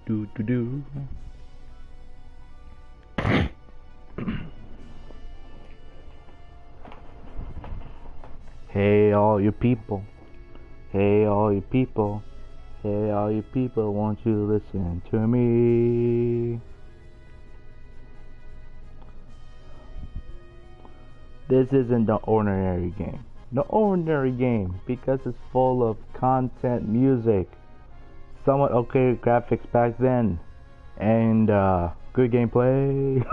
do do do. Hey all you people. Hey all you people. Hey all you people, won't you listen to me? This isn't the ordinary game. The ordinary game because it's full of content, music, somewhat okay graphics back then, and good gameplay.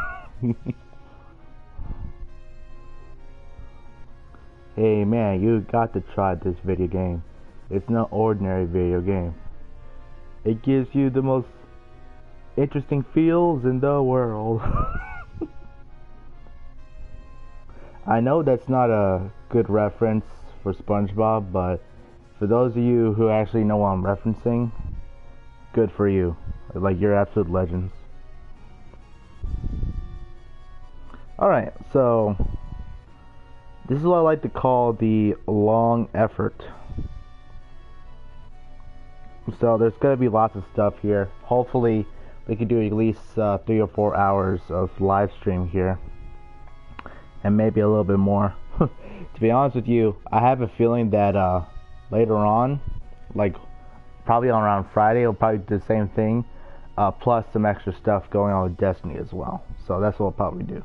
Hey man, you got to try this video game. It's no ordinary video game. It gives you the most interesting feels in the world. I know that's not a good reference for SpongeBob, but for those of you who actually know what I'm referencing, good for you. Like, you're absolute legends. Alright, so this is what I like to call the long effort. So there's going to be lots of stuff here. Hopefully we can do at least 3 or 4 hours of live stream here. And maybe a little bit more. To be honest with you, I have a feeling that later on, like probably on around Friday, we'll probably do the same thing. Plus some extra stuff going on with Destiny as well. So that's what we'll probably do.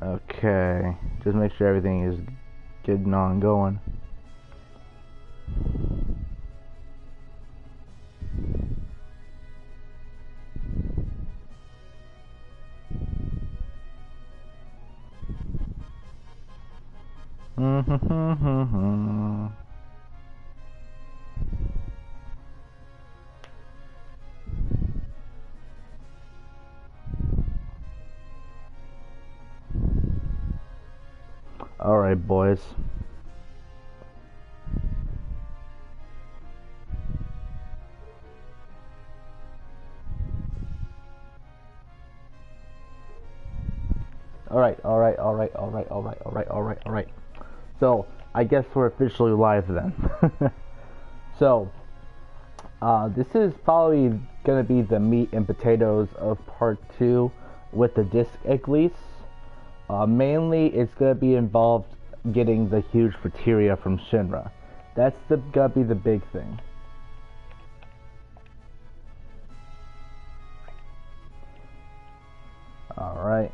Okay, just make sure everything is getting on going. Alright, boys. Alright. So, I guess we're officially live then. So, this is probably gonna be the meat and potatoes of part 2 with the disc at least. Mainly, it's gonna be involved getting the huge materia from Shinra. That's gonna be the big thing. Alright.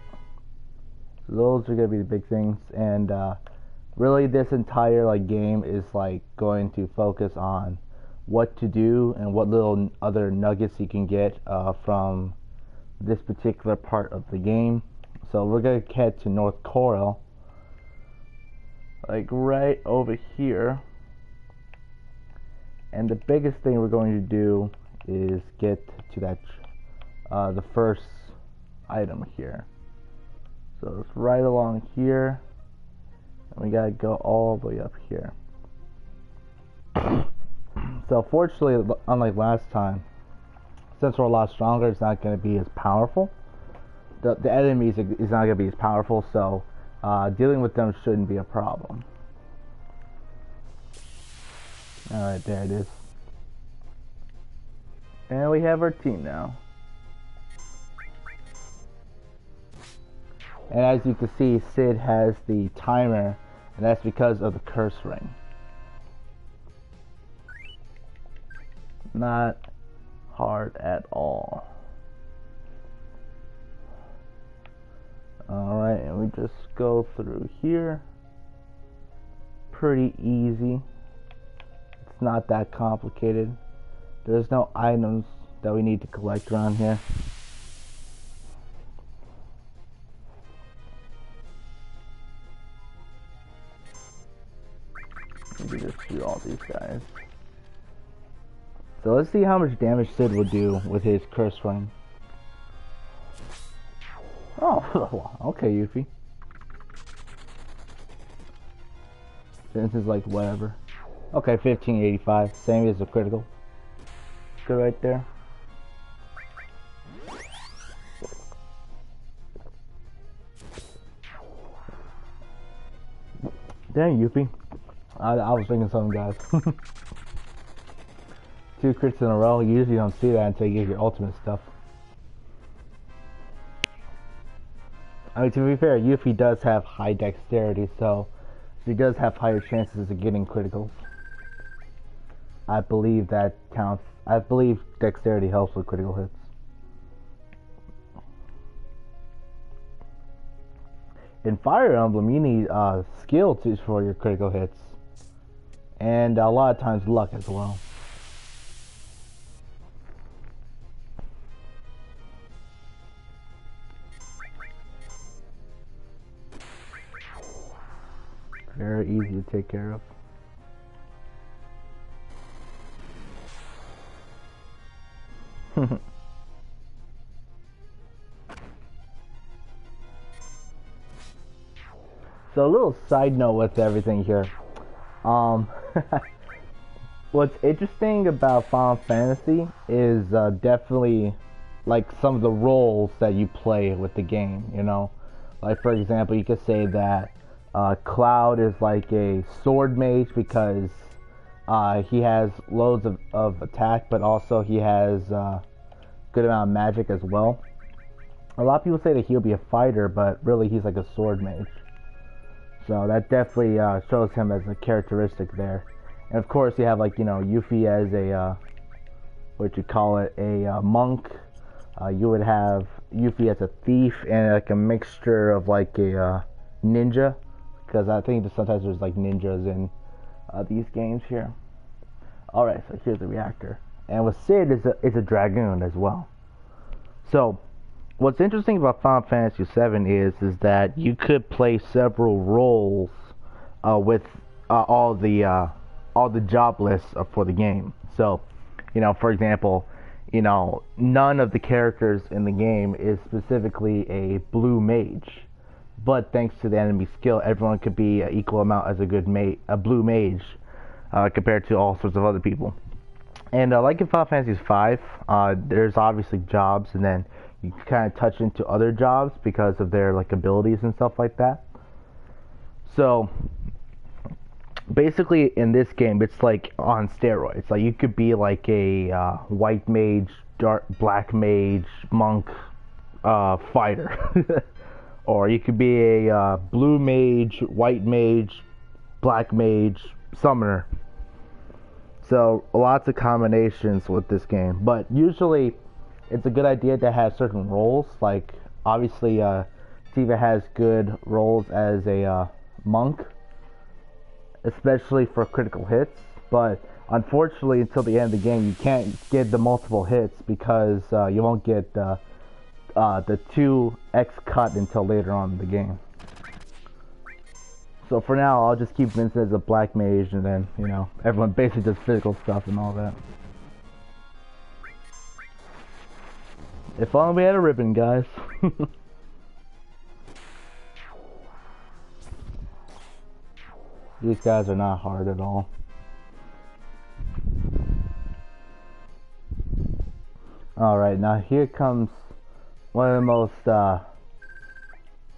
So those are gonna be the big things, and really this entire game is going to focus on what to do and what little other nuggets you can get from this particular part of the game. So we're gonna head to North Coral, like right over here, and the biggest thing we're going to do is get to that the first item here. So it's right along here, and we gotta go all the way up here. So fortunately, unlike last time, since we're a lot stronger, it's not going to be as powerful. The enemies is not going to be as powerful, so dealing with them shouldn't be a problem. Alright, there it is. And we have our team now. And as you can see, Sid has the timer, and that's because of the curse ring. Not hard at all. Alright, and we just go through here. Pretty easy. It's not that complicated. There's no items that we need to collect around here. Maybe just do all these guys. So let's see how much damage Sid will do with his curse ring. Oh, okay, Yuffie. This is like whatever. Okay, 1585, same as the critical. Good right there. Dang, Yuffie. I was thinking something, guys. 2 crits in a row. You usually don't see that until you get your ultimate stuff. I mean, to be fair, Yuffie does have high dexterity, so she does have higher chances of getting criticals. I believe that counts. I believe dexterity helps with critical hits. In Fire Emblem, you need skill for your critical hits, and a lot of times luck as well. Very easy to take care of. So a little side note with everything here. What's interesting about Final Fantasy is definitely like some of the roles that you play with the game, you know? Like for example, you could say that Cloud is like a sword mage because he has loads of attack, but also he has good amount of magic as well. A lot of people say that he'll be a fighter, but really he's like a sword mage. So that definitely shows him as a characteristic there. And of course you have like, you know, Yuffie as a, what you call it, a monk. You would have Yuffie as a thief and like a mixture of like a ninja. Because I think that sometimes there's like ninjas in these games here. Alright, so here's the reactor. And with Cid is a dragoon as well. So what's interesting about Final Fantasy VII is that you could play several roles with all the job lists for the game. So, you know, for example, you know, none of the characters in the game is specifically a blue mage, but thanks to the enemy skill, everyone could be an equal amount as a blue mage compared to all sorts of other people. And like in Final Fantasy V, there's obviously jobs, and then you kind of touch into other jobs because of their like abilities and stuff like that. So basically in this game it's like on steroids. Like you could be like a white mage, black mage, monk, fighter. Or you could be a blue mage, white mage, black mage, summoner. So lots of combinations with this game, but usually it's a good idea to have certain roles. Like obviously Tifa has good roles as a monk, especially for critical hits, but unfortunately until the end of the game you can't get the multiple hits because you won't get the 2x cut until later on in the game. So for now I'll just keep Vincent as a black mage, and then, you know, everyone basically does physical stuff and all that. If only we had a ribbon, guys. These guys are not hard at all. Alright, now here comes one of the most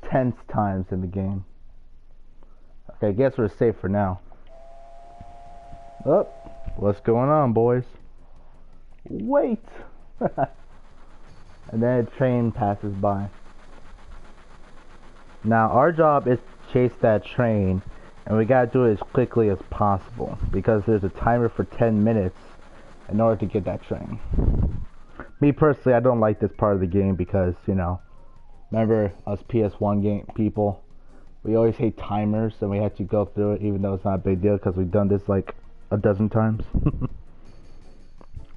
tense times in the game. Okay, I guess we're safe for now. Oh, what's going on, boys? Wait! And then a train passes by. Now our job is to chase that train, and we gotta do it as quickly as possible because there's a timer for 10 minutes in order to get that train. Me personally, I don't like this part of the game because, you know, remember us PS1 game people, we always hate timers and we have to go through it even though it's not a big deal because we've done this like a dozen times.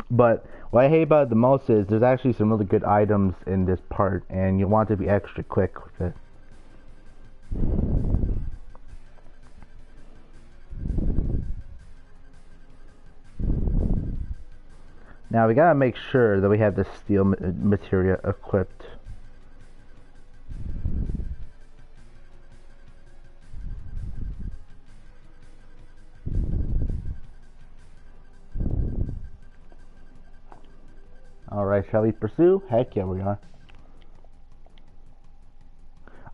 But what I hate about it the most is there's actually some really good items in this part, and you want to be extra quick with it. Now we gotta make sure that we have the steel material equipped. Alright, shall we pursue? Heck yeah, we are.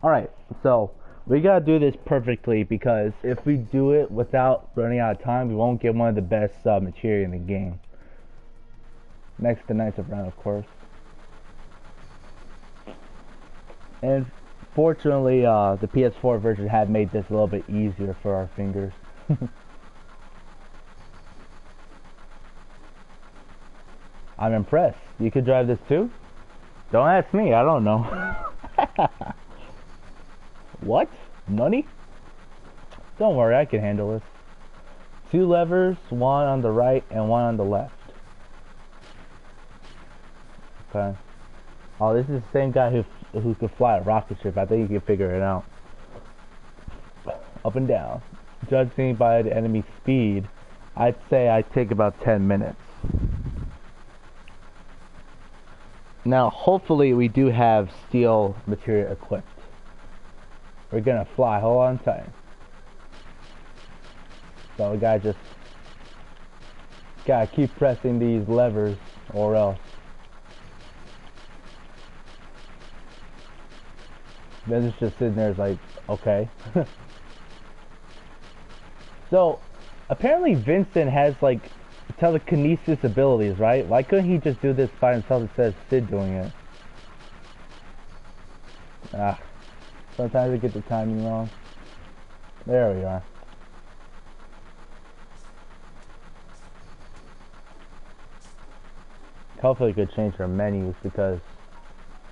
Alright, so we gotta do this perfectly because if we do it without running out of time, we won't get one of the best material in the game. Next to Knights of Ren, of course. And fortunately, the PS4 version had made this a little bit easier for our fingers. I'm impressed. You could drive this too? Don't ask me, I don't know. What? Money? Don't worry, I can handle this. 2 levers, one on the right and one on the left. Okay. Oh, this is the same guy who could fly a rocket ship. I think you can figure it out. Up and down. Judging by the enemy speed, I'd say I'd take about 10 minutes. Now, hopefully we do have steel material equipped. We're gonna fly, hold on tight. So we gotta keep pressing these levers or else. Then it's just sitting there, it's like, okay. So, apparently Vincent has like telekinesis abilities, right? Why couldn't he just do this by himself instead of Sid doing it? Sometimes I get the timing wrong. There we are. Hopefully we could change our menus because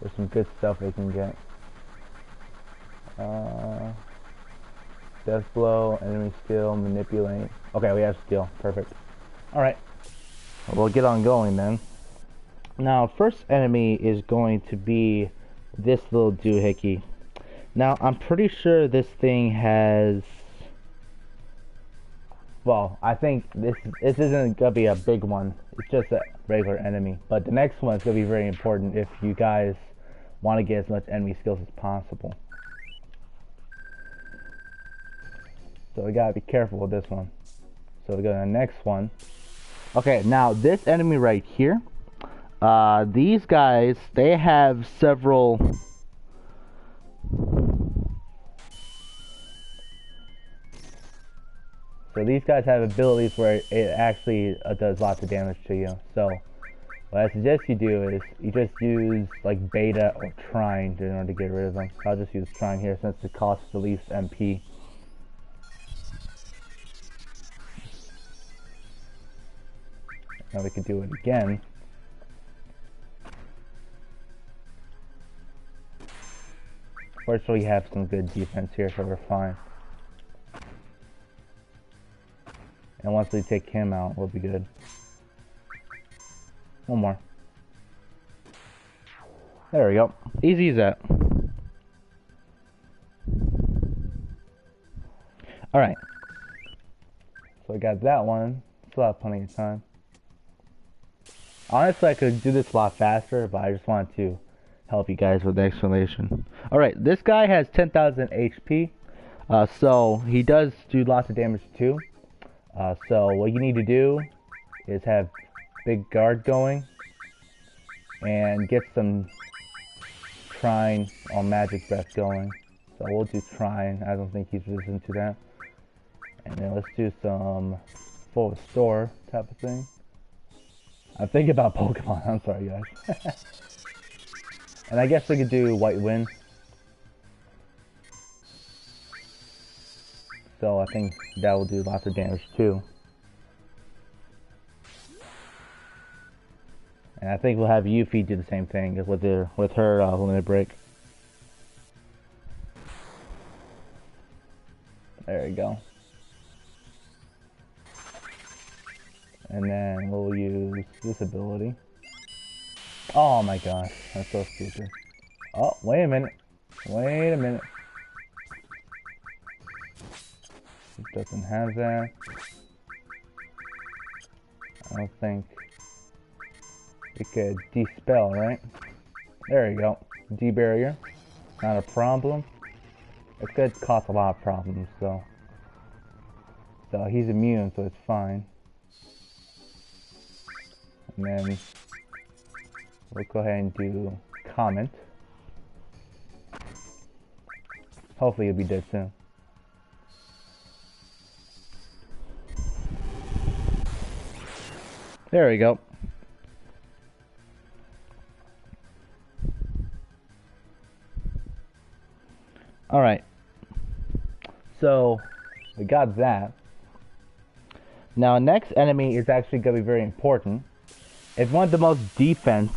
there's some good stuff they can get. Death blow, enemy skill, manipulate. Okay, we have skill. Perfect. Alright. We'll get on going then. Now, first enemy is going to be this little doohickey. Now, I'm pretty sure this thing has... Well, I think this isn't going to be a big one. It's just a regular enemy. But the next one is going to be very important if you guys want to get as much enemy skills as possible. So we gotta be careful with this one. So we go to the next one. Okay, now this enemy right here, these guys, they have several... So these guys have abilities where it actually does lots of damage to you. So what I suggest you do is you just use like beta or trine in order to get rid of them. So I'll just use trine here since it costs the least MP. Now we can do it again. Fortunately, we have some good defense here, so we're fine. And once we take him out, we'll be good. One more. There we go. Easy as that. Alright. So I got that one. Still have plenty of time. Honestly, I could do this a lot faster, but I just wanted to help you guys with the explanation. Alright, this guy has 10,000 HP, so he does do lots of damage too. So what you need to do is have big guard going and get some trine or magic breath going. So we'll do trine. I don't think he's resistant to that. And then let's do some full restore type of thing. I'm thinking about Pokemon, I'm sorry guys. And I guess we could do White Wind. So I think that will do lots of damage too. And I think we'll have Yuffie do the same thing with her limit break. There we go. And then we'll use this ability. Oh my gosh, that's so stupid. Oh, wait a minute. Wait a minute. It doesn't have that. I don't think it could dispel, right? There you go. D-barrier. Not a problem. It could cause a lot of problems, though. So he's immune, so it's fine. And then we'll go ahead and do comment. Hopefully he'll be dead soon. There we go. Alright, so we got that. Now, next enemy is actually going to be very important. If you want the most defense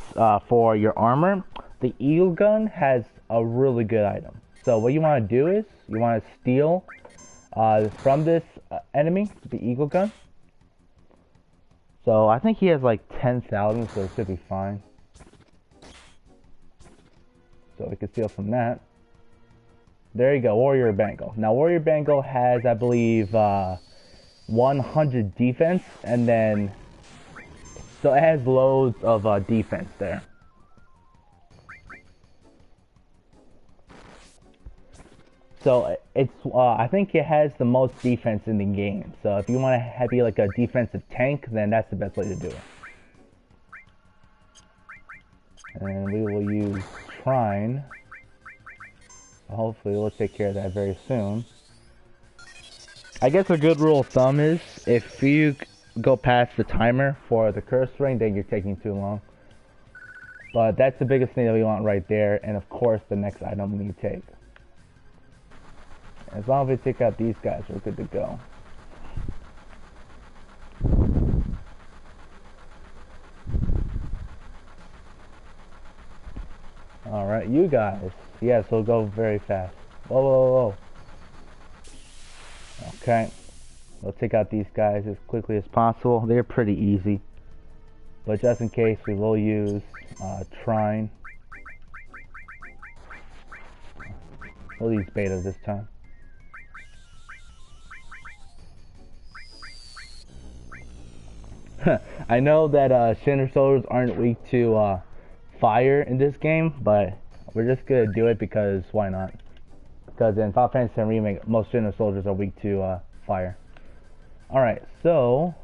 for your armor, the Eagle Gun has a really good item. So what you want to do is, you want to steal from this enemy, the Eagle Gun. So I think he has like 10,000, so it should be fine. So we can steal from that. There you go, Warrior Bengal. Now Warrior Bengal has, I believe, 100 defense, and then so it has loads of defense there. So it's I think it has the most defense in the game. So if you want to be like a defensive tank, then that's the best way to do it. And we will use Trine. So hopefully we'll take care of that very soon. I guess a good rule of thumb is if you go past the timer for the curse ring, then you're taking too long. But that's the biggest thing that we want right there, and of course the next item we take. As long as we take out these guys, we're good to go. Alright, you guys. Yes, we'll go very fast. Whoa, whoa, whoa. Okay. We'll take out these guys as quickly as possible. They're pretty easy. But just in case, we will use Trine. We'll use Beta this time. I know that Cinder Soldiers aren't weak to fire in this game, but we're just gonna do it because why not? Because in Final Fantasy X Remake, most Cinder Soldiers are weak to fire. Alright, so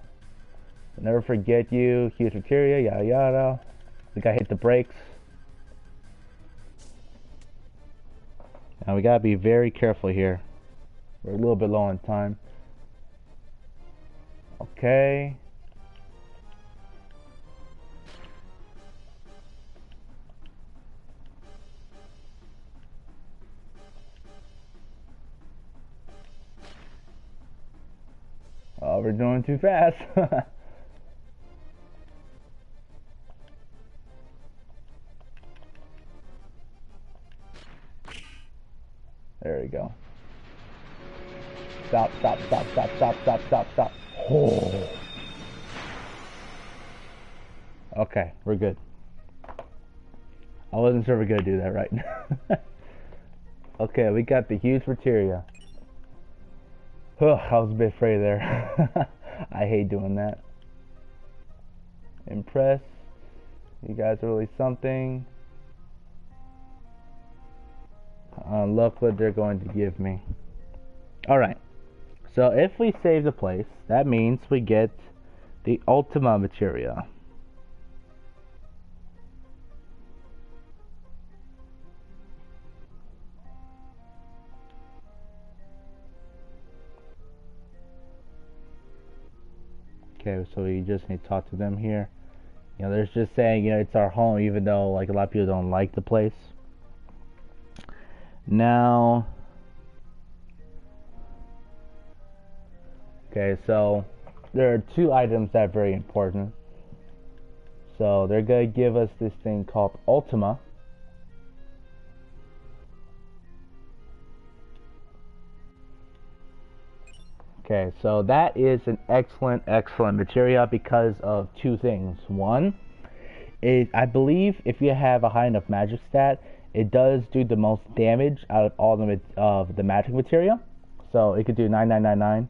never forget you, huge materia, yada yada. We gotta hit the brakes. Now we gotta be very careful here. We're a little bit low on time. Okay. Oh, we're doing too fast. There we go. Stop, stop, stop, stop, stop, stop, stop, stop. Oh. Okay, we're good. I wasn't sure we were gonna do that right. Okay, we got the huge materia. I was a bit afraid there. I hate doing that. Impressed. You guys are really something. Look what they're going to give me. Alright. So if we save the place, that means we get the Ultima materia. Okay, so we just need to talk to them here. You know, they're just saying, you know, it's our home, even though, like, a lot of people don't like the place. Now, okay, so there are two items that are very important. So they're going to give us this thing called Ultima. Okay, so that is an excellent materia because of two things. One is, I believe if you have a high enough magic stat, it does do the most damage out of all of the magic materia. So it could do 9999.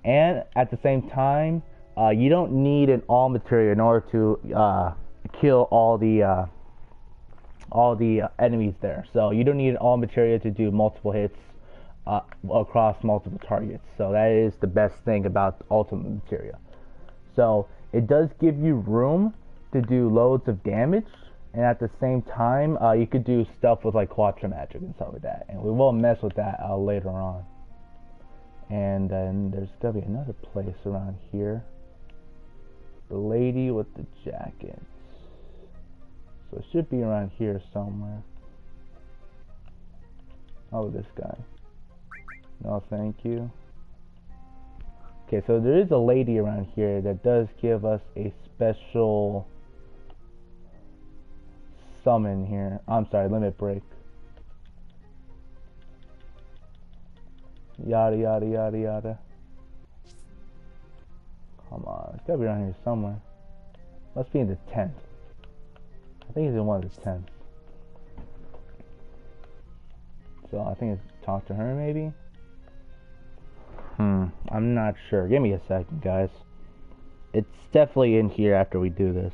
And at the same time, you don't need an all materia in order to kill all the enemies there. So you don't need an all materia to do multiple hits across multiple targets. So that is the best thing about Ultimate Materia. So it does give you room to do loads of damage, and at the same time you could do stuff with like Quattro Magic and stuff like that, and we will mess with that later on. And then there's gonna be another place around here, the lady with the jacket, so it should be around here somewhere. Oh, this guy. No, thank you. Okay, so there is a lady around here that does give us a special summon here. I'm sorry, limit break. Yada, yada, yada, yada. Come on, it's gotta be around here somewhere. Must be in the tent. I think he's in one of the tents. So I think it's talk to her maybe? I'm not sure. Give me a second, guys. It's definitely in here after we do this.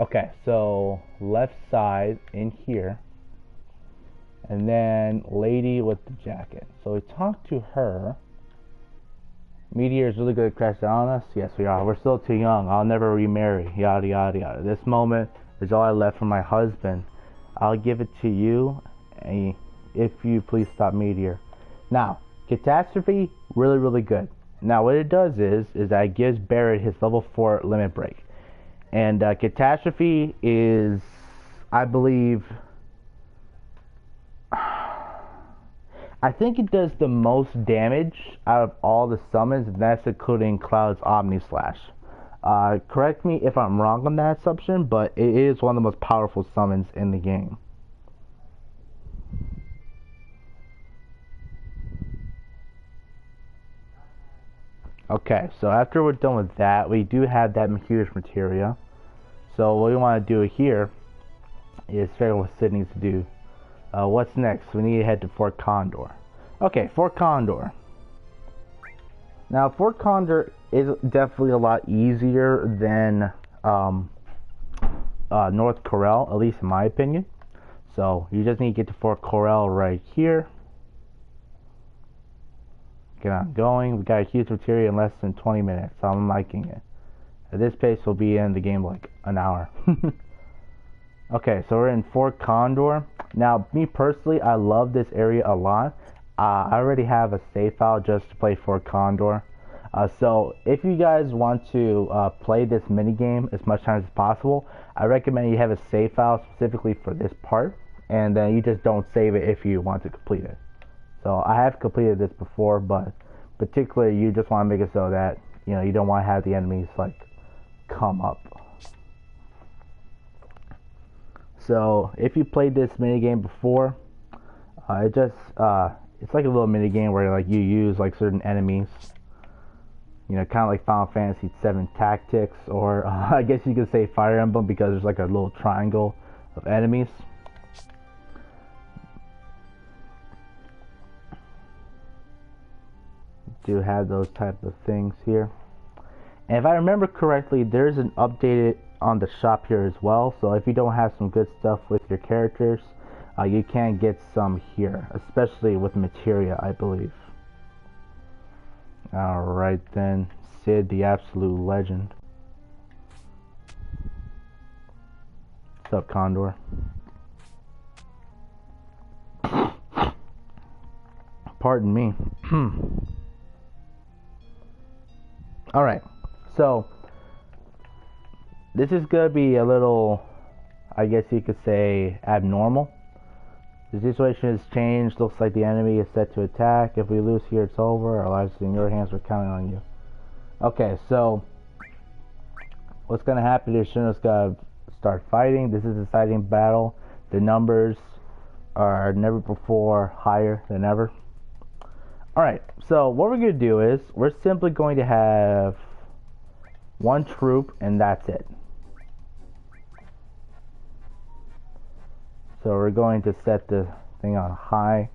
Okay, so left side in here. And then lady with the jacket. So we talk to her. Meteor is really good at crashing on us. Yes, we are. We're still too young. I'll never remarry. Yada, yada, yada. This moment is all I left from my husband. I'll give it to you. And if you please stop Meteor. Now, Catastrophe, really, really good. Now, what it does is that it gives Barret his level 4 limit break. And Catastrophe is, I believe, I think it does the most damage out of all the summons, and that's including Cloud's Omni Slash. Correct me if I'm wrong on that assumption, but it is one of the most powerful summons in the game. Okay, so after we're done with that, we do have that huge materia. So what we want to do here is figure out what Sid needs to do. What's next? We need to head to Fort Condor. Okay, Fort Condor. Now, Fort Condor is definitely a lot easier than North Corel, at least in my opinion. So you just need to get to Fort Corel right here. Get on going. We got a huge materia in less than 20 minutes, so I'm liking it. At this pace, we'll be in the game like an hour. Okay, so we're in Fort Condor. Now, me personally, I love this area a lot. I already have a save file just to play Fort Condor. So if you guys want to play this minigame as much time as possible, I recommend you have a save file specifically for this part, and then you just don't save it if you want to complete it. So I have completed this before, but particularly you just want to make it so that you don't want to have the enemies like come up. So if you played this minigame before, it's like a little minigame where like you use like certain enemies, kind of like Final Fantasy VII Tactics, or I guess you could say Fire Emblem, because there's like a little triangle of enemies. Do have those type of things here. And if I remember correctly, there's an updated on the shop here as well. So if you don't have some good stuff with your characters, you can get some here, especially with materia, I believe. Alright then, Sid, the absolute legend. What's up, Condor? Pardon me. Alright, so this is going to be a little, I guess you could say, abnormal. The situation has changed. Looks like the enemy is set to attack. If we lose here, it's over. Our lives are in your hands. We're counting on you. Okay, so what's going to happen is Shino's going to start fighting. This is a deciding battle. The numbers are never before higher than ever. Alright, so what we're going to do is we're simply going to have one troop, and that's it. So we're going to set the thing on high,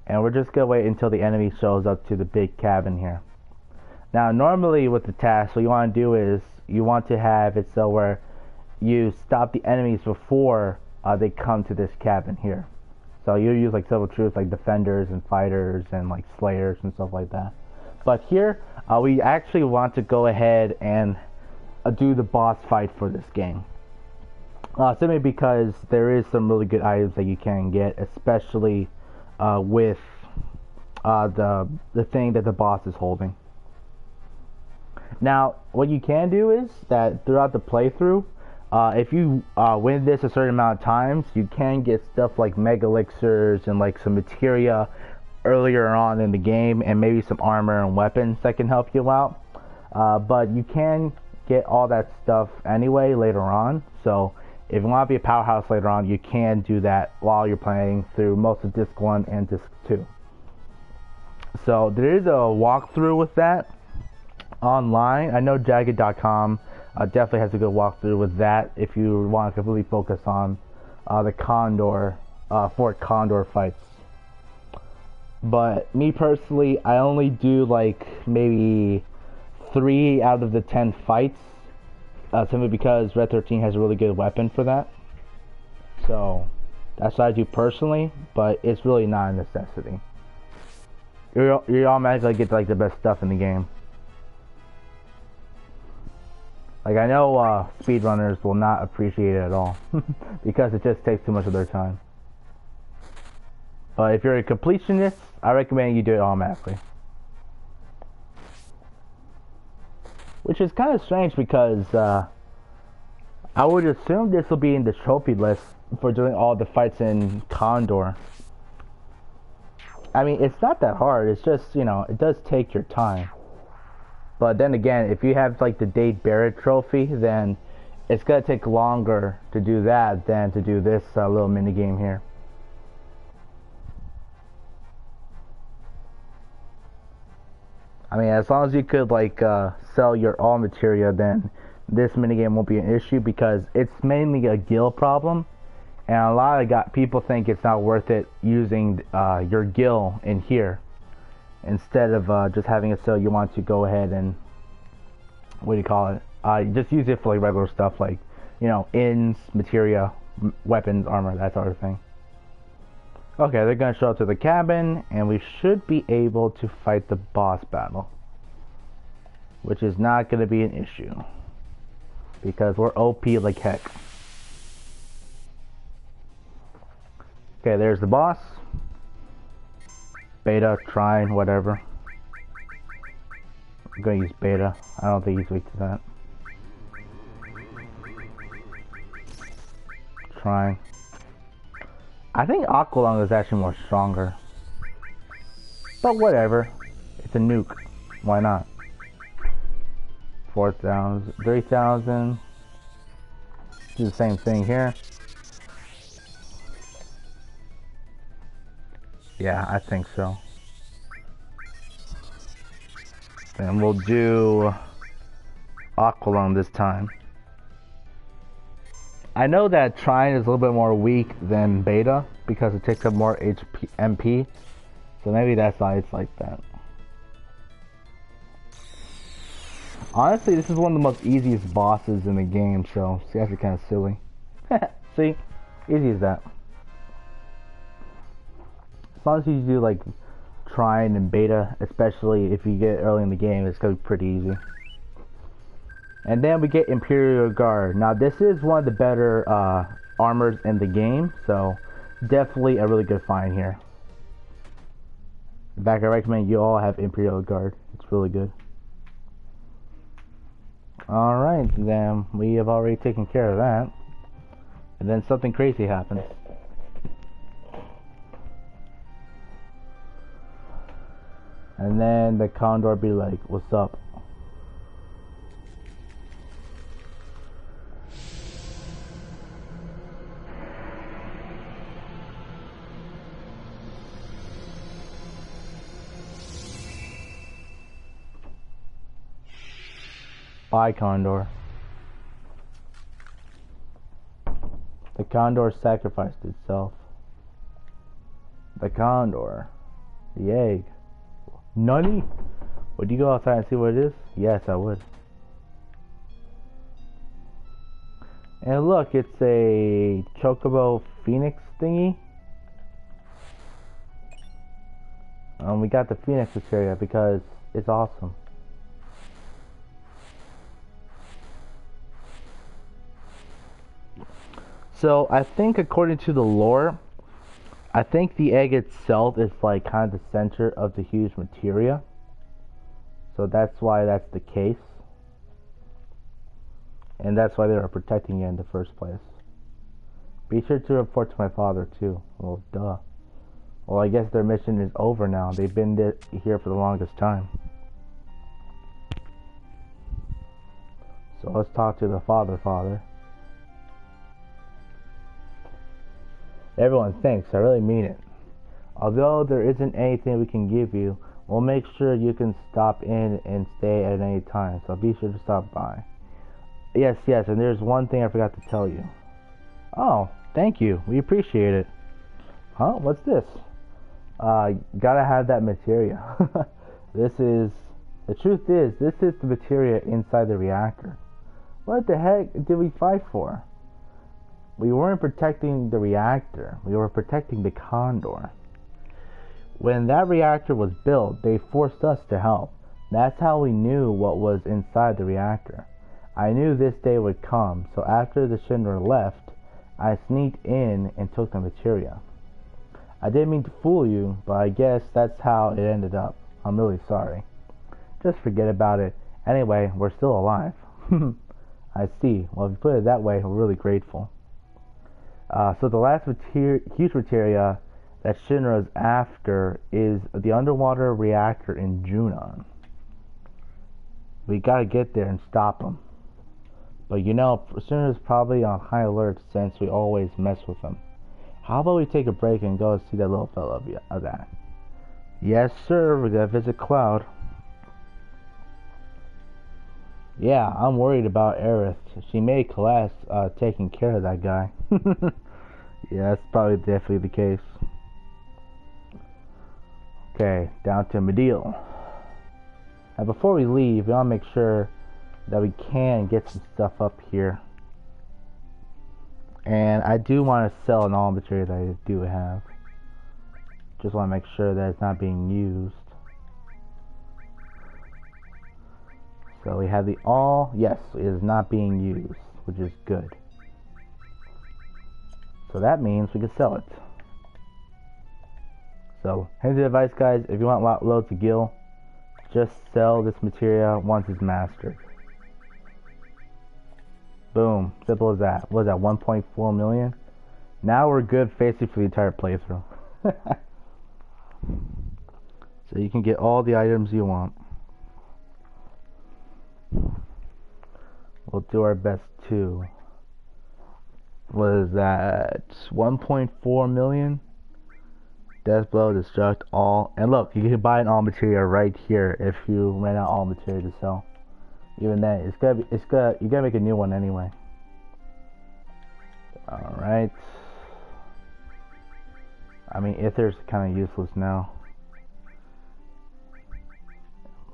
and we're just going to wait until the enemy shows up to the big cabin here. Now, normally with the task, what you want to do is you want to have it so where you stop the enemies before they come to this cabin here. So you use like several troops like defenders and fighters and like slayers and stuff like that. But here we actually want to go ahead and do the boss fight for this game. Simply because there is some really good items that you can get, especially with the thing that the boss is holding. Now, what you can do is that throughout the playthrough, If you win this a certain amount of times, you can get stuff like mega elixirs and like some materia earlier on in the game, and maybe some armor and weapons that can help you out. But you can get all that stuff anyway later on. So if you want to be a powerhouse later on, you can do that while you're playing through most of Disc 1 and Disc 2. So there is a walkthrough with that online. I know Jagged.com definitely has a good walkthrough with that if you want to completely focus on the Condor, Fort Condor fights. But me personally, I only do like maybe 3 out of the 10 fights, simply because Red 13 has a really good weapon for that. So that's what I do personally, but it's really not a necessity. You automatically get like the best stuff in the game. Like, I know speedrunners will not appreciate it at all because it just takes too much of their time. But if you're a completionist, I recommend you do it automatically. Which is kind of strange because I would assume this will be in the trophy list for doing all the fights in Condor. I mean, it's not that hard. It's just, you know, it does take your time. But then again, if you have like the Dade Barrett trophy, then it's gonna take longer to do that than to do this little mini game here. I mean, as long as you could like sell your all materia, then this mini game won't be an issue because it's mainly a gil problem, and a lot of people think it's not worth it using your gil in here. Instead of just having a sale, you want to go ahead and, what do you call it? Just use it for like regular stuff like, you know, ins, materia, weapons, armor, that sort of thing. Okay, they're gonna show up to the cabin, and we should be able to fight the boss battle, which is not gonna be an issue because we're OP like heck. Okay, there's the boss. Beta, Trine, whatever. I'm gonna use Beta. I don't think he's weak to that. Trine. I think Aqualung is actually more stronger. But whatever. It's a nuke. Why not? 4,000, 3,000. Do the same thing here. Yeah, I think so. Then we'll do Aqualung this time. I know that Trine is a little bit more weak than Beta because it takes up more MP, so maybe that's why it's like that. Honestly, this is one of the most easiest bosses in the game, so it's actually kind of silly. See? Easy as that. As long as you do like Trine and Beta, especially if you get early in the game, it's gonna be pretty easy. And then we get Imperial Guard. Now this is one of the better armors in the game, so definitely a really good find here. In fact, I recommend you all have Imperial Guard. It's really good. Alright, then we have already taken care of that. And then something crazy happens. And then the Condor be like, what's up? Bye, Condor. The Condor sacrificed itself. The Condor. The egg. Nutty? Would you go outside and see what it is? Yes, I would. And look, it's a Chocobo Phoenix thingy. We got the Phoenix materia because it's awesome. So I think according to the lore, I think the egg itself is like kind of the center of the huge materia. So that's why that's the case. and that's why they were protecting you in the first place. Be sure to report to my father too. Well, duh. Well, I guess their mission is over now. They've been here for the longest time. So let's talk to the father. Everyone, thanks. I really mean it. Although there isn't anything we can give you, we'll make sure you can stop in and stay at any time. So be sure to stop by. Yes, and there's one thing I forgot to tell you. Oh, thank you. We appreciate it. Huh? What's this? Gotta have that materia. The truth is, this is the materia inside the reactor. What the heck did we fight for? We weren't protecting the reactor. We were protecting the Condor. When that reactor was built, they forced us to help. That's how we knew what was inside the reactor. I knew this day would come, so after the Shinra left, I sneaked in and took the materia. I didn't mean to fool you, but I guess that's how it ended up. I'm really sorry. Just forget about it. Anyway, we're still alive. I see. Well, if you put it that way, we're really grateful. So the last huge materia that Shinra's after is the underwater reactor in Junon. We gotta get there and stop them. But you know, Shinra's probably on high alert since we always mess with them. How about we take a break and go see that little fella of that? Yes, sir. We're gonna visit Cloud. Yeah, I'm worried about Aerith. She made collapse taking care of that guy. Yeah, that's probably definitely the case. Okay, down to Mideel. Now before we leave, we want to make sure that we can get some stuff up here. And I do want to sell an all material that I do have. Just want to make sure that it's not being used. So we have the all. Yes, it is not being used, which is good. So that means we can sell it. So, here's the advice, guys. If you want loads of gil, just sell this material once it's mastered. Boom. Simple as that. What is that, 1.4 million? Now we're good basically for the entire playthrough. So you can get all the items you want. We'll do our best too. What is that? 1.4 million? Death blow, destruct, all. And look, you can buy an all material right here if you ran out all material to sell. Even then, you gotta make a new one anyway. Alright. I mean, Aether's kind of useless now.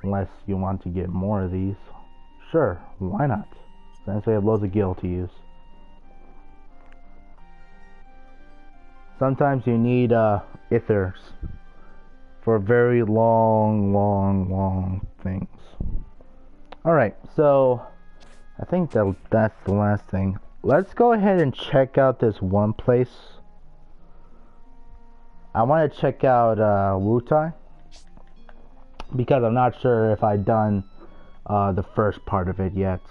Unless you want to get more of these. Sure, why not? Since we have loads of gil to use. Sometimes you need Aethers for very long things. Alright, so I think that's the last thing. Let's go ahead and check out this one place. I want to check out Wutai, because I'm not sure if I've done the first part of it yet.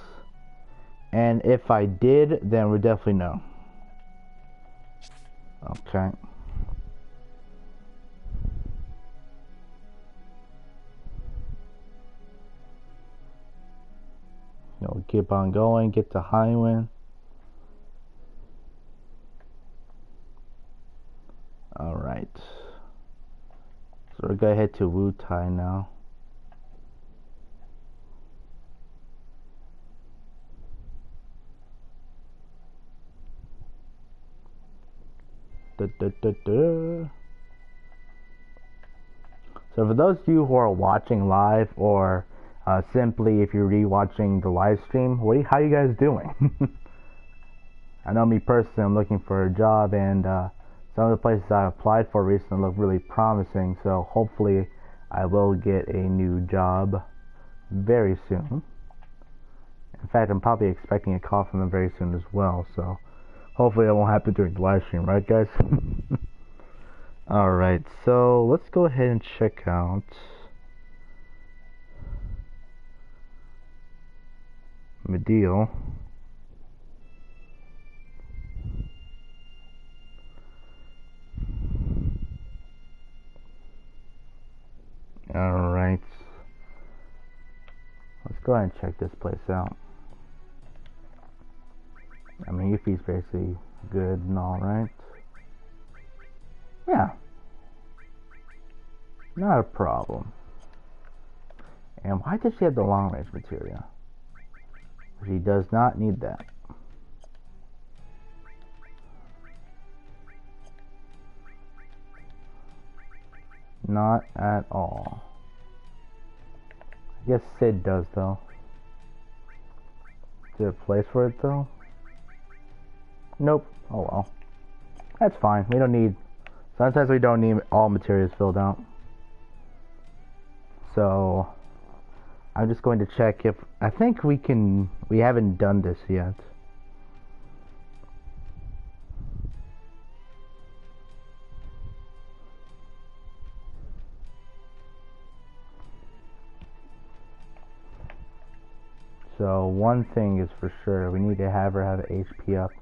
And if I did, then we definitely know. Okay. We'll keep on going, get to Highwind. Alright. So we're gonna head to Wutai now. So for those of you who are watching live, or simply if you're rewatching the live stream, how you guys doing? I know me personally, I'm looking for a job, and some of the places I applied for recently look really promising, so hopefully I will get a new job very soon. In fact, I'm probably expecting a call from them very soon as well, so hopefully that won't happen during the live stream, right guys? Alright, so let's go ahead and check out Mideel. ahead and check this place out. I mean, Yuffie's basically good and all, right? Yeah. Not a problem. And why does she have the long range materia? She does not need that. Not at all. I guess Sid does though. Is there a place for it though? Nope. Oh well. That's fine. We don't need... Sometimes we don't need all materials filled out. So... I'm just going to check if... I think we can... We haven't done this yet. So one thing is for sure, we need to have her have HP up.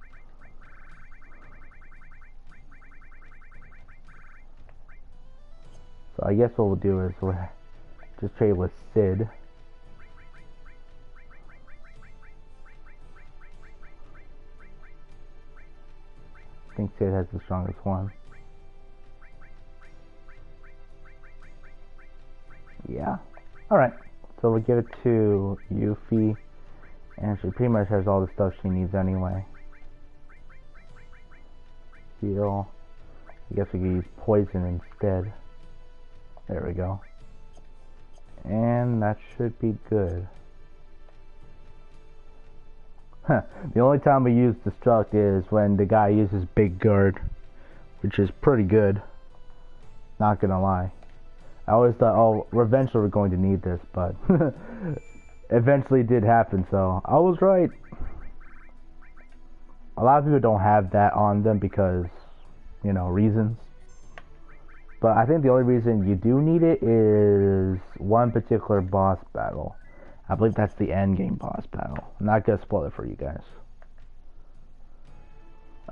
So I guess what we'll do is we'll just trade with Sid. I think Sid has the strongest one. Yeah. Alright. So we'll give it to Yuffie. And she pretty much has all the stuff she needs anyway. Heal. I guess we could use poison instead. There we go. And that should be good. Huh. The only time we use Destruct is when the guy uses Big Guard, which is pretty good. Not gonna lie. I always thought, oh, eventually we're going to need this, but eventually it did happen, so I was right. A lot of people don't have that on them because, you know, reasons. But I think the only reason you do need it is one particular boss battle. I believe that's the end game boss battle. I'm not gonna spoil it for you guys.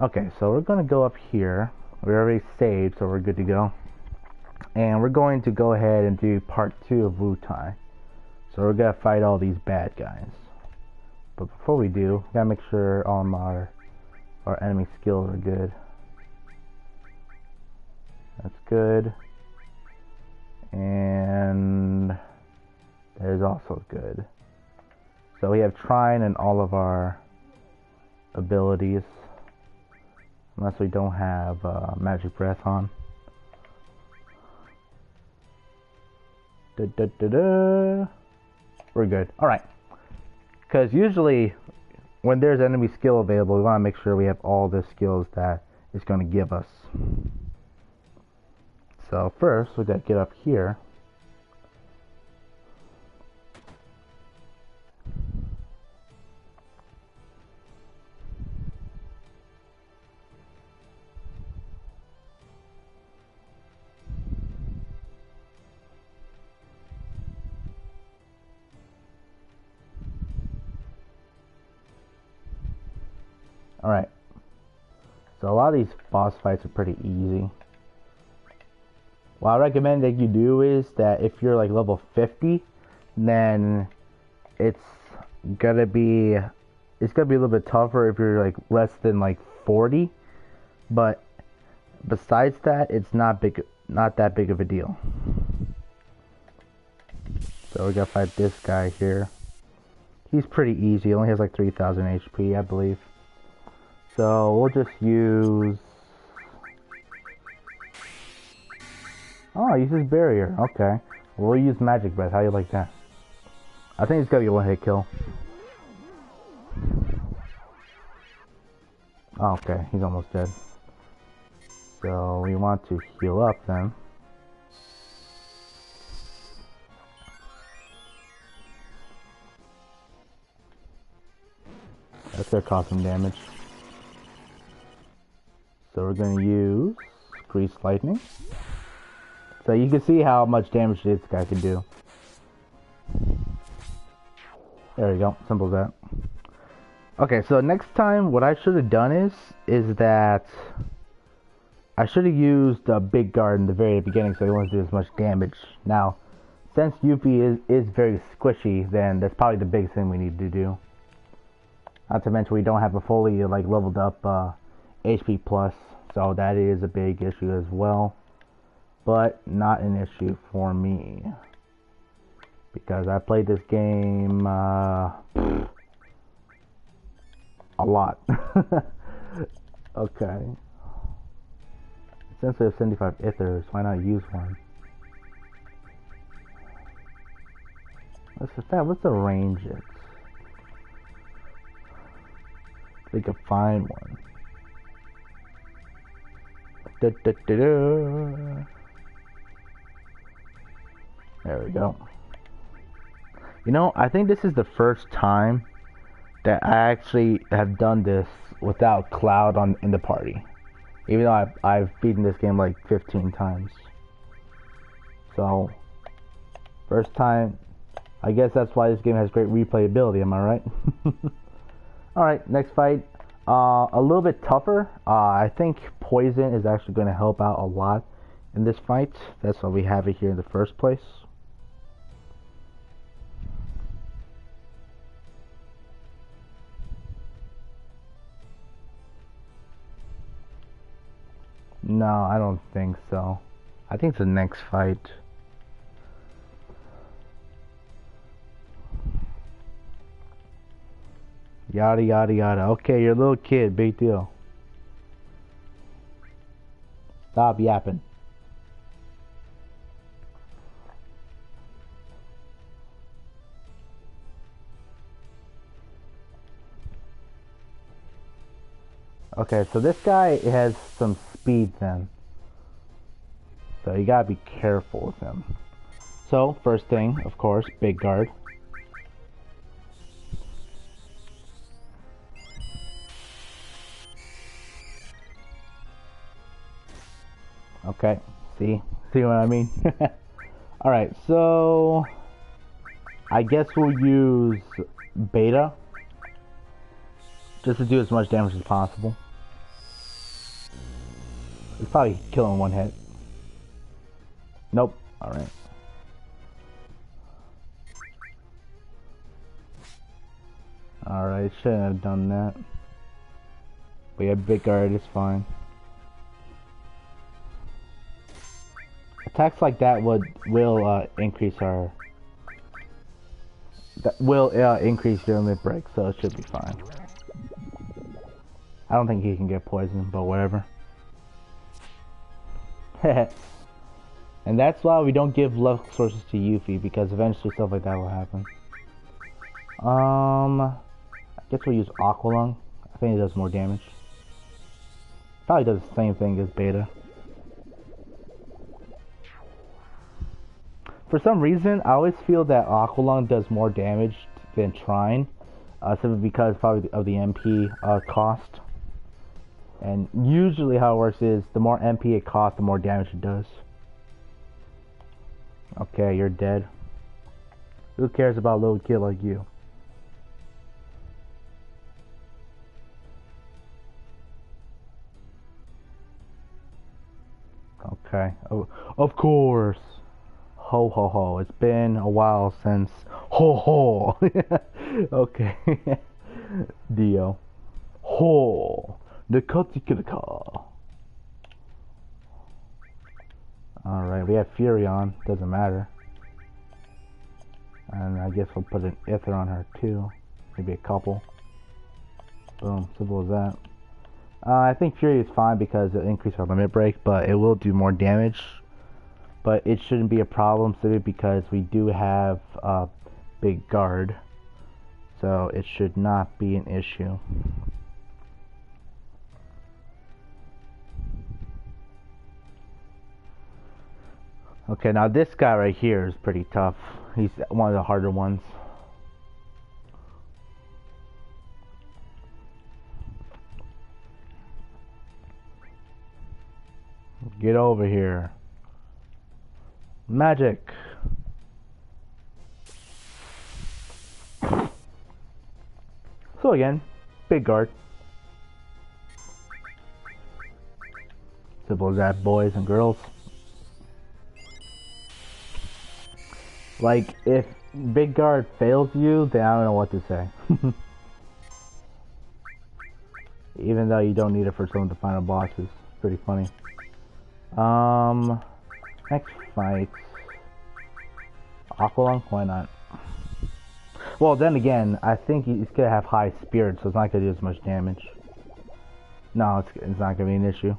Okay, so we're gonna go up here. We already saved, so we're good to go. And we're going to go ahead and do part 2 of Wutai. So we're gonna fight all these bad guys. But before we do, we gotta make sure all our enemy skills are good. That's good. And that is also good. So we have Trine in all of our abilities. Unless we don't have Magic Breath on. We're good. Alright. Because usually when there's enemy skill available, we want to make sure we have all the skills that it's going to give us. So first, we got to get up here. Alright. So a lot of these boss fights are pretty easy. What I recommend that you do is that if you're like level 50, then it's gonna be a little bit tougher if you're like less than like 40. But besides that, it's not that big of a deal. So we gotta fight this guy here. He's pretty easy. He only has like 3,000 HP, I believe. So we'll just use... Oh, use his barrier. Okay. We'll use Magic Breath. How do you like that? I think it's gonna be a one-hit kill. Oh, okay, he's almost dead. So we want to heal up then. That's gonna cause some damage. So we're gonna use Grease Lightning. So you can see how much damage this guy can do. There we go, simple as that. Okay, so next time what I should have done is that I should have used the Big Guard in the very beginning so he won't do as much damage. Now, since Yuffie is very squishy, then that's probably the biggest thing we need to do. Not to mention we don't have a fully like leveled up HP plus, so that is a big issue as well. But not an issue for me because I played this game a lot. Okay. Since we have 75 ethers, why not use one? What's the range it's? We could find one. Da, da, da, da. There we go. You know, I think this is the first time that I actually have done this without Cloud in the party. Even though I've beaten this game like 15 times. So, first time. I guess that's why this game has great replayability, am I right? Alright, next fight. A little bit tougher. I think Poison is actually going to help out a lot in this fight. That's why we have it here in the first place. No, I don't think so. I think it's the next fight. Yada yada yada. Okay, you're a little kid, big deal. Stop yapping. Okay, so this guy has some speed then. So you gotta be careful with him. So, first thing, of course, big guard. Okay, see what I mean? Alright, so I guess we'll use Beta just to do as much damage as possible. It's probably killing one hit. Nope. Alright. Alright, shouldn't have done that. But yeah, big guard is fine. Attacks like that will increase our... That will increase your limit break, so it should be fine. I don't think he can get poisoned, but whatever. And that's why we don't give luck sources to Yuffie, because eventually stuff like that will happen. I guess we'll use Aqua Lung. I think it does more damage. Probably does the same thing as Beta. For some reason, I always feel that Aqua Lung does more damage than Trine, simply because probably of the MP cost. And usually how it works is, the more MP it costs, the more damage it does. Okay, you're dead. Who cares about a little kid like you? Okay, oh, of course. Ho ho ho, it's been a while since ho ho. Okay. Dio. Ho. Nakatikika. Alright, we have Fury on, doesn't matter. And I guess we'll put an Ether on her too. Maybe a couple. Boom, simple as that. I think Fury is fine because it'll increase our limit break, but it will do more damage. But it shouldn't be a problem simply because we do have a big guard. So it should not be an issue. Okay, now this guy right here is pretty tough. He's one of the harder ones. Get over here. Magic. So again, big guard. Simple as that, boys and girls. Like, if Big Guard fails you, then I don't know what to say. Even though you don't need it for some of the final bosses. Pretty funny. Next fight. Aqualung? Why not? Well, then again, I think he's gonna have high spirit, so it's not gonna do as much damage. No, it's not gonna be an issue.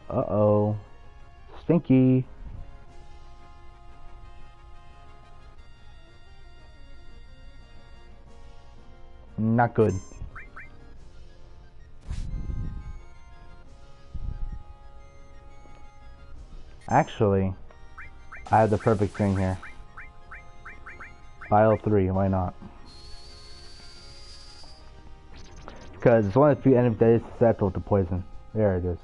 Uh-oh. Stinky. Not good. Actually, I have the perfect thing here. File 3, why not? Because it's one of the few enemies that is susceptible to poison. There it is.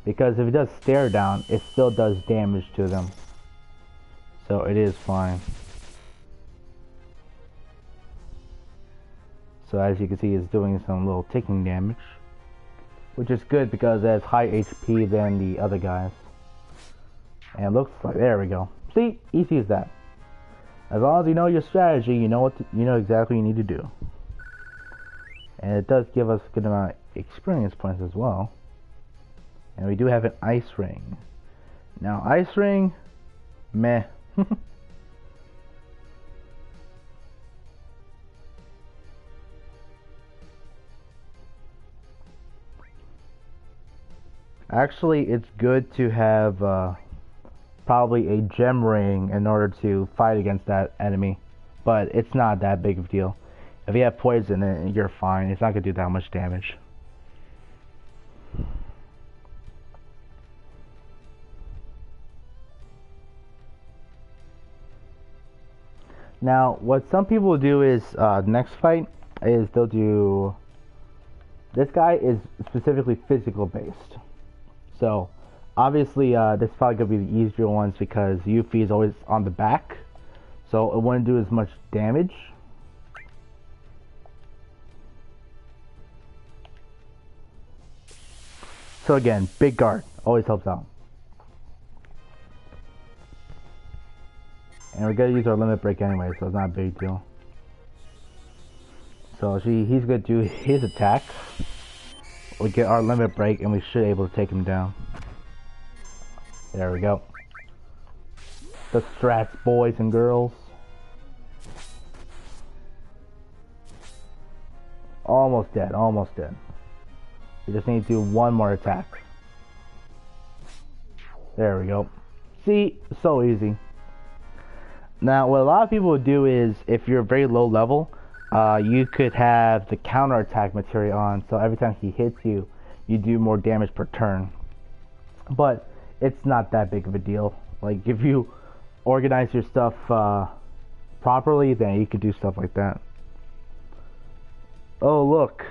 Because if it does stare down, it still does damage to them. So it is fine. So as you can see, it's doing some little ticking damage. Which is good because it has high HP than the other guys. And it looks like, there we go. See, easy as that. As long as you know your strategy, you know exactly what you need to do. And it does give us a good amount of experience points as well. And we do have an ice ring. Now, ice ring, meh. Actually, it's good to have probably a gem ring in order to fight against that enemy. But it's not that big of a deal. If you have poison, then you're fine. It's not going to do that much damage. Now, what some people do is, next fight, is they'll do... This guy is specifically physical based. So, obviously, this is probably going to be the easier ones because Yuffie is always on the back. So, it wouldn't do as much damage. So again, big guard always helps out. And we're gonna use our limit break anyway, so it's not a big deal. So he's gonna do his attack. We get our limit break and we should be able to take him down. There we go. The strats, boys and girls. Almost dead, almost dead. We just need to do one more attack. There we go. See, so easy. Now, what a lot of people would do is, if you're very low level, you could have the counter attack material on, so every time he hits you, you do more damage per turn. But it's not that big of a deal. Like, if you organize your stuff properly, then you could do stuff like that. Oh, look.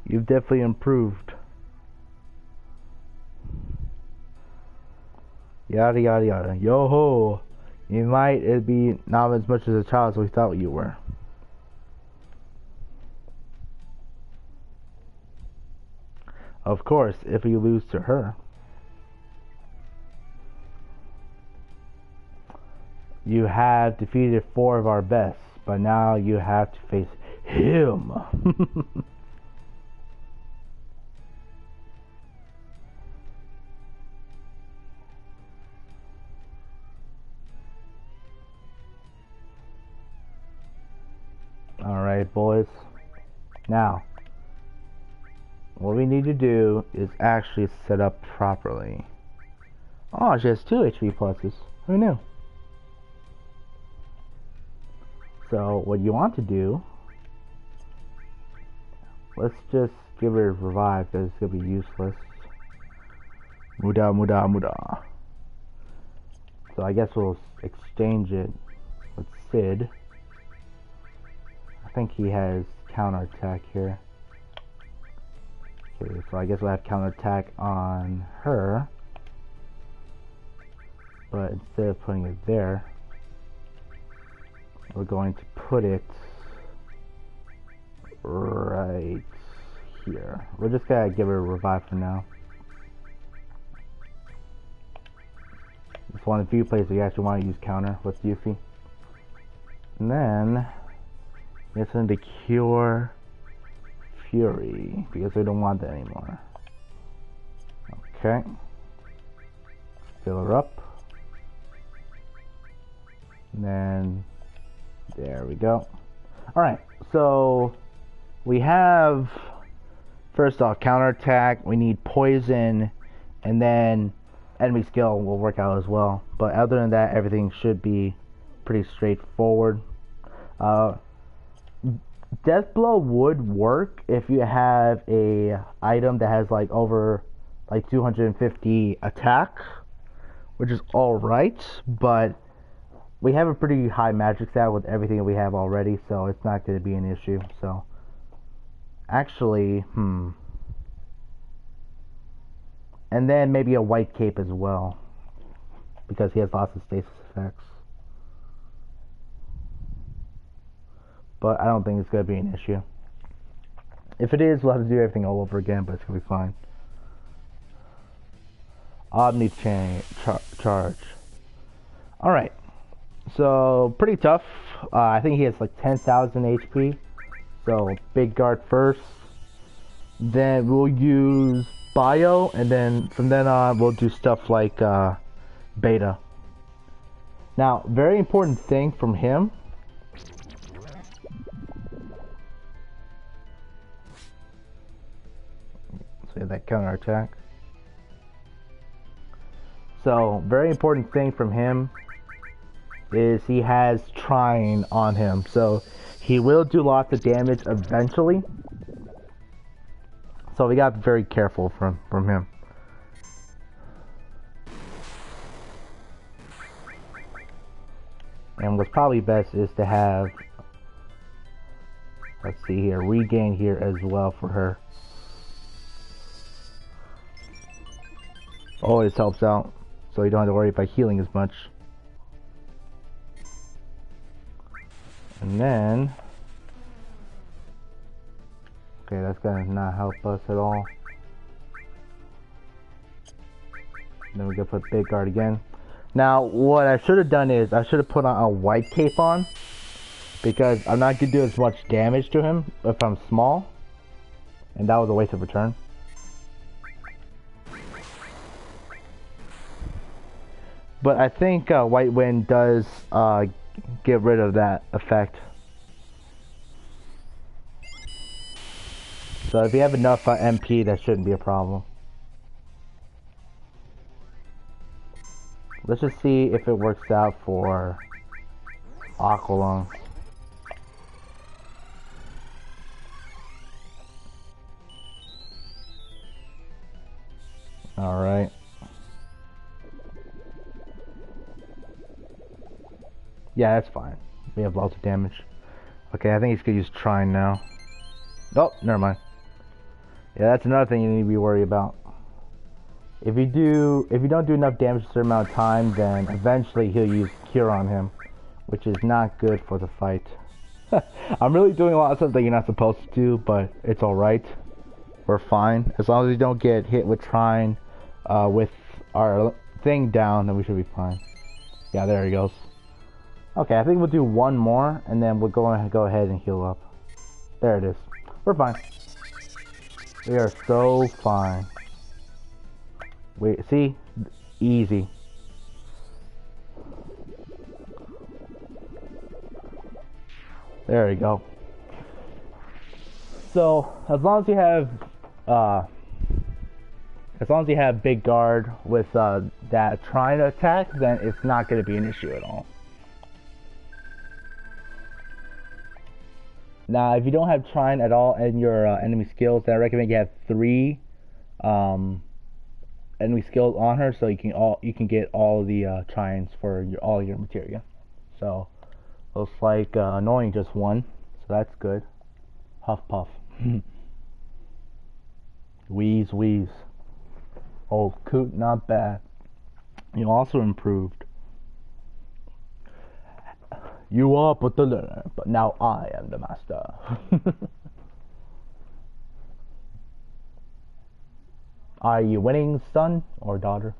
You've definitely improved. Yada yada yada. Yo ho! You might be not as much as a child as we thought you were. Of course, if you lose to her. You have defeated 4 of our best, but now you have to face him. Alright, boys. Now, what we need to do is actually set up properly. Oh, she has 2 HP pluses. Who knew? So, what you want to do, let's just give her a revive because it's going to be useless. Muda, muda, muda. So, I guess we'll exchange it with Sid. I think he has counterattack here. Okay, so I guess we'll have counterattack on her. But instead of putting it there, we're going to put it right here. We're just gonna give her a revive for now. So on a few places you actually want to use counter with Yuffie. And then it's going to cure Fury because we don't want that anymore. Okay. Fill her up. And then there we go. Alright, so we have first off counterattack, we need poison, and then enemy skill will work out as well. But other than that, everything should be pretty straightforward. Death Blow would work if you have a item that has like over like 250 attack, which is alright, but we have a pretty high magic stat with everything that we have already, so it's not going to be an issue. So actually, and then maybe a white cape as well, because he has lots of stasis effects. But I don't think it's going to be an issue. If it is, we'll have to do everything all over again, but it's going to be fine. Omni charge. Alright. So, pretty tough. I think he has like 10,000 HP. So, big guard first. Then we'll use bio, and then from then on, we'll do stuff like beta. Now, very important thing from him. So that counter attack. So very important thing from him is he has Trine on him, so he will do lots of damage eventually. So we got to be very careful from him. And what's probably best is to have, let's see here, regain here as well for her. Always helps out, so you don't have to worry about healing as much. And then, okay, that's gonna not help us at all. Then we gotta put big guard again. Now, what I should have done is I should have put on a white cape on, because I'm not gonna do as much damage to him if I'm small, and that was a waste of a turn. But I think White Wind does get rid of that effect. So if you have enough MP, that shouldn't be a problem. Let's just see if it works out for Aqualung. Alright. Yeah, that's fine. We have lots of damage. Okay, I think he's gonna use Trine now. Oh, never mind. Yeah, that's another thing you need to be worried about. If you don't do enough damage a certain amount of time, then eventually he'll use Cure on him, which is not good for the fight. I'm really doing a lot of stuff that you're not supposed to do, but it's alright. We're fine. As long as we don't get hit with Trine with our thing down, then we should be fine. Yeah, there he goes. Okay, I think we'll do one more, and then we'll go ahead and heal up. There it is. We're fine. We are so fine. Wait, see? Easy. There we go. So, as long as you have big guard with that trying to attack, then it's not going to be an issue at all. Now, if you don't have Trine at all in your enemy skills, then I recommend you have 3 enemy skills on her, so you can get all the Trines for all your materia. So looks like annoying just one, so that's good. Huff puff. Wheeze wheeze. Oh, Coot, not bad. You also improved. You are but the learner, but now I am the master. Are you winning, son or daughter?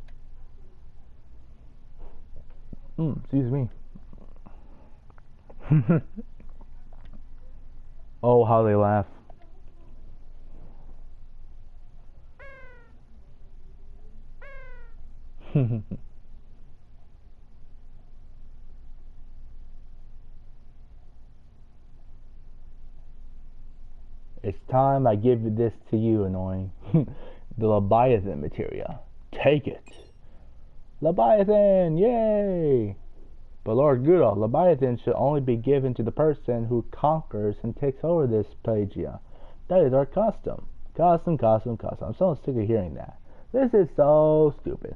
Excuse me. Oh, how they laugh. It's time I give this to you, annoying. The Leviathan materia. Take it. Leviathan, yay! But Lord Gudo, Leviathan should only be given to the person who conquers and takes over this Pelagia. That is our custom. Custom. I'm so sick of hearing that. This is so stupid.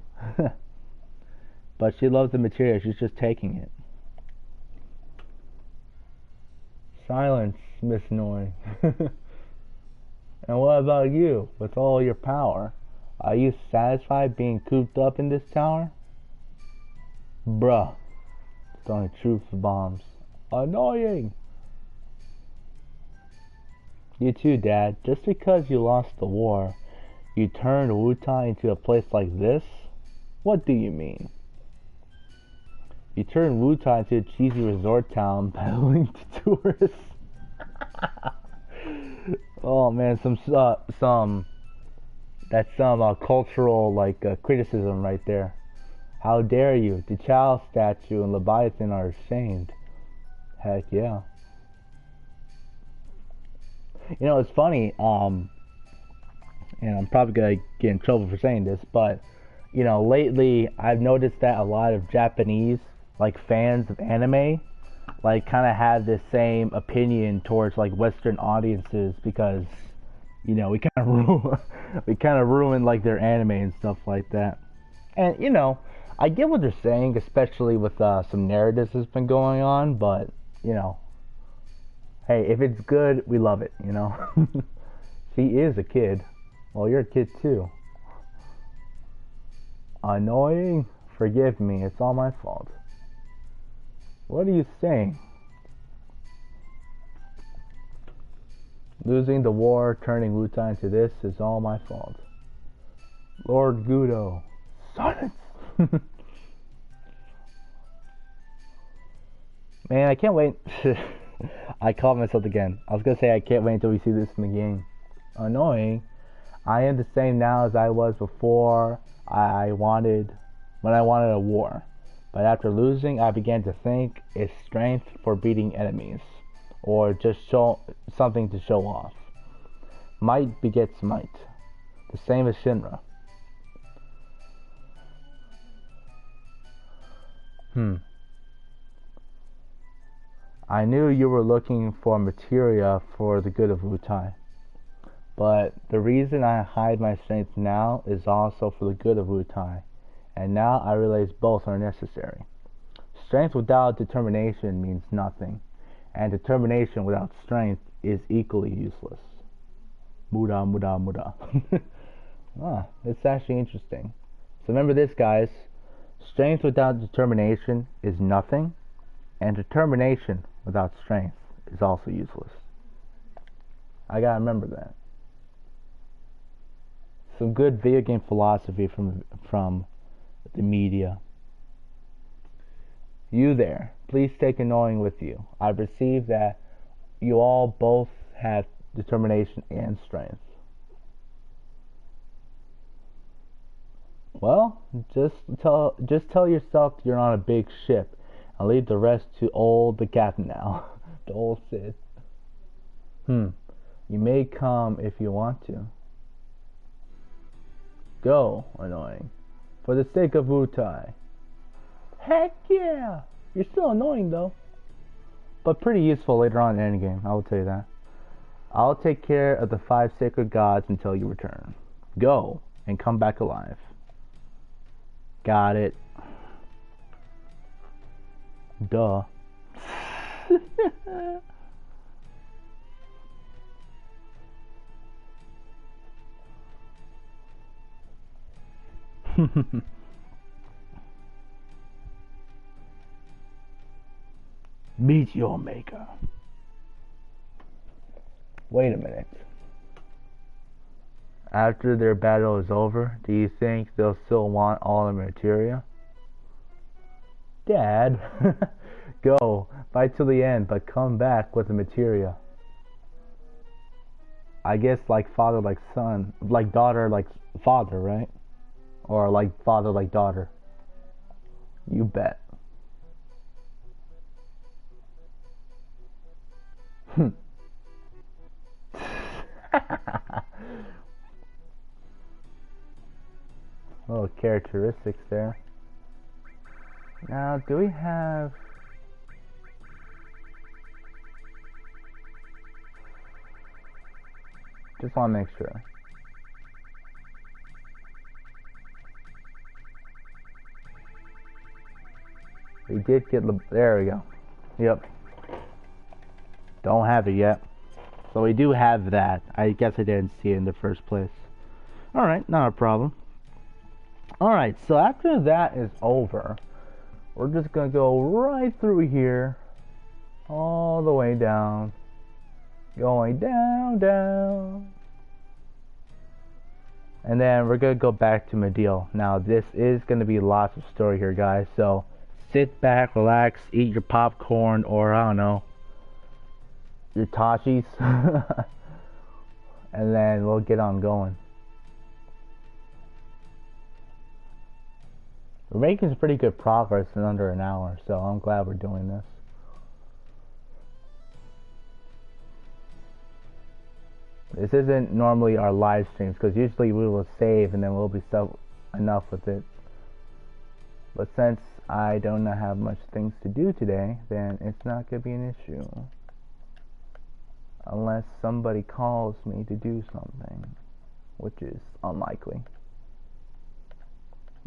But she loves the material, she's just taking it. Silence, Miss Annoying. And what about you, with all your power? Are you satisfied being cooped up in this tower? Bruh. Throwing truth bombs. Annoying! You too, Dad. Just because you lost the war, you turned Wutai into a place like this? What do you mean? You turned Wutai into a cheesy resort town peddling to tourists. Oh man, that's some cultural criticism right there. How dare you? The Chao statue and Leviathan are ashamed. Heck yeah. You know, it's funny, and I'm probably gonna get in trouble for saying this, but you know, lately I've noticed that a lot of Japanese fans of anime kind of have this same opinion towards Western audiences because you know we kind of ruin their anime and stuff like that. And you know, I get what they're saying, especially with some narratives that's been going on. But you know, hey, if it's good, we love it. You know, she is a kid. Well, you're a kid too. Annoying. Forgive me. It's all my fault. What are you saying? Losing the war, turning Wutai into this is all my fault. Lord Gudo. Silence! Man, I can't wait. I caught myself again. I was gonna say I can't wait until we see this in the game. Annoying. I am the same now as I was before when I wanted a war. But after losing, I began to think it's strength for beating enemies, or just something to show off. Might begets might. The same as Shinra. I knew you were looking for materia for the good of Wutai. But the reason I hide my strength now is also for the good of Wutai. And now I realize both are necessary. Strength without determination means nothing, and determination without strength is equally useless. Muda. It's actually interesting. So remember this, guys. Strength without determination is nothing, and determination without strength is also useless. I gotta remember that. Some good video game philosophy from the media. You there, please take Annoying with you. I perceive that you all both have determination and strength. Well, just tell yourself you're on a big ship and leave the rest to the captain now. The old Sid. You may come if you want to. Go, Annoying. For the sake of Wutai. Heck yeah! You're still annoying though. But pretty useful later on in the endgame, I will tell you that. I'll take care of the 5 sacred gods until you return. Go, and come back alive. Got it. Duh. Meet your maker. Wait a minute. After their battle is over, do you think they'll still want all the materia? Dad, go, fight till the end, but come back with the materia. I guess like father like son, like daughter like father, right? Or like father like daughter. You bet. Little characteristics there. Now, do we have... Just want to make sure. We did get... There we go. Yep. Don't have it yet. So we do have that. I guess I didn't see it in the first place. Alright, not a problem. Alright, so after that is over, we're just going to go right through here, all the way down, going down, down. And then we're going to go back to Mideel. Now, this is going to be lots of story here, guys, so sit back, relax, eat your popcorn, or I don't know, your Tashis, and then we'll get on going. We're making some pretty good progress in under an hour, so I'm glad we're doing this. This isn't normally our live streams, because usually we will save and then we'll be enough with it. But since I don't have much things to do today, then it's not going to be an issue. Unless somebody calls me to do something, which is unlikely.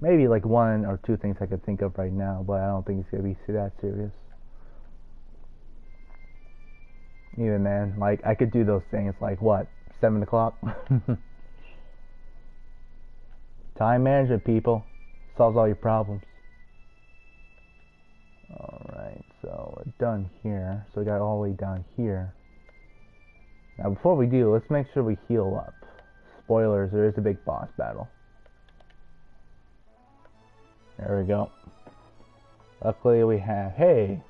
Maybe like one or two things I could think of right now, but I don't think it's going to be that serious. Even man, like I could do those things like what, 7 o'clock? Time management, people. Solves all your problems. Alright, so we're done here. So we got all the way down here. Now before we do, let's make sure we heal up. Spoilers, there is a big boss battle. There we go. Luckily we have, hey!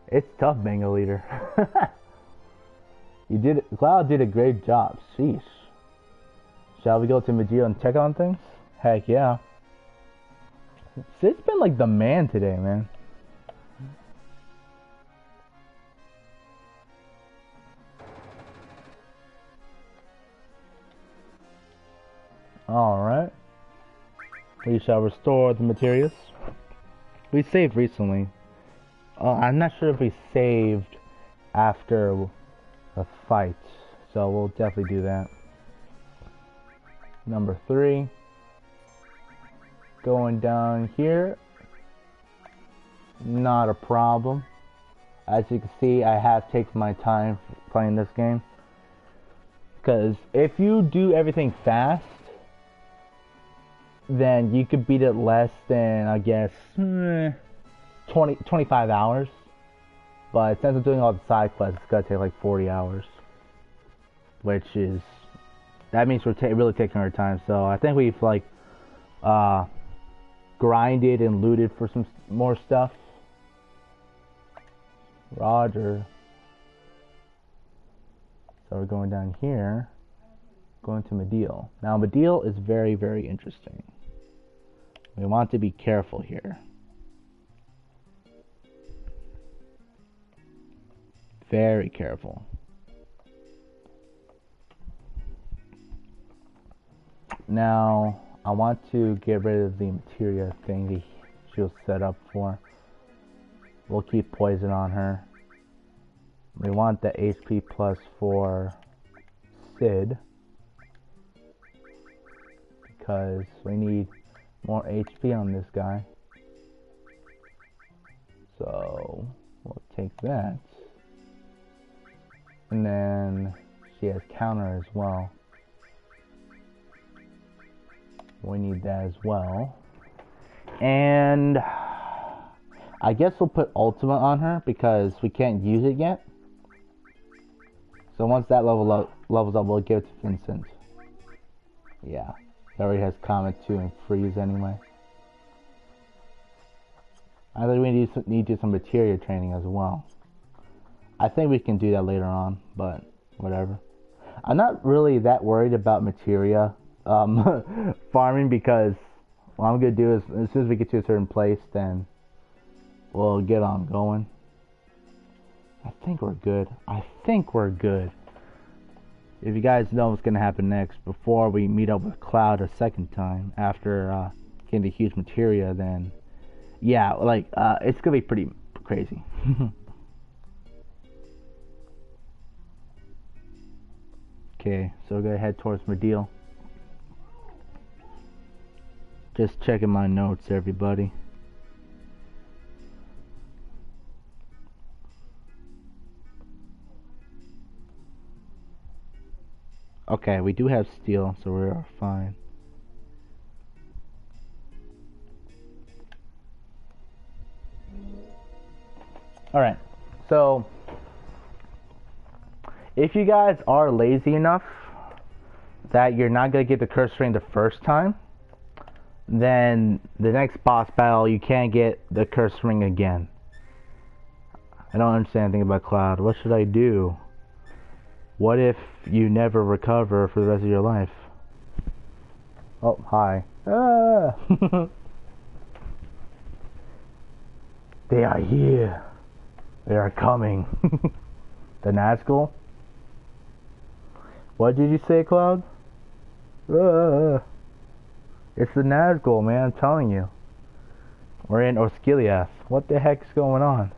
It's tough being a leader. Cloud did a great job, sheesh. Shall we go to Mideel and check on things? Heck yeah. Sid's been like the man today, man. Alright. We shall restore the materials. We saved recently. I'm not sure if we saved after a fight, so we'll definitely do that. Number 3. Going down here. Not a problem. As you can see, I have taken my time playing this game. Because if you do everything fast, then you could beat it less than, I guess, 25 hours. But since I'm doing all the side quests, it's gonna take like 40 hours. Which is, that means we're really taking our time. So I think we've like grinded and looted for some more stuff. Roger. So we're going down here, going to Mideel. Now Mideel is very, very interesting. We want to be careful here. Very careful. Now, I want to get rid of the materia thing she was set up for. We'll keep poison on her. We want the HP plus for Sid, because we need more HP on this guy. So we'll take that. And then she has counter as well. We need that as well. And I guess we'll put ultimate on her because we can't use it yet. So once that levels up, we'll give it to Vincent. Yeah, he already has Comet 2 and Freeze anyway. I think we need to do some materia training as well. I think we can do that later on, but whatever. I'm not really that worried about materia farming because what I'm gonna do is as soon as we get to a certain place, then we'll get on going. I think we're good. If you guys know what's gonna happen next, before we meet up with Cloud a second time after getting the huge materia, then yeah, like it's gonna be pretty crazy. Okay, so we're gonna head towards Medeal. Just checking my notes, everybody. Okay, we do have steel, so we're fine. Alright, so if you guys are lazy enough that you're not going to get the curse ring the first time, then the next boss battle you can't get the curse ring again. I don't understand anything about Cloud. What should I do? What if you never recover for the rest of your life? Oh, hi. Ah! They are here. They are coming. The Nazgul? What did you say, Cloud? It's the Nazgul, man, I'm telling you. We're in Osgiliath. What the heck is going on?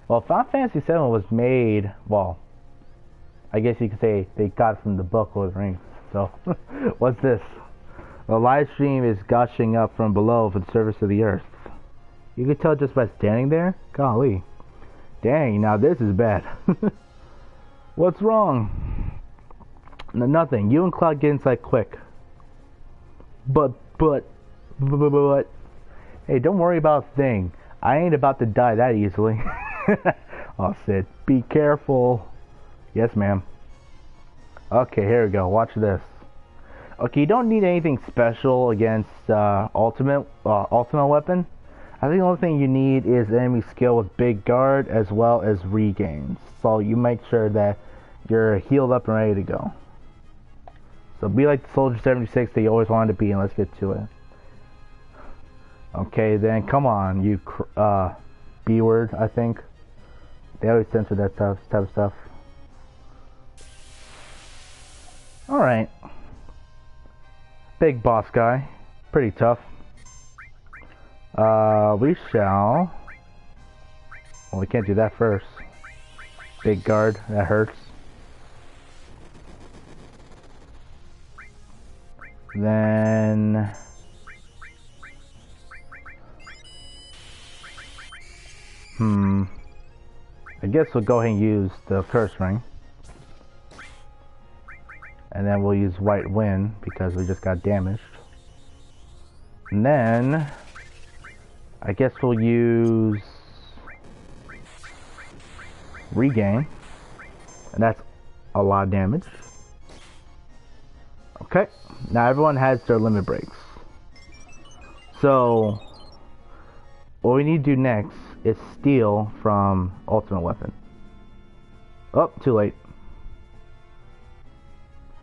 Well, Final Fantasy VII was made, well, I guess you could say they got it from the book Lord of the Rings. So, what's this? The live stream is gushing up from below for the surface of the earth. You can tell just by standing there? Golly. Dang, now this is bad. What's wrong? Nothing. You and Cloud get inside quick. But. Hey, don't worry about a thing. I ain't about to die that easily. Oh, Sid, be careful. Yes, ma'am. Okay, here we go. Watch this. Okay, you don't need anything special against ultimate weapon. I think the only thing you need is enemy skill with big guard as well as regains. So you make sure that you're healed up and ready to go. So be like the Soldier 76 that you always wanted to be, and let's get to it. Okay, then come on, you B-word, I think. They always censor that type of stuff. Alright. Big boss guy. Pretty tough. We shall... Well, we can't do that first. Big guard, that hurts. Then... I guess we'll go ahead and use the curse ring. And then we'll use White Wind because we just got damaged. And then... I guess we'll use... Regain. And that's a lot of damage. Okay. Now everyone has their limit breaks. So... what we need to do next is steal from ultimate weapon. Oh, too late.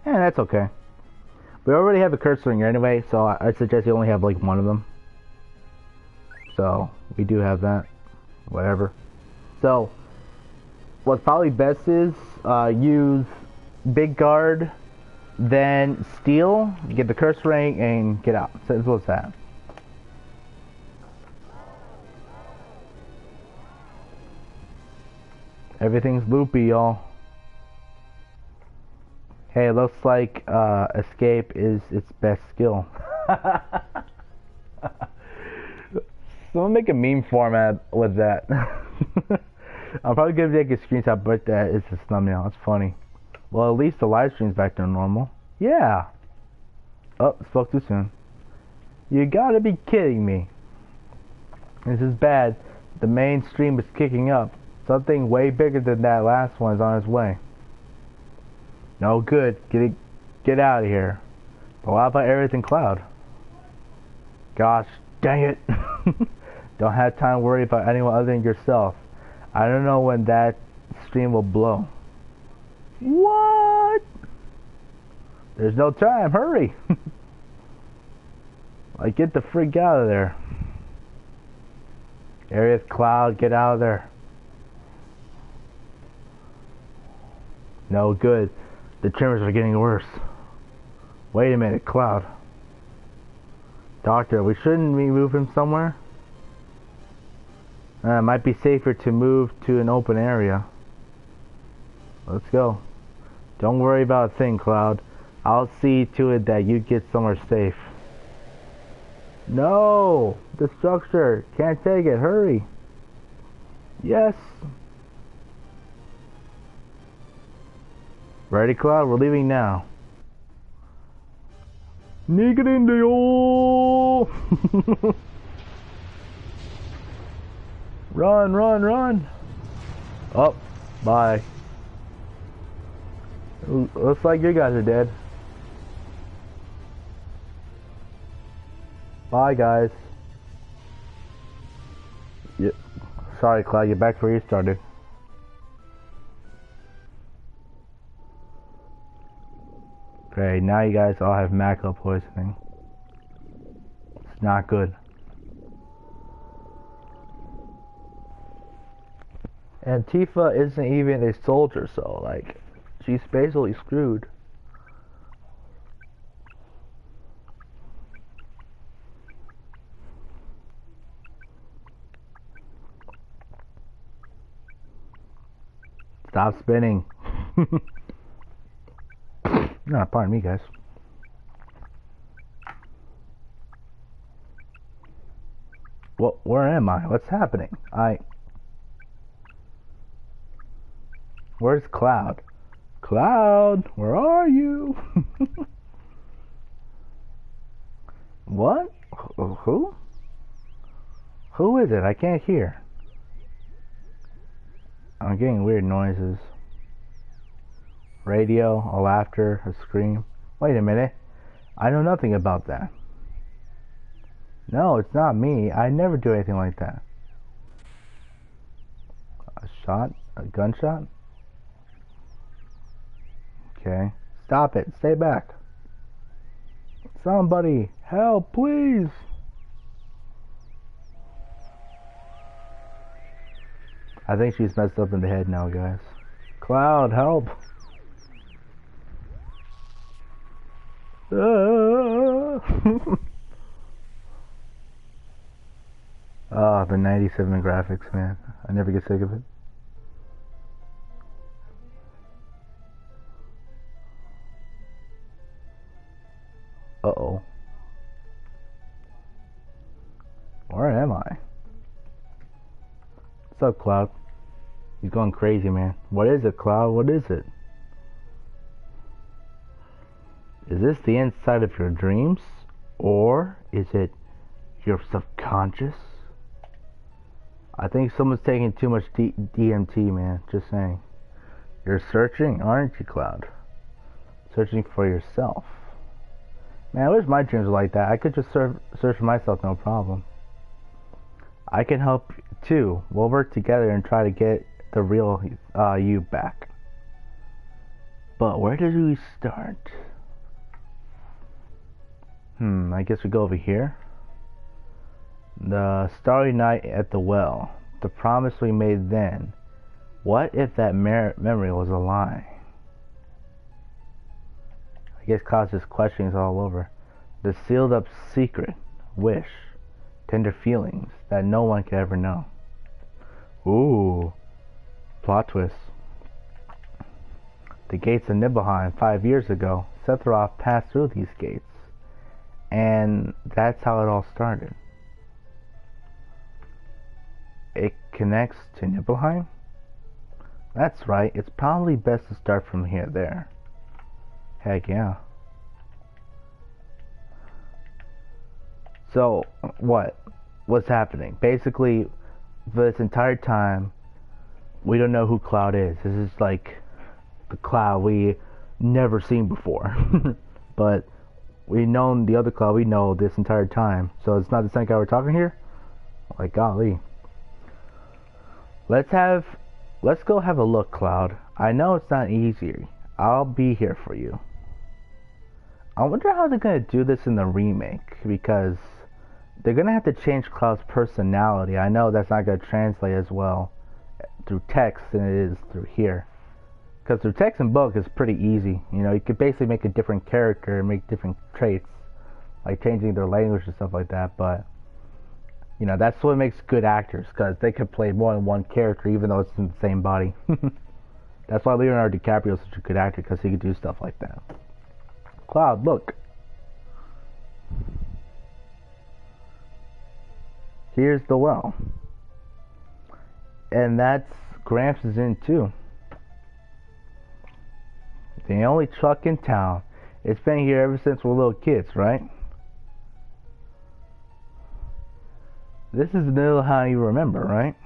Yeah, that's okay. We already have a curse ring anyway, so I suggest you only have like one of them. So, we do have that. Whatever. So, what's probably best is use big guard, then steal, get the curse ring, and get out. So, as well as that. Everything's loopy, y'all. Hey, it looks like escape is its best skill. Someone make a meme format with that. I'm probably gonna take a screenshot, but that is a thumbnail. It's funny. Well, at least the live stream's back to normal. Yeah. Oh, spoke too soon. You gotta be kidding me. This is bad. The main stream is kicking up. Something way bigger than that last one is on its way. No good. Get out of here. But what about everything Cloud? Gosh, dang it. Don't have time to worry about anyone other than yourself. I don't know when that stream will blow. What? There's no time. Hurry. Like, get the freak out of there. Area Cloud, get out of there. No good. The tremors are getting worse. Wait a minute, Cloud. Doctor, we shouldn't we move him somewhere? It might be safer to move to an open area. Let's go. Don't worry about a thing, Cloud. I'll see to it that you get somewhere safe. No! The structure! Can't take it. Hurry! Yes! Ready, Cloud? We're leaving now. Nigadindio! Run, run, run! Oh, bye. Looks like you guys are dead. Bye, guys. Yeah. Sorry, Cloud, you're back where you started. Great, now you guys all have macro poisoning. It's not good. And Tifa isn't even a soldier, so, like, she's basically screwed. Stop spinning. No, pardon me, guys. What? Where am I? What's happening? Where's Cloud? Cloud, where are you? What? Who? Who is it? I can't hear. I'm getting weird noises. Radio, a laughter, a scream. Wait a minute. I know nothing about that. No, it's not me. I never do anything like that. A shot? A gunshot? Okay. Stop it. Stay back. Somebody, help, please. I think she's messed up in the head now, guys. Cloud, help. Ah, the 97 graphics, man. I never get sick of it. Uh-oh. Where am I? What's up, Cloud? He's going crazy, man. What is it, Cloud? What is it? Is this the inside of your dreams? Or is it your subconscious? I think someone's taking too much DMT, man. Just saying. You're searching, aren't you, Cloud? Searching for yourself. Man, I wish my dreams were like that. I could just search for myself, no problem. I can help too. We'll work together and try to get the real you back. But where did we start? I guess we go over here. The starry night at the well. The promise we made then. What if that memory was a lie? I guess causes questions all over. The sealed up secret. Wish. Tender feelings that no one could ever know. Ooh. Plot twist. The gates of Nibelheim 5 years ago. Sephiroth passed through these gates. And that's how it all started. It connects to Nibelheim? That's right, it's probably best to start from here there. Heck yeah. So, what's happening? Basically, this entire time, we don't know who Cloud is. This is like the Cloud we never seen before. But we've known the other Cloud we know this entire time. So it's not the same guy we're talking here? Like golly. Let's go have a look, Cloud. I know it's not easy. I'll be here for you. I wonder how they're gonna do this in the remake, because they're gonna have to change Cloud's personality. I know that's not gonna translate as well through text than it is through here. Because through text and book is pretty easy. You know, you could basically make a different character and make different traits, like changing their language and stuff like that. But you know, that's what makes good actors, because they could play more than one character even though it's in the same body. That's why Leonardo DiCaprio is such a good actor, because he could do stuff like that. Cloud, look. Here's the well. And that's Gramps is in too. The only truck in town. It's been here ever since we're little kids, right? This is the Nibelheim you remember, right?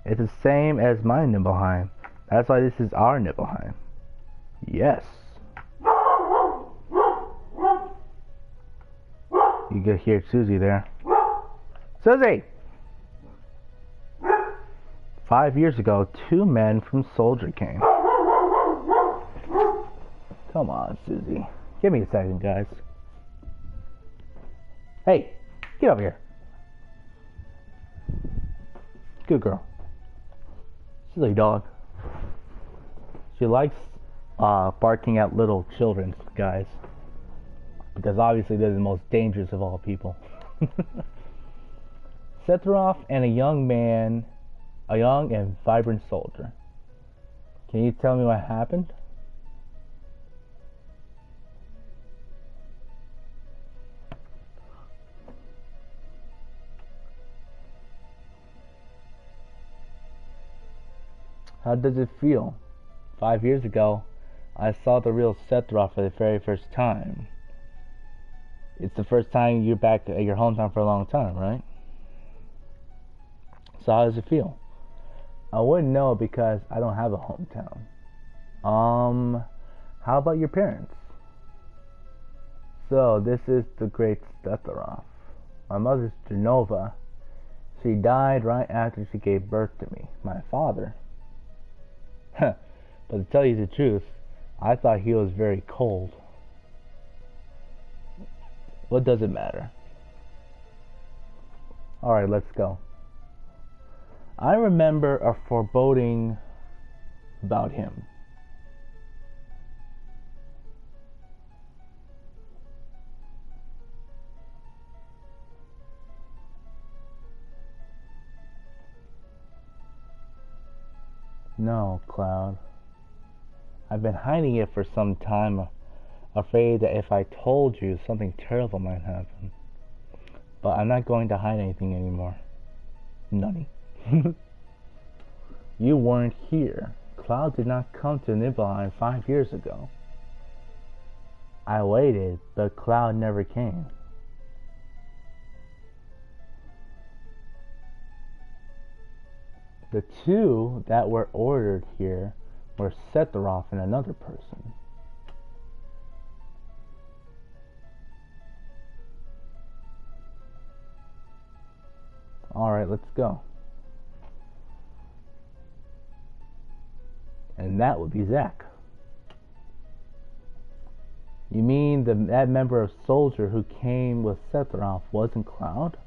It's the same as my Nibelheim. That's why this is our Nibelheim. Yes. You can hear Susie there. Susie! 5 years ago, 2 men from Soldier came. Come on, Susie. Give me a second, guys. Hey, get over here. Good girl. Silly dog. She likes barking at little children, guys. Because obviously they're the most dangerous of all people. Sephiroth and a young and vibrant soldier. Can you tell me what happened? How does it feel? 5 years ago, I saw the real Sephiroth for the very first time. It's the first time you're back at your hometown for a long time, right? So how does it feel? I wouldn't know because I don't have a hometown. How about your parents? So, this is the great Sephiroth. My mother's Jenova. She died right after she gave birth to me. My father. But to tell you the truth, I thought he was very cold. What does it matter? Alright, let's go. I remember a foreboding about him. No, Cloud. I've been hiding it for some time, afraid that if I told you, something terrible might happen. But I'm not going to hide anything anymore. Nutty. You weren't here. Cloud did not come to Nibelheim 5 years ago. I waited, but Cloud never came. The 2 that were ordered here were Sephiroth and another person. Alright, let's go. And that would be Zack. You mean that member of Soldier who came with Sephiroth wasn't Cloud?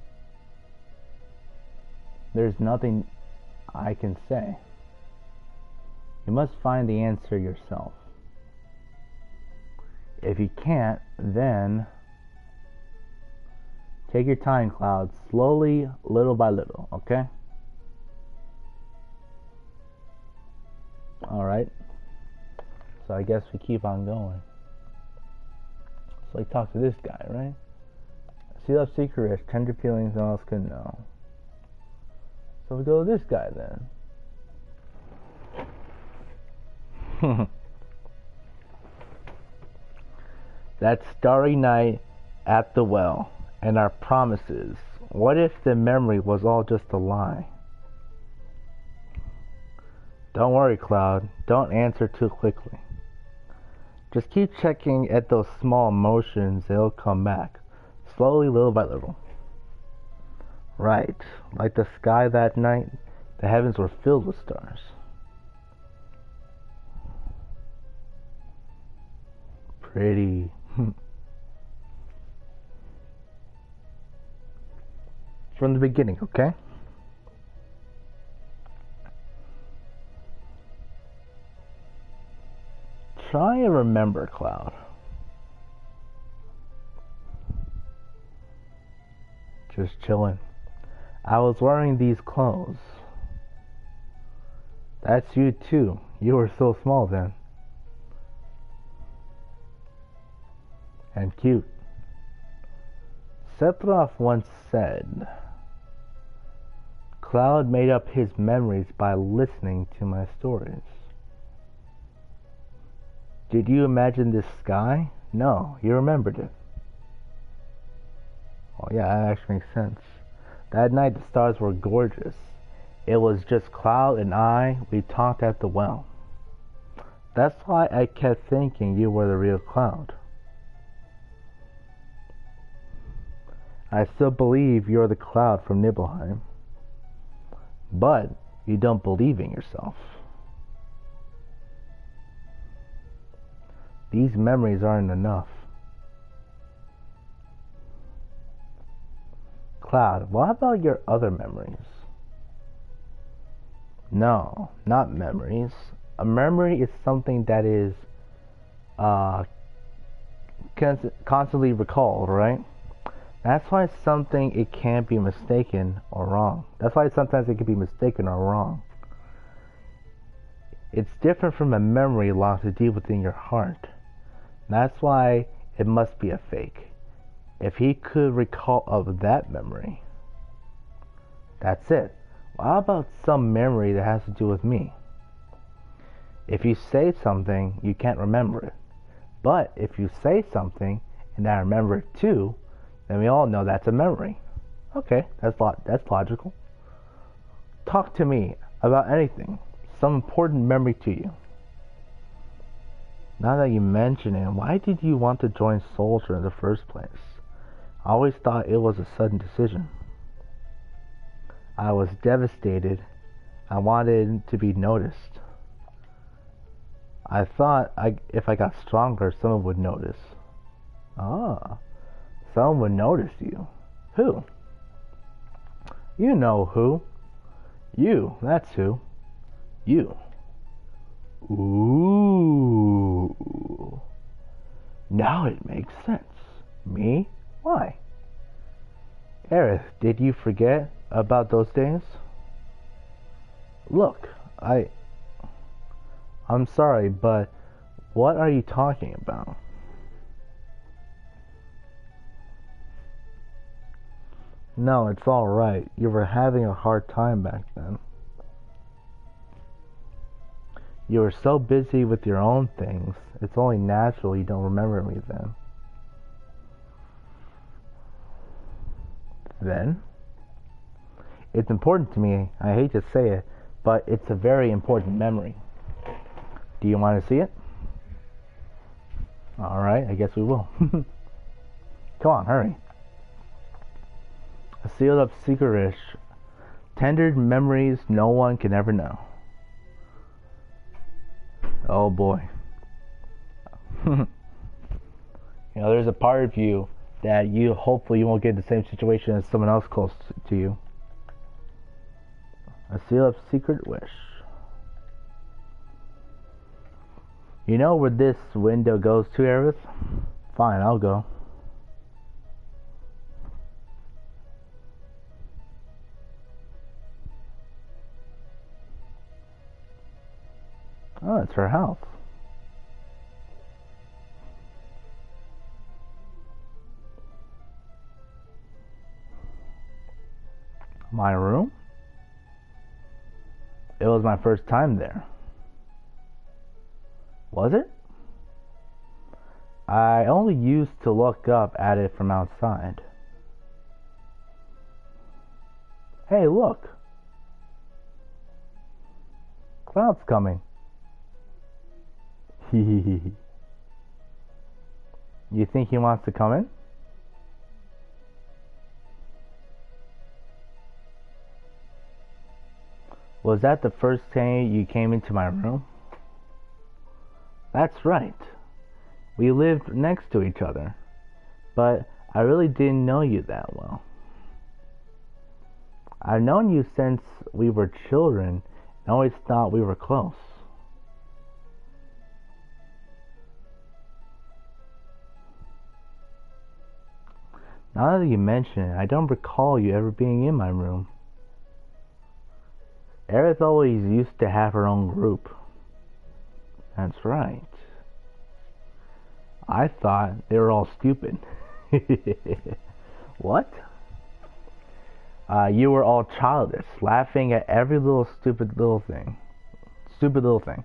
There's nothing I can say. You must find the answer yourself. If you can't, then take your time, Cloud, slowly, little by little, okay? Alright. So I guess we keep on going. So I talk to this guy, right? Seal of secret, tender feelings no one else can know. So we go to this guy then. That starry night at the well, and our promises. What if the memory was all just a lie? Don't worry, Cloud. Don't answer too quickly. Just keep checking at those small motions, they'll come back. Slowly, little by little. Right, like the sky that night, the heavens were filled with stars. Pretty. From the beginning, okay? Try and remember, Cloud. Just chilling. I was wearing these clothes. That's you too. You were so small then. And cute. Sephiroth once said, Cloud made up his memories by listening to my stories. Did you imagine this sky? No, you remembered it. Oh yeah, that actually makes sense. That night the stars were gorgeous. It was just Cloud and I. We talked at the well. That's why I kept thinking you were the real Cloud. I still believe you're the Cloud from Nibelheim. But you don't believe in yourself. These memories aren't enough. Cloud, what about your other memories? No, not memories. A memory is something that is constantly recalled, right? That's why something it can't be mistaken or wrong. That's why sometimes it can be mistaken or wrong. It's different from a memory locked deep within your heart. That's why it must be a fake. If he could recall of that memory, that's it. Well, how about some memory that has to do with me? If you say something, you can't remember it. But if you say something and I remember it too, then we all know that's a memory. Okay, that's logical. Talk to me about anything, some important memory to you. Now that you mention it, why did you want to join Soldier in the first place? I always thought it was a sudden decision. I was devastated. I wanted to be noticed. I thought if I got stronger, someone would notice. Ah, someone would notice you. Who? You know who. You, that's who. You. Ooh. Now it makes sense. Me? Why? Aerith, did you forget about those days? Look, I'm sorry, but what are you talking about? No, it's alright. You were having a hard time back then. You were so busy with your own things, it's only natural you don't remember me then. Then? It's important to me, I hate to say it, but it's a very important memory. Do you want to see it? Alright, I guess we will. Come on, hurry. A sealed up secret tendered memories no one can ever know. Oh boy. There's a part of you that hopefully you won't get in the same situation as someone else close to you. A seal of secret wish. You know where this window goes to, Aerith? Fine, I'll go. Oh, it's her house. My room? It was my first time there. Was it? I only used to look up at it from outside. Hey, look. Cloud's coming. You think he wants to come in? Was that the first day you came into my room? That's right. We lived next to each other, but I really didn't know you that well. I've known you since we were children and always thought we were close. Now that you mention it, I don't recall you ever being in my room. Aerith always used to have her own group. That's right. I thought they were all stupid. What? You were all childish, laughing at every little stupid little thing. Stupid little thing.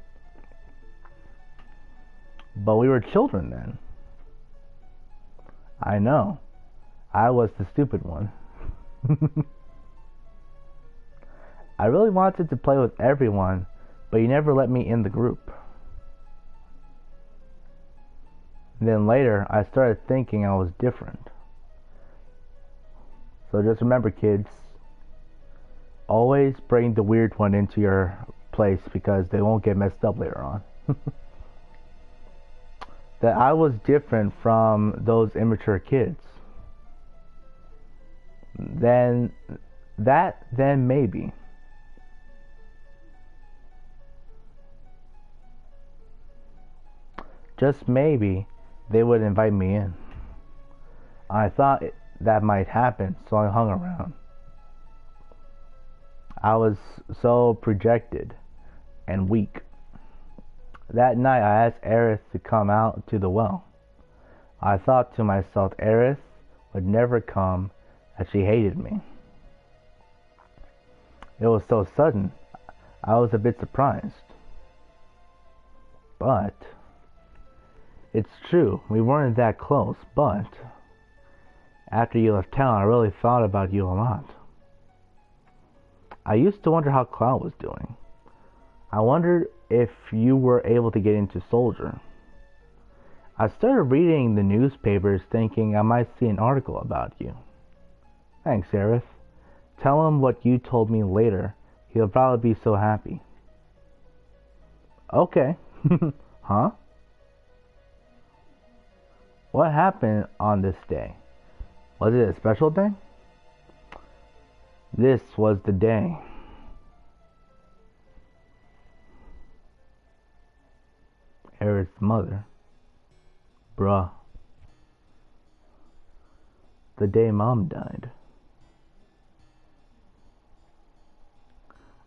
But we were children then. I know. I was the stupid one. I really wanted to play with everyone, but you never let me in the group. And then later, I started thinking I was different. So just remember, kids, always bring the weird one into your place because they won't get messed up later on. That I was different from those immature kids. Then maybe. Just maybe they would invite me in. I thought that might happen, so I hung around. I was so projected and weak. That night I asked Aerith to come out to the well. I thought to myself Aerith would never come as she hated me. It was so sudden, I was a bit surprised. But it's true, we weren't that close, but after you left town, I really thought about you a lot. I used to wonder how Cloud was doing. I wondered if you were able to get into Soldier. I started reading the newspapers thinking I might see an article about you. Thanks, Aerith. Tell him what you told me later. He'll probably be so happy. Okay. Huh? What happened on this day? Was it a special day? This was the day. Aerith's mother. Bruh. The day Mom died.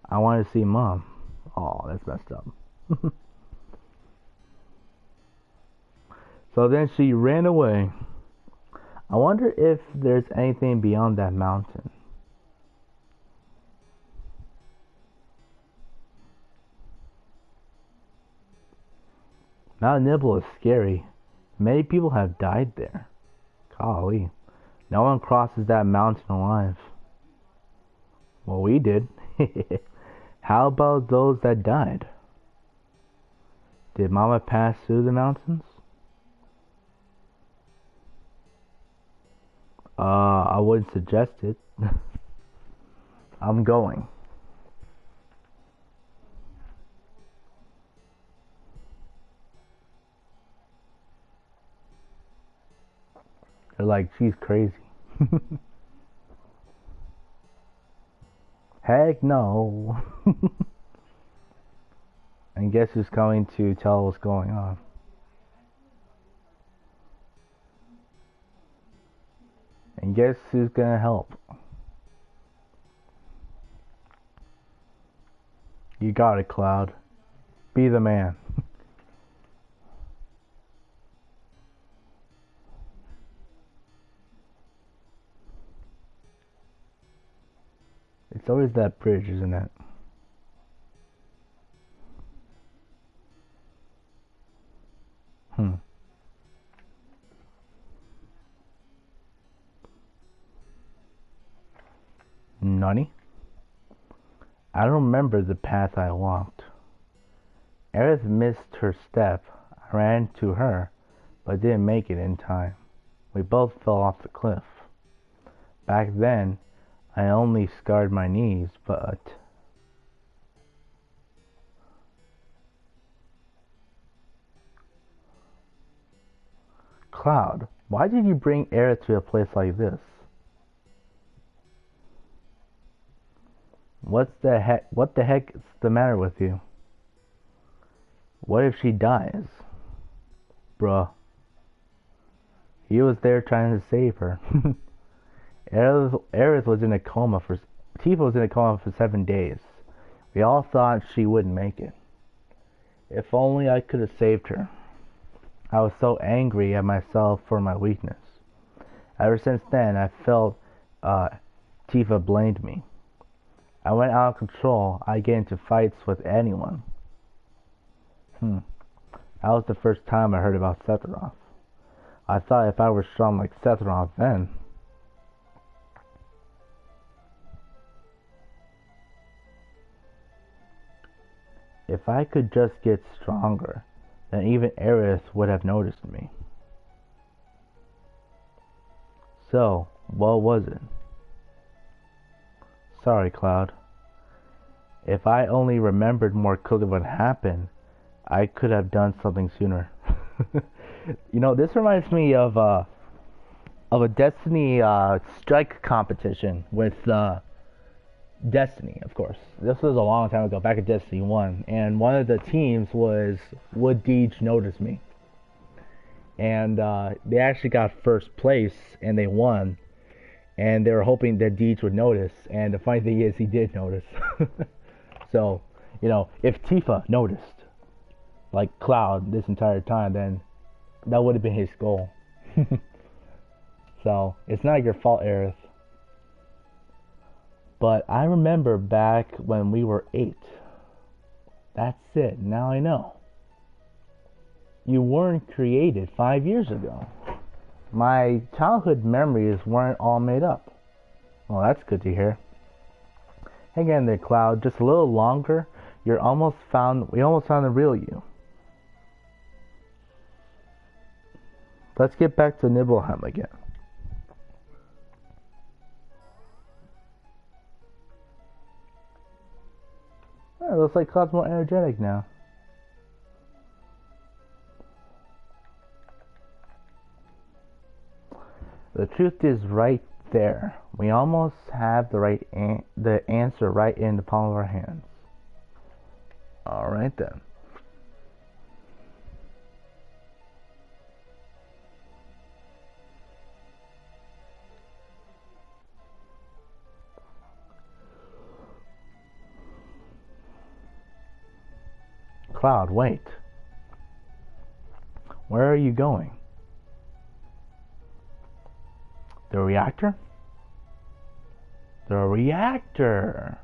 I wanted to see Mom. Oh, that's messed up. So then she ran away. I wonder if there's anything beyond that mountain. Mount Nibble is scary. Many people have died there. Golly. No one crosses that mountain alive. Well, we did. How about those that died? Did Mama pass through the mountains? I wouldn't suggest it. I'm going. They're like, she's crazy. Heck no. And guess who's coming to tell what's going on? And guess who's gonna help? You got it, Cloud. Be the man. It's always that bridge, isn't it? Nani? I don't remember the path I walked. Aerith missed her step. I ran to her, but didn't make it in time. We both fell off the cliff. Back then, I only scarred my knees, but Cloud, why did you bring Aerith to a place like this? What the heck is the matter with you? What if she dies? Bruh. He was there trying to save her. Aerith was in a coma for... Tifa was in a coma for 7 days. We all thought she wouldn't make it. If only I could have saved her. I was so angry at myself for my weakness. Ever since then, I felt Tifa blamed me. I went out of control. I get into fights with anyone. That was the first time I heard about Sephiroth. I thought if I were strong like Sephiroth then... If I could just get stronger, then even Aerith would have noticed me. So, what was it? Sorry, Cloud. If I only remembered more clearly what happened, I could have done something sooner. You know, this reminds me of a Destiny strike competition with Destiny, of course. This was a long time ago, back in Destiny 1, and one of the teams was Would Deej Notice Me? And they actually got first place, and they won, and they were hoping that Deej would notice, and the funny thing is, he did notice. So, you know, if Tifa noticed, like Cloud, this entire time, then that would have been his goal. So, it's not your fault, Aerith. But I remember back when we were 8. That's it. Now I know. You weren't created 5 years ago. My childhood memories weren't all made up. Well, that's good to hear. Hang in there, Cloud. Just a little longer. We almost found the real you. Let's get back to Nibelheim again. It looks like Cloud's more energetic now. The truth is right there. We almost have the answer right in the palm of our hands. Alright then. Cloud, wait. Where are you going? The reactor? The reactor!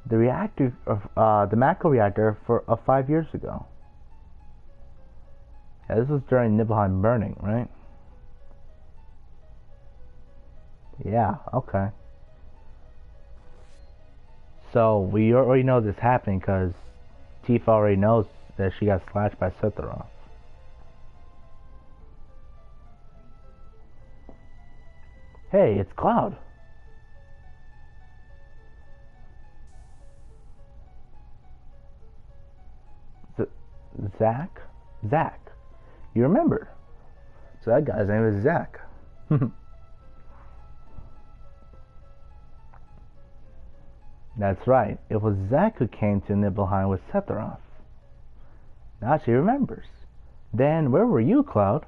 The reactor of the macro reactor of 5 years ago. Yeah, this was during Nibelheim burning, right? Yeah, okay. So we already know this happening because Tifa already knows that she got slashed by Sephiroth. Hey, it's Cloud. Zack? Zack. You remember. So that guy's name is Zack. That's right. It was Zack who came to Nibelheim with Sephiroth. Now she remembers. Then where were you, Cloud?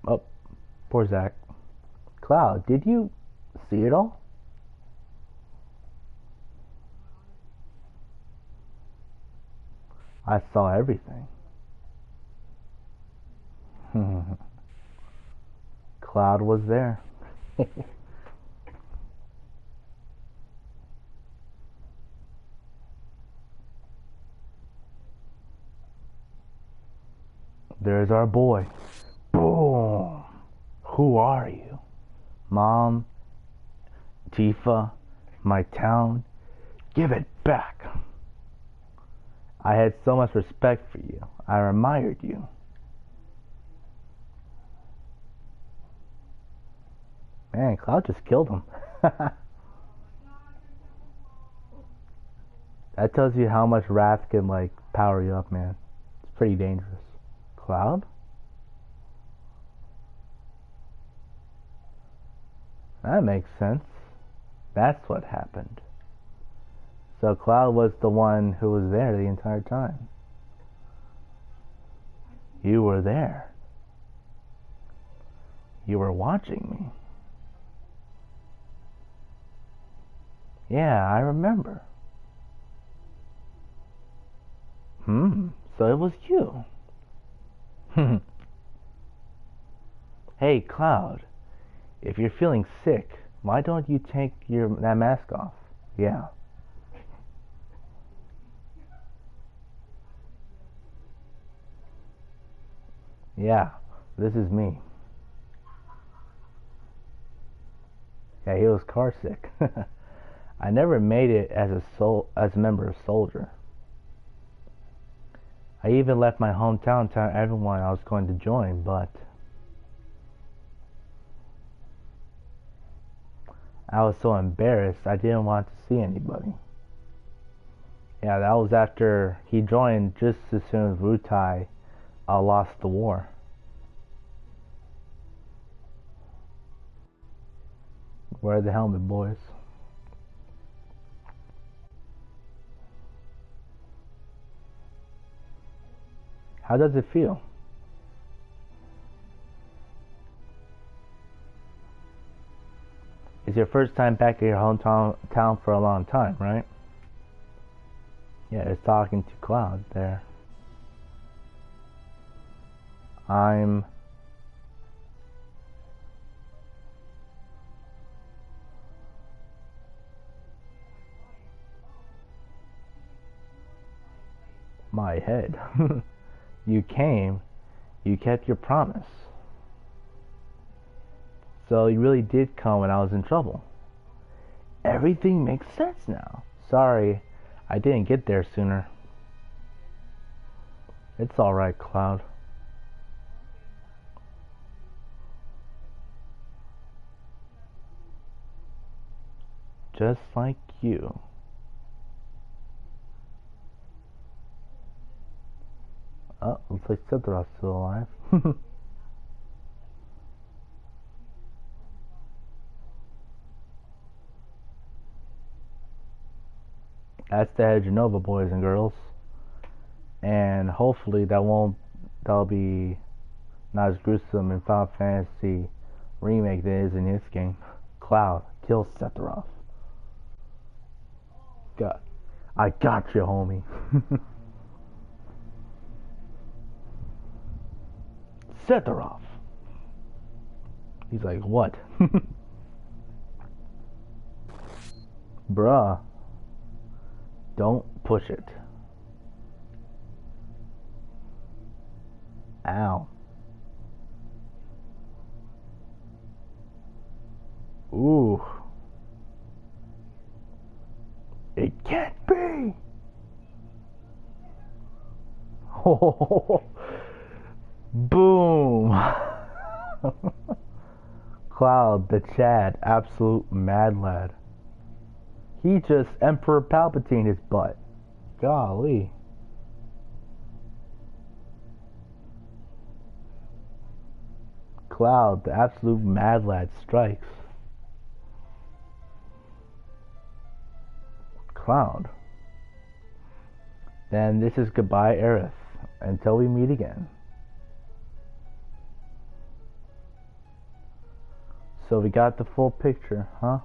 Oh, poor Zack. Cloud, did you see it all? I saw everything. Cloud was there. There's our boy. Boom. Who are you? Mom? Tifa? My town? Give it back. I had so much respect for you. I admired you. Man, Cloud just killed him. That tells you how much wrath can, like, power you up, man. It's pretty dangerous. Cloud? That makes sense. That's what happened. So Cloud was the one who was there the entire time. You were there. You were watching me. Yeah, I remember. So it was you. Hey, Cloud, if you're feeling sick, why don't you take that mask off? Yeah. Yeah, this is me. Yeah, he was car sick. I never made it as a member of Soldier. I even left my hometown to tell everyone I was going to join, but I was so embarrassed I didn't want to see anybody. Yeah, that was after he joined just as soon as Wutai lost the war. Wear the helmet, boys. How does it feel? It's your first time back at your hometown for a long time, right? Yeah, it's talking to Cloud there. I'm my head. You came, you kept your promise. So you really did come when I was in trouble. Everything makes sense now. Sorry, I didn't get there sooner. It's alright, Cloud. Just like you. Oh, looks like Sephiroth's still alive. That's the Edge of Nova, boys and girls. And hopefully that'll be not as gruesome in Final Fantasy remake that is in this game. Cloud kills Sephiroth. God, I got you, homie. Sephiroth. He's like, what? Bruh. Don't push it. Ow. Ooh. It can't be. Oh. Boom. Cloud, the Chad, absolute mad lad. He just Emperor Palpatine his butt. Golly. Cloud, the absolute mad lad strikes. Cloud. Then this is goodbye, Aerith. Until we meet again. So we got the full picture, huh?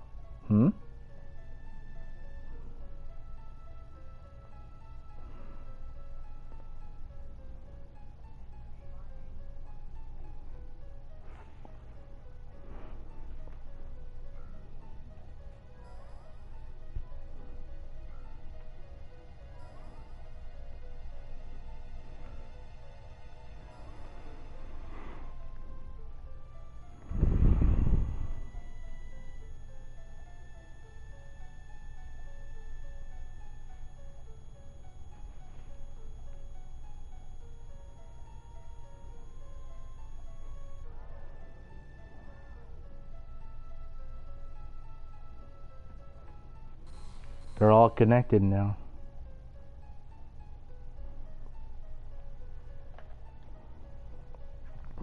They're all connected now.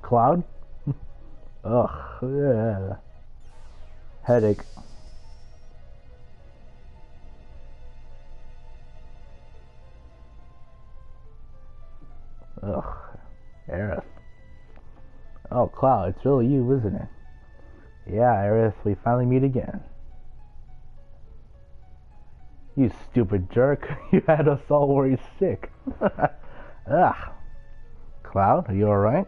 Cloud? Ugh, yeah. Headache. Ugh, Aerith. Oh, Cloud, it's really you, isn't it? Yeah, Aerith, we finally meet again. You stupid jerk. You had us all worried sick. Ugh. Cloud, are you alright?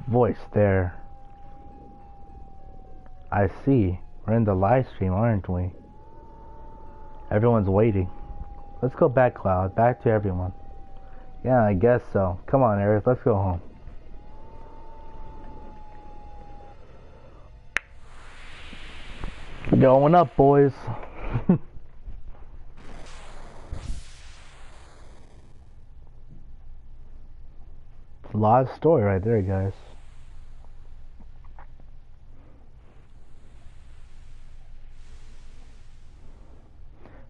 Voice there. I see. We're in the live stream, aren't we? Everyone's waiting. Let's go back, Cloud. Back to everyone. Yeah, I guess so. Come on, Aerith. Let's go home. Going up, boys. It's a live story right there, guys.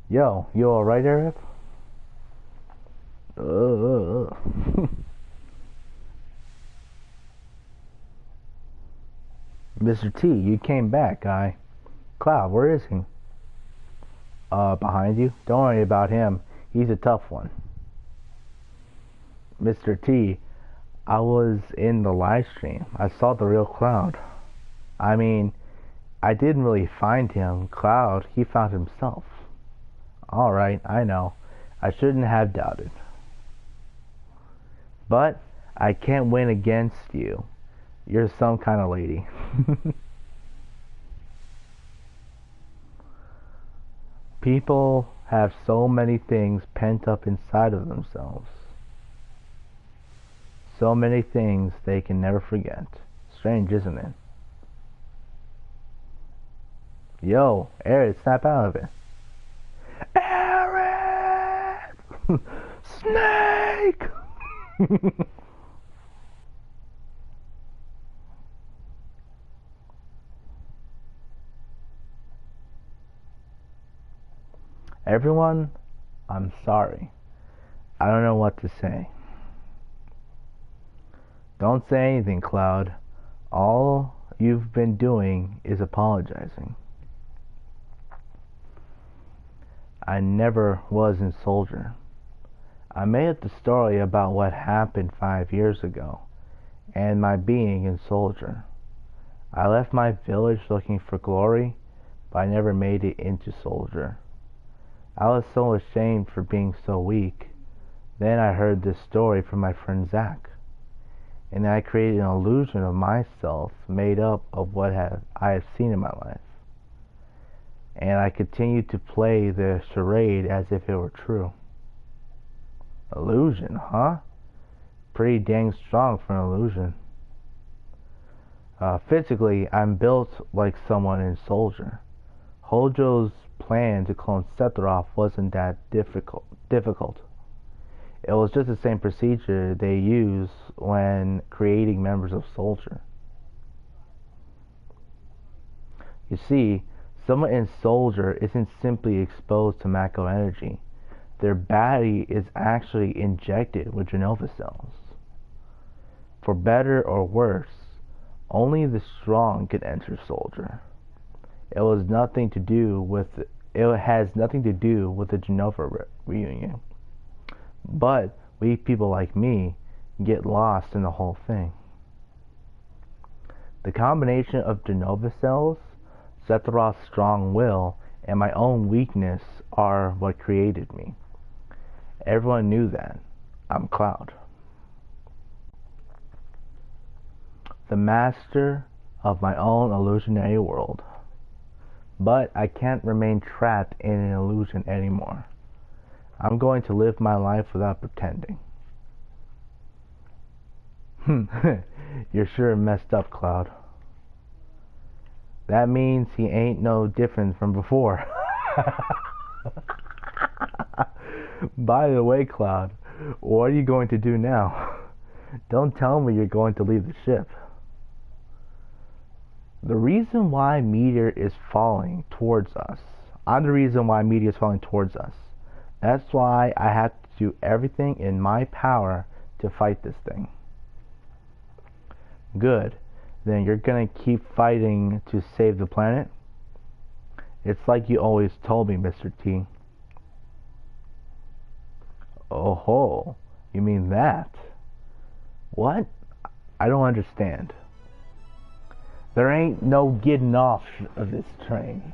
Yo, you alright, Aerith? Mr. T, you came back, guy. Cloud, where is he? Behind you? Don't worry about him. He's a tough one. Mr. T, I was in the live stream. I saw the real Cloud. I mean, I didn't really find him. Cloud, he found himself. Alright, I know. I shouldn't have doubted. But I can't win against you. You're some kind of lady. People have so many things pent up inside of themselves. So many things they can never forget. Strange, isn't it? Yo, Aerith, snap out of it. Aerith! Snake! Everyone, I'm sorry. I don't know what to say. Don't say anything, Cloud. All you've been doing is apologizing. I never was in Soldier. I made up the story about what happened 5 years ago, and my being in Soldier. I left my village looking for glory, but I never made it into Soldier. I was so ashamed for being so weak. Then I heard this story from my friend Zach, and I created an illusion of myself made up of what I have seen in my life. And I continued to play the charade as if it were true. Illusion, huh? Pretty dang strong for an illusion. Physically, I'm built like someone in Soldier. Hojo's plan to clone Sephiroth wasn't that difficult. It was just the same procedure they use when creating members of Soldier. You see, someone in Soldier isn't simply exposed to Mako energy. Their body is actually injected with Jenova cells. For better or worse, only the strong can enter Soldier. It has nothing to do with the Jenova reunion. But weak people like me get lost in the whole thing. The combination of Jenova cells, Sephiroth's strong will, and my own weakness are what created me. Everyone knew that. I'm Cloud. The master of my own illusionary world. But I can't remain trapped in an illusion anymore. I'm going to live my life without pretending. You're sure messed up, Cloud. That means he ain't no different from before. By the way, Cloud, what are you going to do now? Don't tell me you're going to leave the ship. The reason why meteor is falling towards us. I'm the reason why meteor is falling towards us. That's why I have to do everything in my power to fight this thing. Good. Then you're gonna keep fighting to save the planet? It's like you always told me, Mr. T. Oh ho, you mean that? What? I don't understand. There ain't no getting off of this train.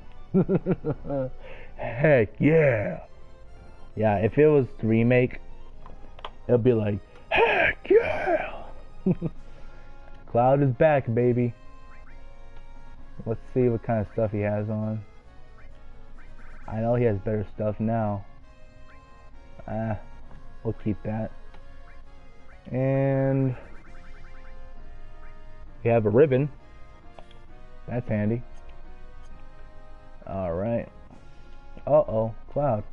Heck yeah. Yeah, if it was the remake, it'll be like, heck yeah. Cloud is back, baby. Let's see what kind of stuff he has on. I know he has better stuff now. We'll keep that. And we have a ribbon. That's handy. Alright. Uh-oh, Cloud.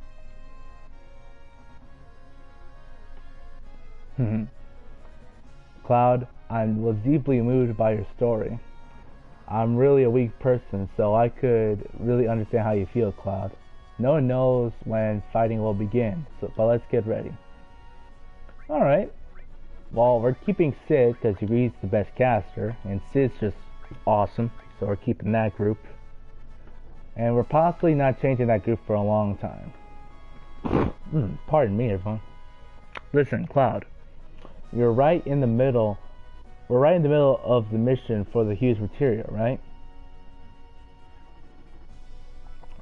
Cloud, I was deeply moved by your story. I'm really a weak person, so I could really understand how you feel, Cloud. No one knows when fighting will begin, but let's get ready. Alright. Well, we're keeping Sid because he's the best caster, and Sid's just awesome, so we're keeping that group. And we're possibly not changing that group for a long time. Pardon me, everyone. Listen, Cloud. You're right in the middle. We're right in the middle of the mission for the Hughes material, right?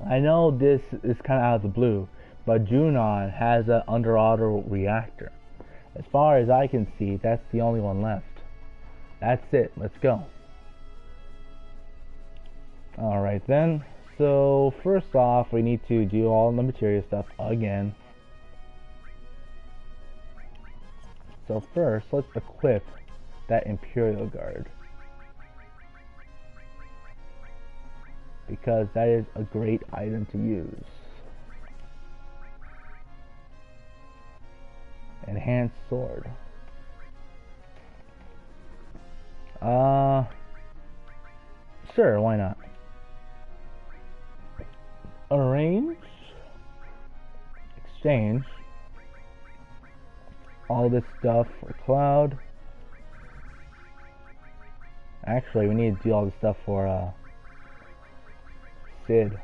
I know this is kind of out of the blue, but Junon has an underwater reactor. As far as I can see, that's the only one left. That's it. Let's go. Alright then. So, first off, we need to do all the material stuff again. So first, let's equip that Imperial Guard. Because that is a great item to use. Enhanced sword. Sure, why not? Arrange. Exchange. All this stuff for Cloud. Actually, we need to do all this stuff for Sid.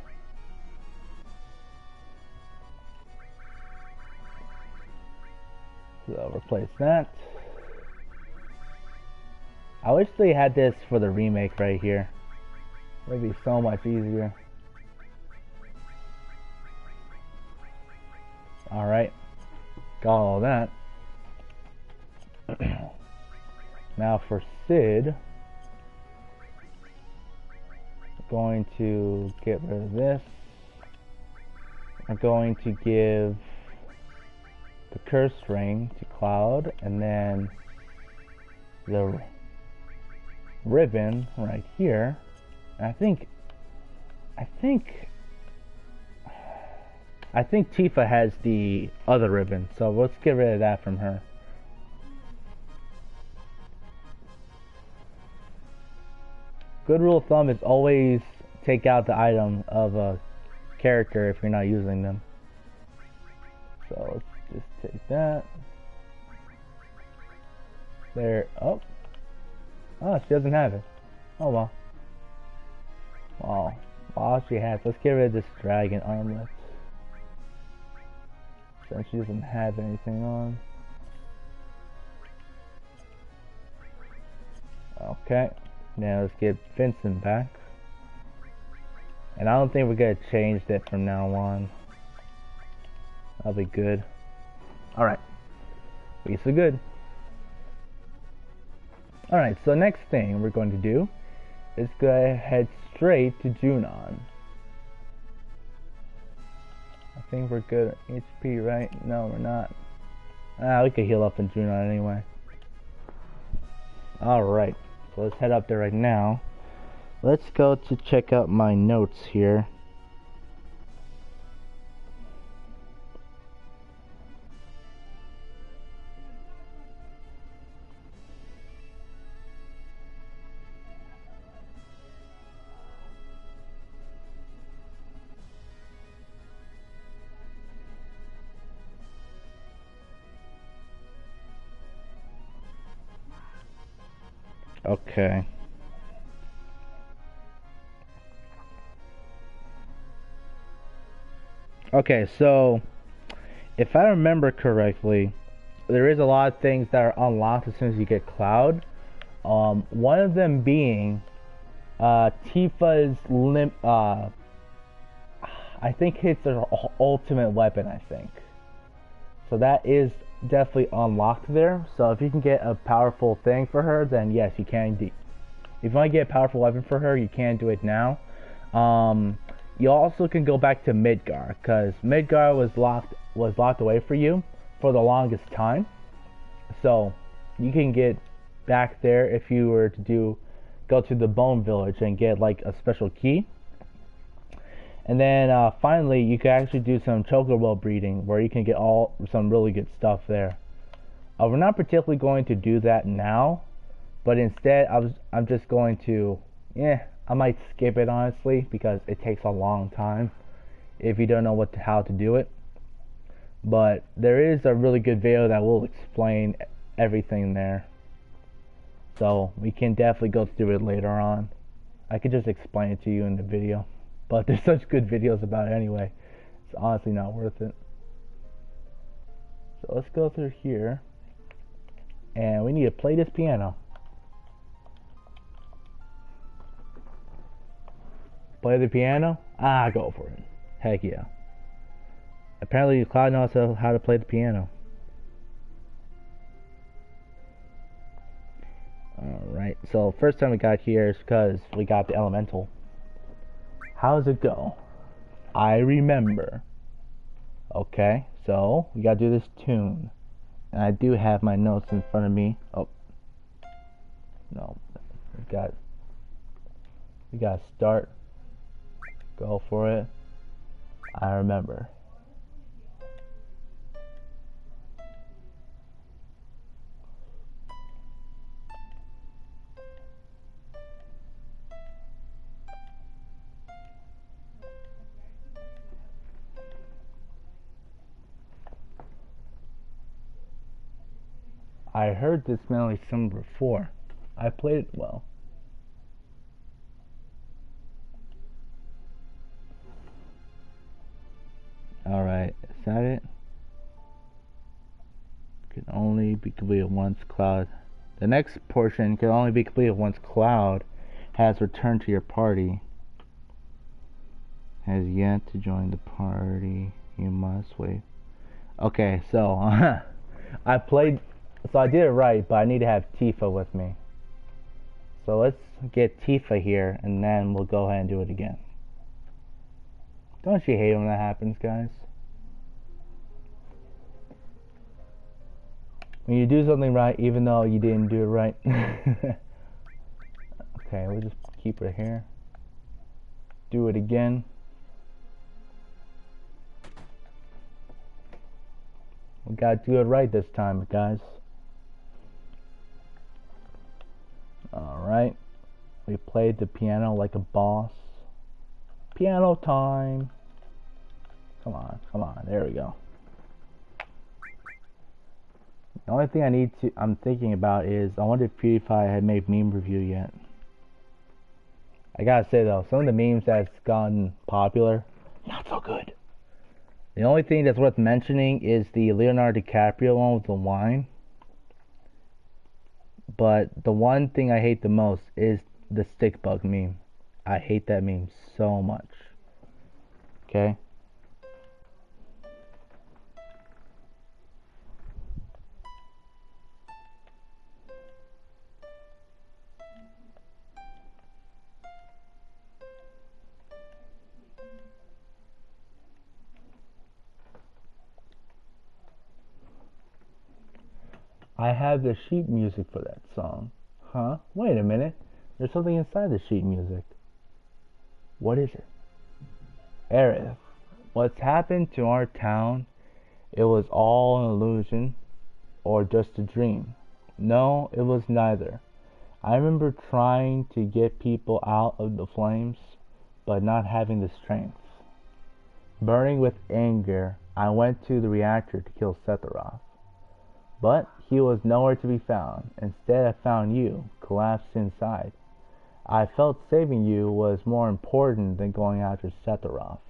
So replace that. I wish they had this for the remake right here. It would be so much easier. Alright. Got all that. Now for Sid, I'm going to get rid of this. I'm going to give the curse ring to Cloud, and then the ribbon right here. And I think Tifa has the other ribbon, so let's get rid of that from her. Good rule of thumb is always take out the item of a character if you're not using them. So let's just take that. There. Oh, she doesn't have it. Oh well. Well, all she has. Let's get rid of this dragon armlet. Since she doesn't have anything on. Okay. Now let's get Vincent back. And I don't think we're gonna change that from now on. That'll be good. Alright. Be so good. Alright, so next thing we're going to do is go head straight to Junon. I think we're good at HP, right? No, we're not. We could heal up in Junon anyway. Alright. So let's head up there right now. Let's go to check out my notes here. Okay. Okay, so if I remember correctly, there is a lot of things that are unlocked as soon as you get Cloud. One of them being Tifa's I think it's her ultimate weapon, I think. So that is definitely unlocked there. So if you can get a powerful thing for her, then yes, you can. If you want to get a powerful weapon for her, you can do it now. You also can go back to Midgar, because Midgar was locked away for you for the longest time. So you can get back there if you were to go to the Bone Village and get like a special key. And then finally, you can actually do some chocobo breeding, where you can get some really good stuff there. We're not particularly going to do that now, but instead, I'm just going to, I might skip it honestly, because it takes a long time if you don't know how to do it. But there is a really good video that will explain everything there, so we can definitely go through it later on. I could just explain it to you in the video, but there's such good videos about it anyway. It's honestly not worth it. So let's go through here, and we need to play this piano. Play the piano? Go for it. Heck yeah. Apparently Cloud knows how to play the piano. Alright, so first time we got here is because we got the elemental. How's it go? I remember. Okay, so we gotta do this tune. And I do have my notes in front of me. Oh. No. We gotta start. Go for it. I remember. I heard this melody somewhere before. I played it well. Alright, is that it? Can only be completed once Cloud. The next portion can only be completed once Cloud has returned to your party. Has yet to join the party. You must wait. Okay, so I did it right, but I need to have Tifa with me. So let's get Tifa here, and then we'll go ahead and do it again. Don't you hate when that happens, guys? When you do something right, even though you didn't do it right. Okay, we'll just keep it here. Do it again. We gotta do it right this time, guys. Alright. We played the piano like a boss. Piano time. Come on, there we go. The only thing I'm thinking about is, I wonder if PewDiePie had made meme review yet. I gotta say though, some of the memes that's gotten popular, not so good. The only thing that's worth mentioning is the Leonardo DiCaprio one with the wine. But the one thing I hate the most is the stick bug meme. I hate that meme so much. Okay? I have the sheet music for that song. Huh? Wait a minute. There's something inside the sheet music. What is it? Aerith, what's happened to our town? It was all an illusion, or just a dream? No, it was neither. I remember trying to get people out of the flames, but not having the strength. Burning with anger, I went to the reactor to kill Sephiroth. But he was nowhere to be found. Instead, I found you, collapsed inside. I felt saving you was more important than going after Sephiroth.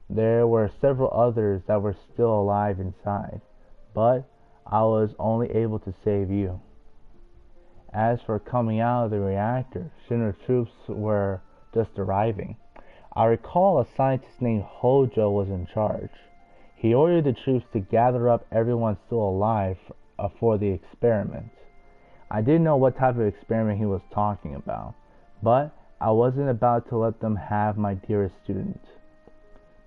There were several others that were still alive inside, but I was only able to save you. As for coming out of the reactor, Shinra troops were just arriving. I recall a scientist named Hojo was in charge. He ordered the troops to gather up everyone still alive for the experiment. I didn't know what type of experiment he was talking about, but I wasn't about to let them have my dearest student.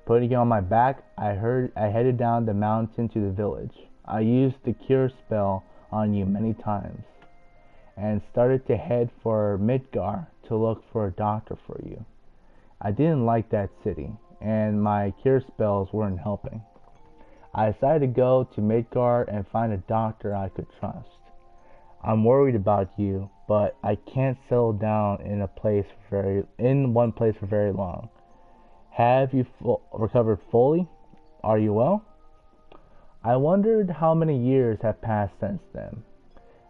Putting it on my back, I headed down the mountain to the village. I used the cure spell on you many times, and started to head for Midgar to look for a doctor for you. I didn't like that city, and my cure spells weren't helping. I decided to go to Midgar and find a doctor I could trust. I'm worried about you, but I can't settle down in one place for very long. Have you recovered fully? Are you well? I wondered how many years have passed since then.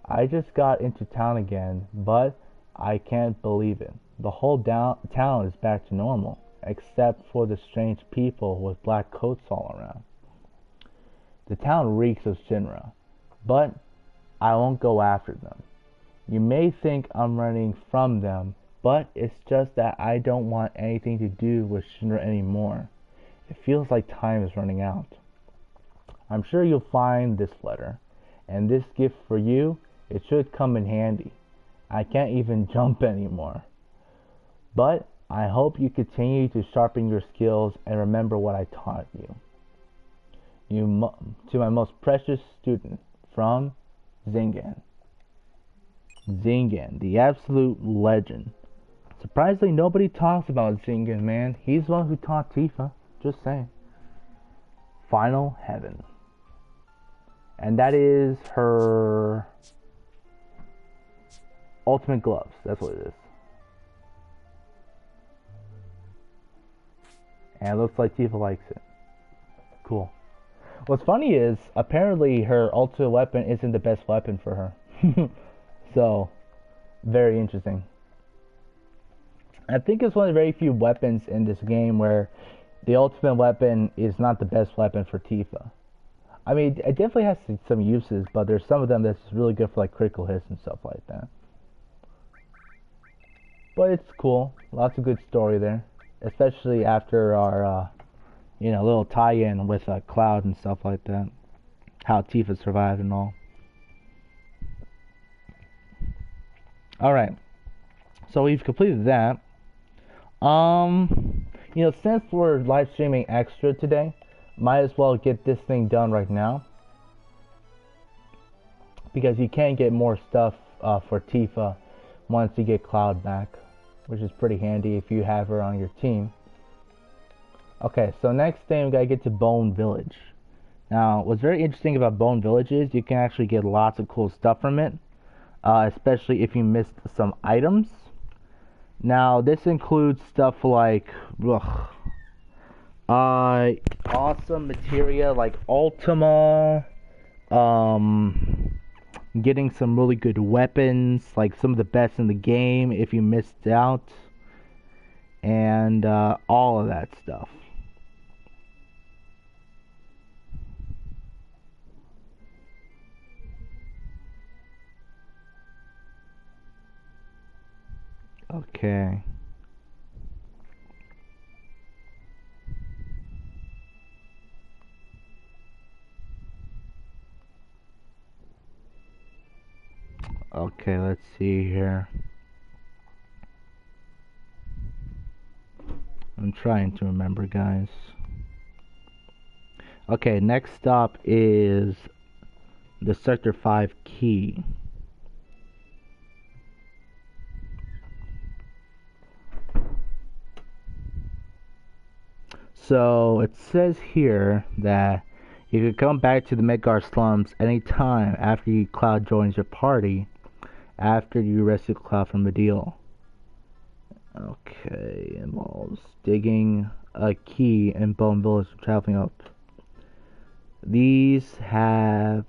I just got into town again, but I can't believe it. The whole town is back to normal, except for the strange people with black coats all around. The town reeks of Shinra, but I won't go after them. You may think I'm running from them, but it's just that I don't want anything to do with Shinra anymore. It feels like time is running out. I'm sure you'll find this letter, and this gift for you, it should come in handy. I can't even jump anymore. But I hope you continue to sharpen your skills and remember what I taught you. To my most precious student, from Zingan. Zingan, the absolute legend. Surprisingly, nobody talks about Zingan, man. He's the one who taught Tifa. Just saying. Final Heaven. And that is her ultimate gloves. That's what it is. And it looks like Tifa likes it. Cool. What's funny is, apparently her ultimate weapon isn't the best weapon for her. So, very interesting. I think it's one of the very few weapons in this game where the ultimate weapon is not the best weapon for Tifa. I mean, it definitely has some uses, but there's some of them that's really good for like critical hits and stuff like that. But it's cool. Lots of good story there. Especially after our, little tie-in with Cloud and stuff like that. How Tifa survived and all. Alright. So we've completed that. Since we're live streaming extra today, might as well get this thing done right now. Because you can get more stuff for Tifa once you get Cloud back, which is pretty handy if you have her on your team. Okay, so next thing we gotta get to Bone Village. Now, what's very interesting about Bone Village is you can actually get lots of cool stuff from it, especially if you missed some items. Now, this includes stuff like awesome materia like Ultima, getting some really good weapons, like some of the best in the game if you missed out, and all of that stuff. Okay. Okay, let's see here. I'm trying to remember, guys. Okay, next stop is the Sector 5 key. So it says here that you can come back to the Midgar slums anytime after Cloud joins your party, after you rescue Cloud from the deal. Okay, involves digging a key in Bone Village, traveling up. These have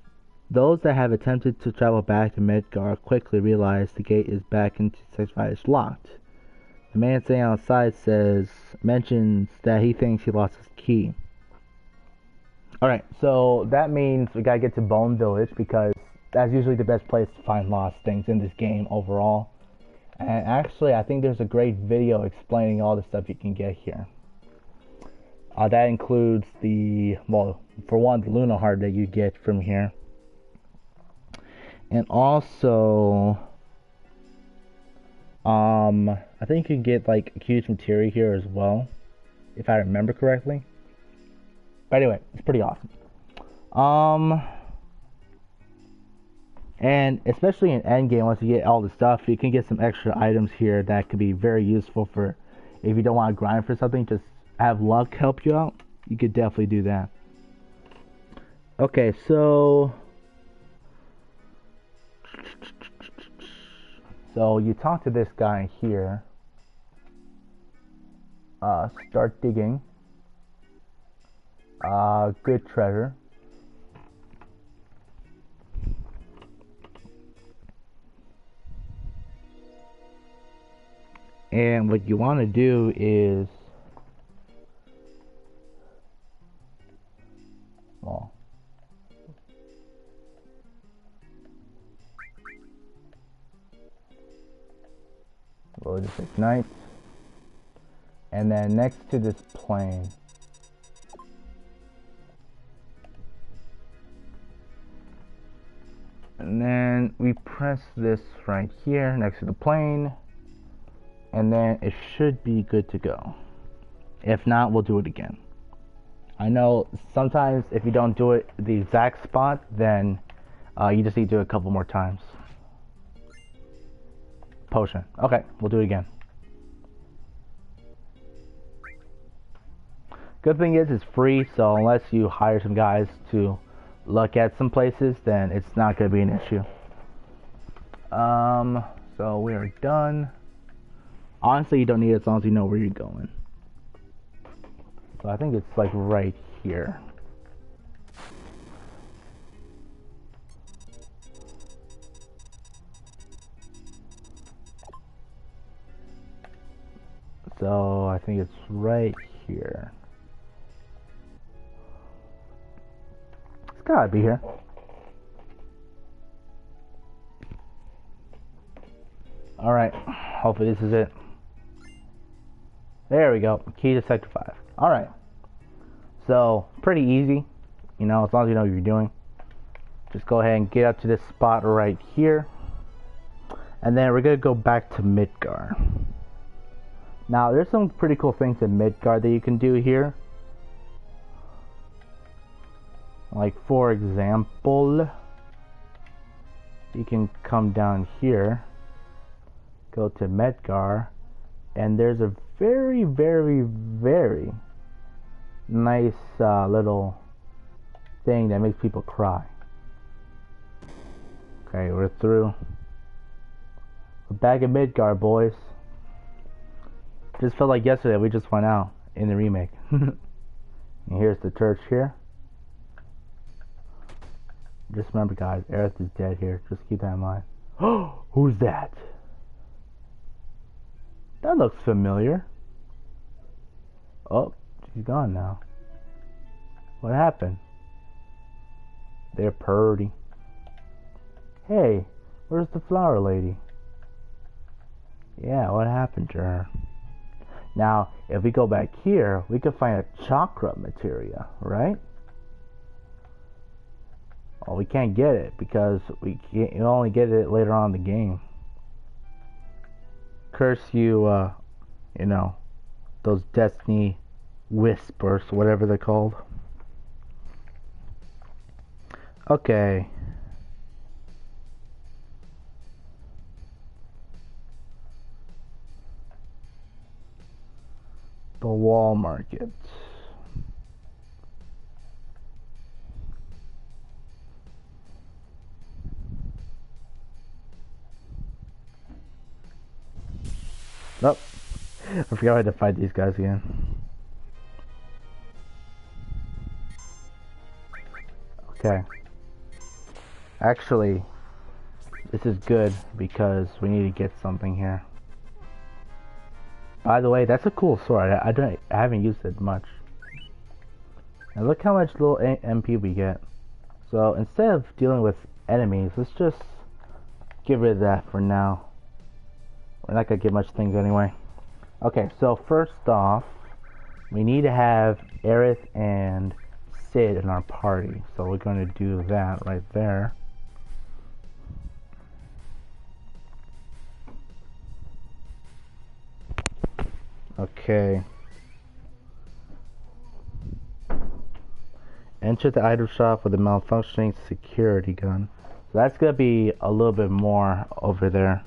Those that have attempted to travel back to Midgar quickly realize the gate is back into 65 is locked. The man standing outside mentions that he thinks he lost his key. Alright, so that means we gotta get to Bone Village because that's usually the best place to find lost things in this game overall. And actually, I think there's a great video explaining all the stuff you can get here. That includes well, for one, the Luna Heart that you get from here. And also, I think you can get like Accused Materia here as well, if I remember correctly. But anyway, it's pretty awesome. And especially in endgame, once you get all the stuff, you can get some extra items here that could be very useful for if you don't want to grind for something, just have luck help you out. You could definitely do that. Okay, so you talk to this guy here. Start digging. Good treasure. And what you want to do is, well, we'll just ignite, and then next to this plane, and then we press this right here next to the plane, and then it should be good to go. If not, we'll do it again. I know sometimes if you don't do it the exact spot, then you just need to do it a couple more times. Potion. Okay, we'll do it again. Good thing is it's free, so unless you hire some guys to look at some places, then it's not going to be an issue. So we are done. Honestly, you don't need it as long as you know where you're going. So I think it's like right here. So I think it's right here. It's gotta be here. Alright, hopefully this is it. There we go, key to Sector 5. Alright, so pretty easy, you know, as long as you know what you're doing. Just go ahead and get up to this spot right here. And then we're gonna go back to Midgar. Now, there's some pretty cool things in Midgar that you can do here. Like, for example, you can come down here, go to Midgar, and there's a very, very, very nice little thing that makes people cry. Okay, we're through. We're back in Midgar, boys. Just felt like yesterday we just went out in the remake. And here's the church here. Just remember, guys, Aerith is dead here. Just keep that in mind. Oh, who's that? That looks familiar. Oh, she's gone now. What happened? They're purty. Hey, where's the flower lady? Yeah, what happened to her? Now, if we go back here, we can find a chakra materia, right? Well, we can't get it because we only get it later on in the game. Curse you, you know, those destiny whispers, whatever they're called. Okay. The wall market. Oh, I forgot I had to fight these guys again. Okay. Actually, this is good because we need to get something here. By the way, that's a cool sword. I haven't used it much. And look how much little MP we get. So instead of dealing with enemies, let's just get rid of that for now. We're not gonna get much things anyway. Okay, so first off, we need to have Aerith and Cid in our party. So we're gonna do that right there. Okay. Enter the item shop with a malfunctioning security gun. So that's gonna be a little bit more over there.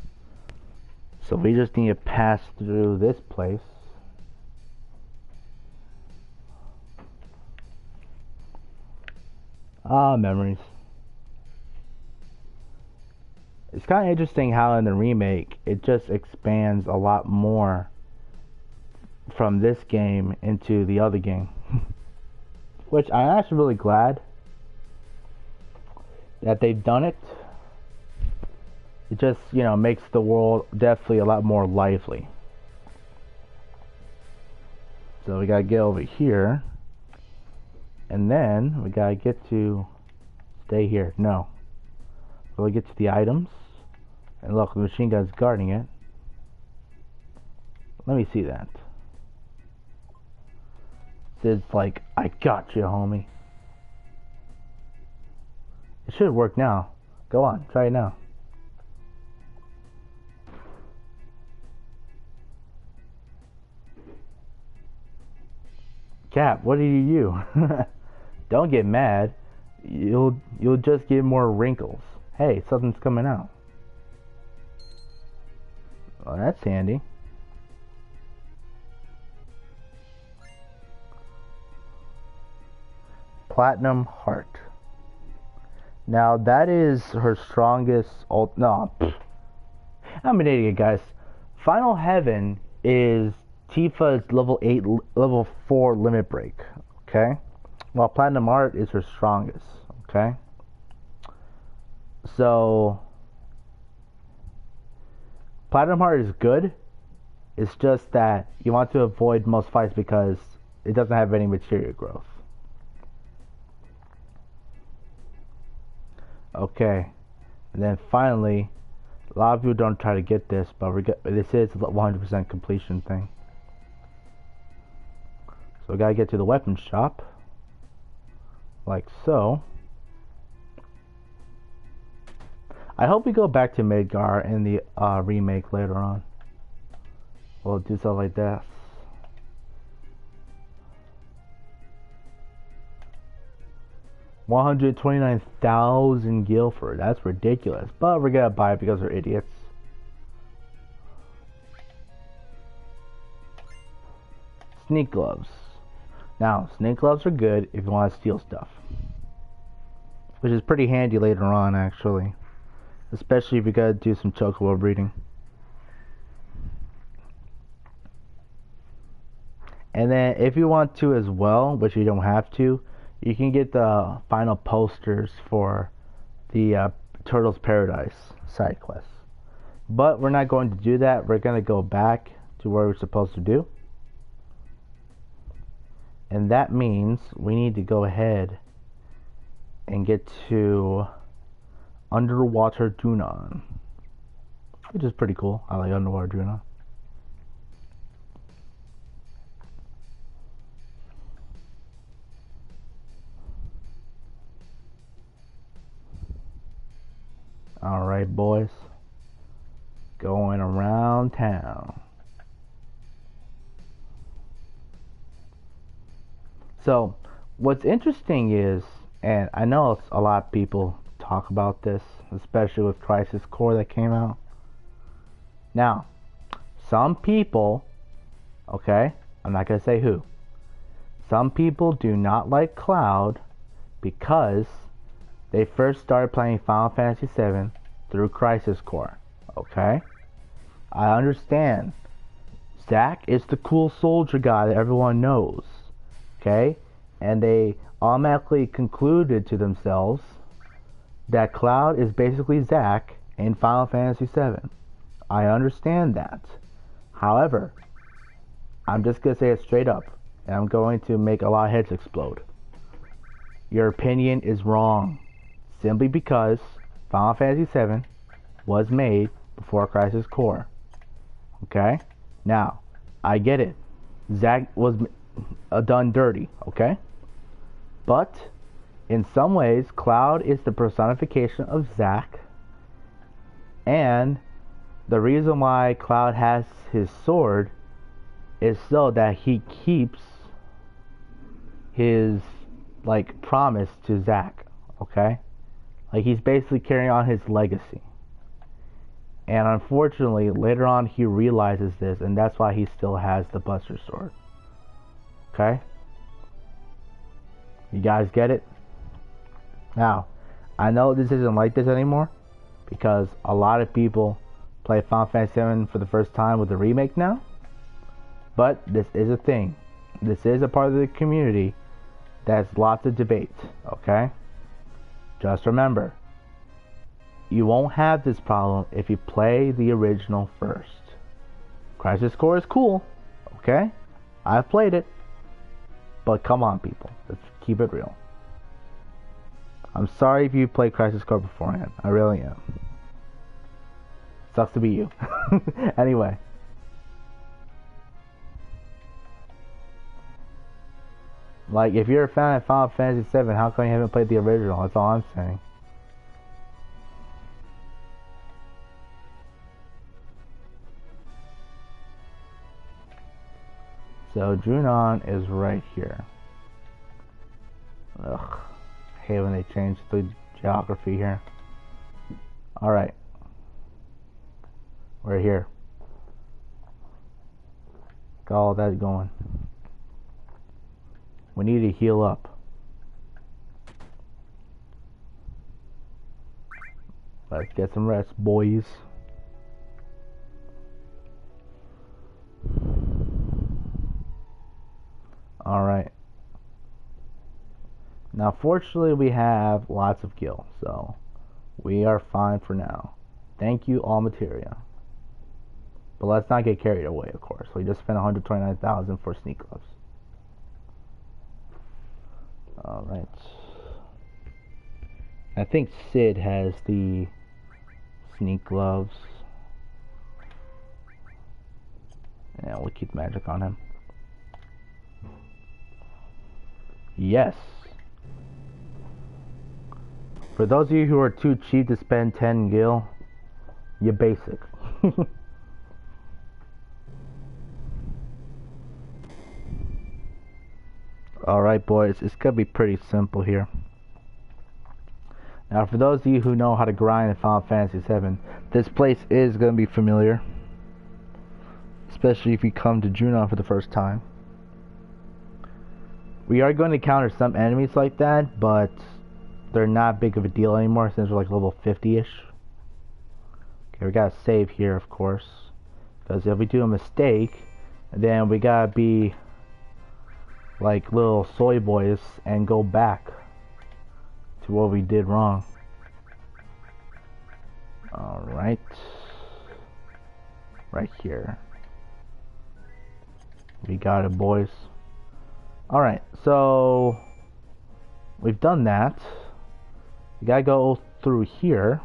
So we just need to pass through this place. Ah, memories. It's kind of interesting how in the remake it just expands a lot more from this game into the other game. Which I'm actually really glad that they've done it. It just, you know, makes the world definitely a lot more lively. So we gotta get over here. And then we gotta get to stay here. No. So we get to the items. And look, the machine gun's guarding it. Let me see that. It's like, I got you, homie. It should work now. Go on, try it now. Cap, what did you do? Don't get mad. You'll just get more wrinkles. Hey, something's coming out. Oh, that's handy. Platinum Heart. Now that is her strongest ult. No, I'm an idiot, guys. Final Heaven is Tifa's level 8, level 4 limit break. Okay, while Platinum Heart is her strongest. Okay, so Platinum Heart is good. It's just that you want to avoid most fights because it doesn't have any material growth. Okay, and then finally, a lot of you don't try to get this, but this is a 100% completion thing. So we gotta get to the weapon shop, like so. I hope we go back to Midgar in the remake later on. We'll do stuff like that. $129,000 Guilford. That's ridiculous. But we're gonna buy it because we're idiots. Sneak gloves. Now, sneak gloves are good if you want to steal stuff. Which is pretty handy later on, actually. Especially if you gotta do some chocobo breeding. And then, if you want to as well, which you don't have to, you can get the final posters for the Turtles Paradise side quest. But we're not going to do that. We're going to go back to where we're supposed to do. And that means we need to go ahead and get to Underwater Junon, which is pretty cool. I like Underwater Junon. Alright, boys. Going around town. So, what's interesting is, and I know a lot of people talk about this, especially with Crisis Core that came out. Now, some people, okay, I'm not going to say who, some people do not like Cloud because they first started playing Final Fantasy VII through Crisis Core. Okay? I understand. Zack is the cool soldier guy that everyone knows. Okay? And they automatically concluded to themselves that Cloud is basically Zack in Final Fantasy VII. I understand that. However, I'm just going to say it straight up, and I'm going to make a lot of heads explode. Your opinion is wrong, simply because Final Fantasy VII was made before Crisis Core. Okay? Now, I get it. Zack was done dirty, okay? But, in some ways, Cloud is the personification of Zack, and the reason why Cloud has his sword is so that he keeps his, like, promise to Zack, okay? Like, he's basically carrying on his legacy. And unfortunately, later on, he realizes this, and that's why he still has the Buster Sword. Okay? You guys get it? Now, I know this isn't like this anymore, because a lot of people play Final Fantasy VII for the first time with the remake now. But this is a thing. This is a part of the community that's lots of debate. Okay? Just remember, you won't have this problem if you play the original first. Crisis Core is cool, okay? I've played it. But come on, people. Let's keep it real. I'm sorry if you played Crisis Core beforehand. I really am. Sucks to be you. Anyway. Like, if you're a fan of Final Fantasy VII, how come you haven't played the original? That's all I'm saying. So Junon is right here. Ugh. I hate when they change the geography here. Alright. We're here. Got all that going. We need to heal up. Let's get some rest, boys. Alright. Now, fortunately, we have lots of gil, so we are fine for now. Thank you, all materia. But let's not get carried away, of course. We just spent 129,000 for sneak gloves. Alright. I think Sid has the sneak gloves. Yeah, we'll keep magic on him. Yes. For those of you who are too cheap to spend 10 gil, you're basic. Alright, boys, it's gonna be pretty simple here. Now, for those of you who know how to grind in Final Fantasy VII, this place is gonna be familiar. Especially if you come to Junon for the first time. We are going to encounter some enemies like that, but they're not big of a deal anymore since we're like level 50-ish. Okay, we gotta save here, of course. Because if we do a mistake, then we gotta be like little soy boys and go back to what we did wrong. Alright. Right here. We got it, boys. Alright, so we've done that. We gotta go through here,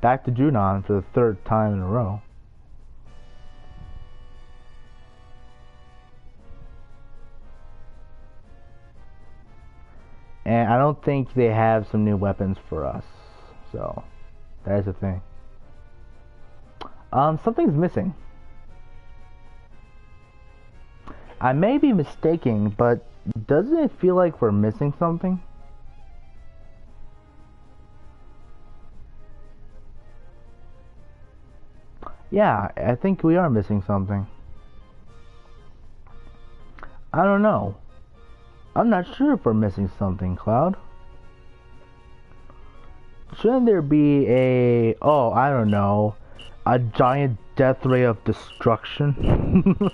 back to Junon for the third time in a row. And I don't think they have some new weapons for us, so that is the thing. Something's missing. I may be mistaken, but doesn't it feel like we're missing something? Yeah, I think we are missing something. I don't know. I'm not sure if we're missing something, Cloud. Shouldn't there be a... oh, I don't know. A giant death ray of destruction?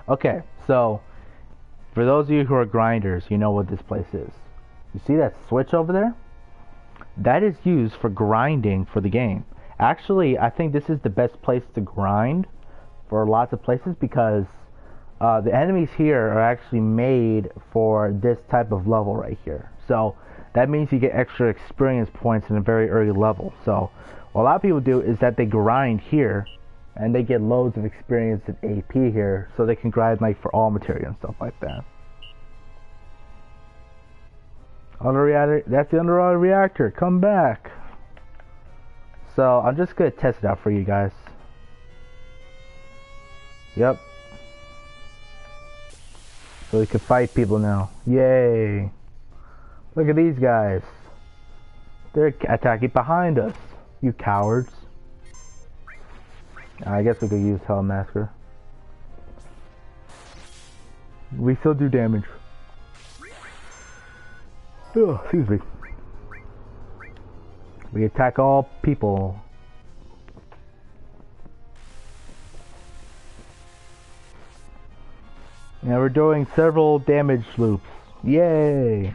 Okay, so for those of you who are grinders, you know what this place is. You see that switch over there? That is used for grinding for the game. Actually, I think this is the best place to grind for lots of places because the enemies here are actually made for this type of level right here. So that means you get extra experience points in a very early level. So what a lot of people do is that they grind here and they get loads of experience in AP here so they can grind like for all material and stuff like that. Underreactor, that's the underwater reactor. Come back. So I'm just gonna test it out for you guys. Yep. So we can fight people now. Yay! Look at these guys. They're attacking behind us. You cowards. I guess we could use Hellmasker. We still do damage. Oh, excuse me. We attack all people. Now we're doing several damage loops. Yay!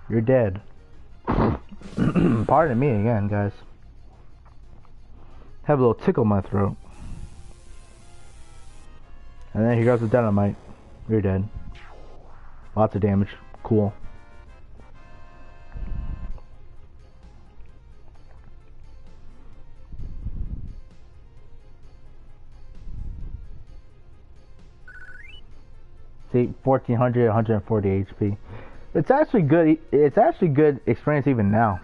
You're dead. Pardon me again, guys. Have a little tickle in my throat. And then here goes the dynamite. You're dead. Lots of damage. Cool. See, 1400, 140 HP. It's actually good. It's actually good experience even now.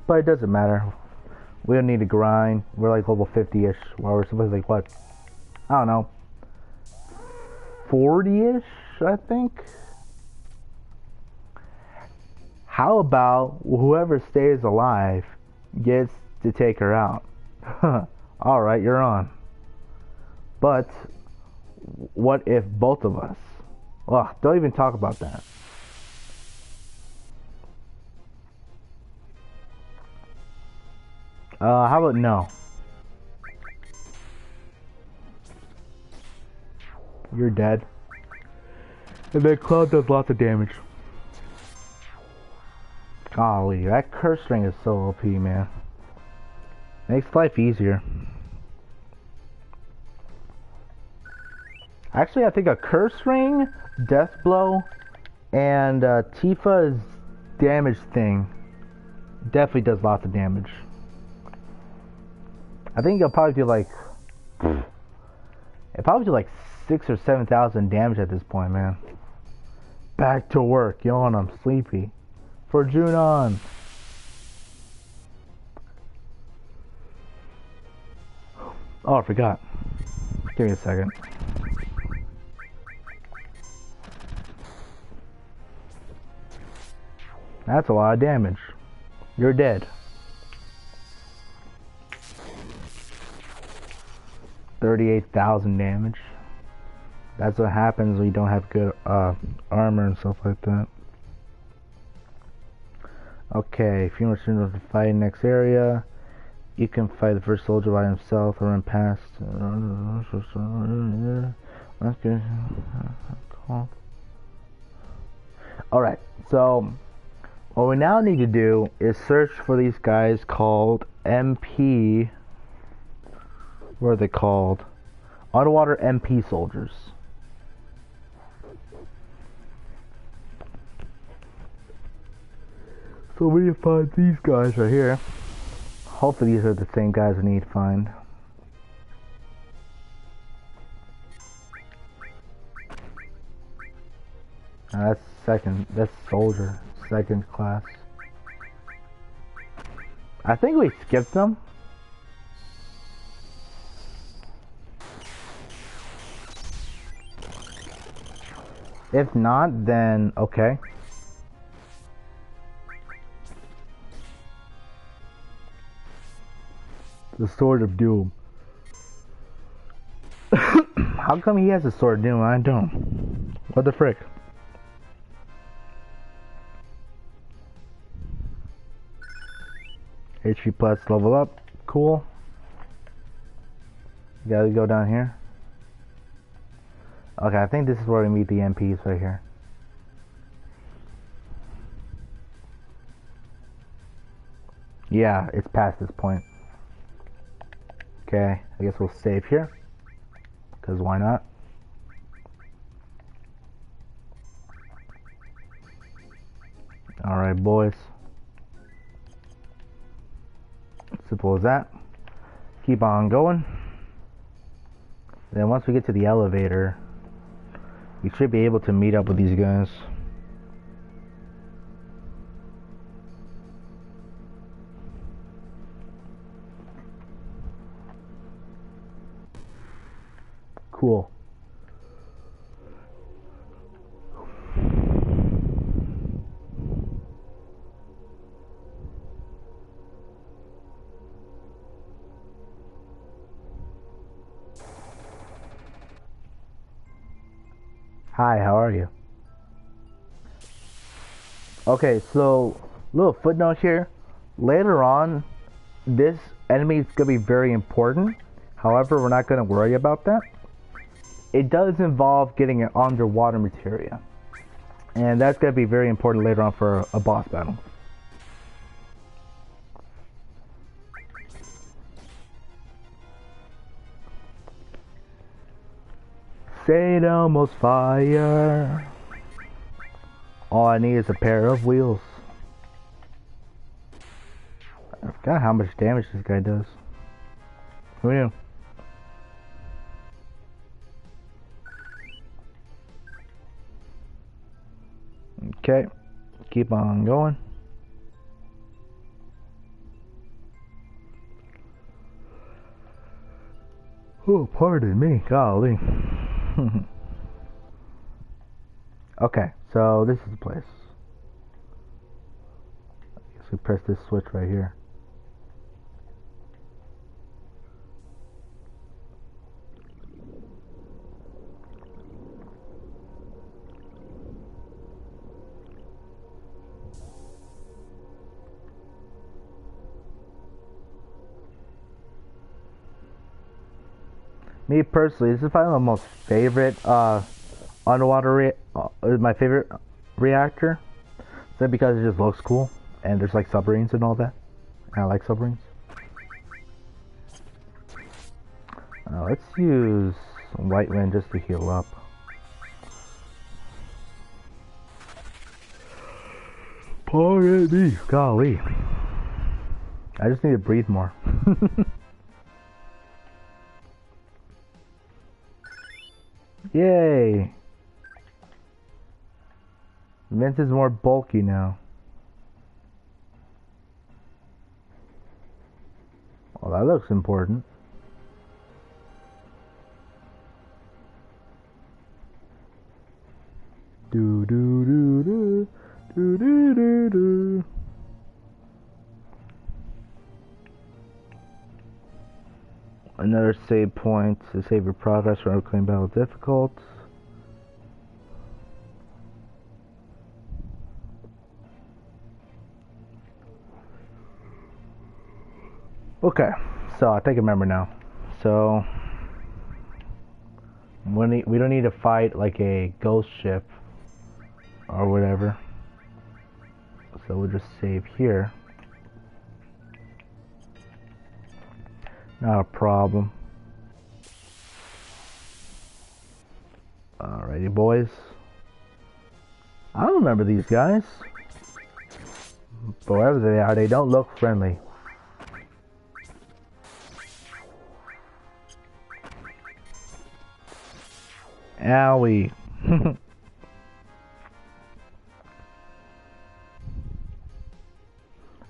But it doesn't matter. We don't need to grind. We're like level 50-ish. While we're supposed to like what? I don't know. 40-ish, I think. How about whoever stays alive gets to take her out? Alright, you're on. But what if both of us? Ugh, don't even talk about that. How about no? You're dead. And that cloud does lots of damage. Golly, that curse ring is so OP, man. Makes life easier. Actually, I think a curse ring, death blow, and Tifa's damage thing definitely does lots of damage. I think it'll probably do like, it probably do like 6,000 or 7,000 damage at this point, man. Back to work, yawn. I'm sleepy. For Junon. Oh, I forgot. Give me a second. That's a lot of damage. You're dead. 38,000 damage. That's what happens when you don't have good armor and stuff like that. Okay, if you want to fight in the next area, you can fight the first soldier by himself or run past. Okay. Alright, so what we now need to do is search for these guys called MP. What are they called? Underwater MP soldiers. So we need to find these guys right here. Hopefully these are the same guys we need to find. That's soldier, second class. I think we skipped them. If not, then okay. The Sword of Doom. How come he has a Sword of Doom and I don't? What the frick? HP plus level up. Cool. You gotta go down here. Okay, I think this is where we meet the MPs right here. Yeah, it's past this point. Okay, I guess we'll save here. Because why not? Alright, boys. Simple as that. Keep on going. Then once we get to the elevator, we should be able to meet up with these guys. Cool. Hi, how are you? Okay, so little footnote here. Later on, this enemy is gonna be very important. However, we're not gonna worry about that. It does involve getting an underwater materia, and that's gonna be very important later on for a boss battle. St. Elmo's fire. All I need is a pair of wheels. I forgot how much damage this guy does. Who knew? Okay, keep on going. Oh, pardon me, golly. Okay, so this is the place. I guess we press this switch right here. Me personally, this is probably my most favorite underwater my favorite reactor. Is that because it just looks cool and there's like submarines and all that? And I like submarines. Let's use White Wind just to heal up. Pardon me, golly. I just need to breathe more. Yay! Vince is more bulky now. Well, that looks important. Do do do do do do do do. Another save point to save your progress for unclaimed battle difficult. Okay, so I think I remember now. So we don't need to fight like a ghost ship or whatever. So we'll just save here. Not a problem. Alrighty, boys. I don't remember these guys. But wherever they are, they don't look friendly. Owie.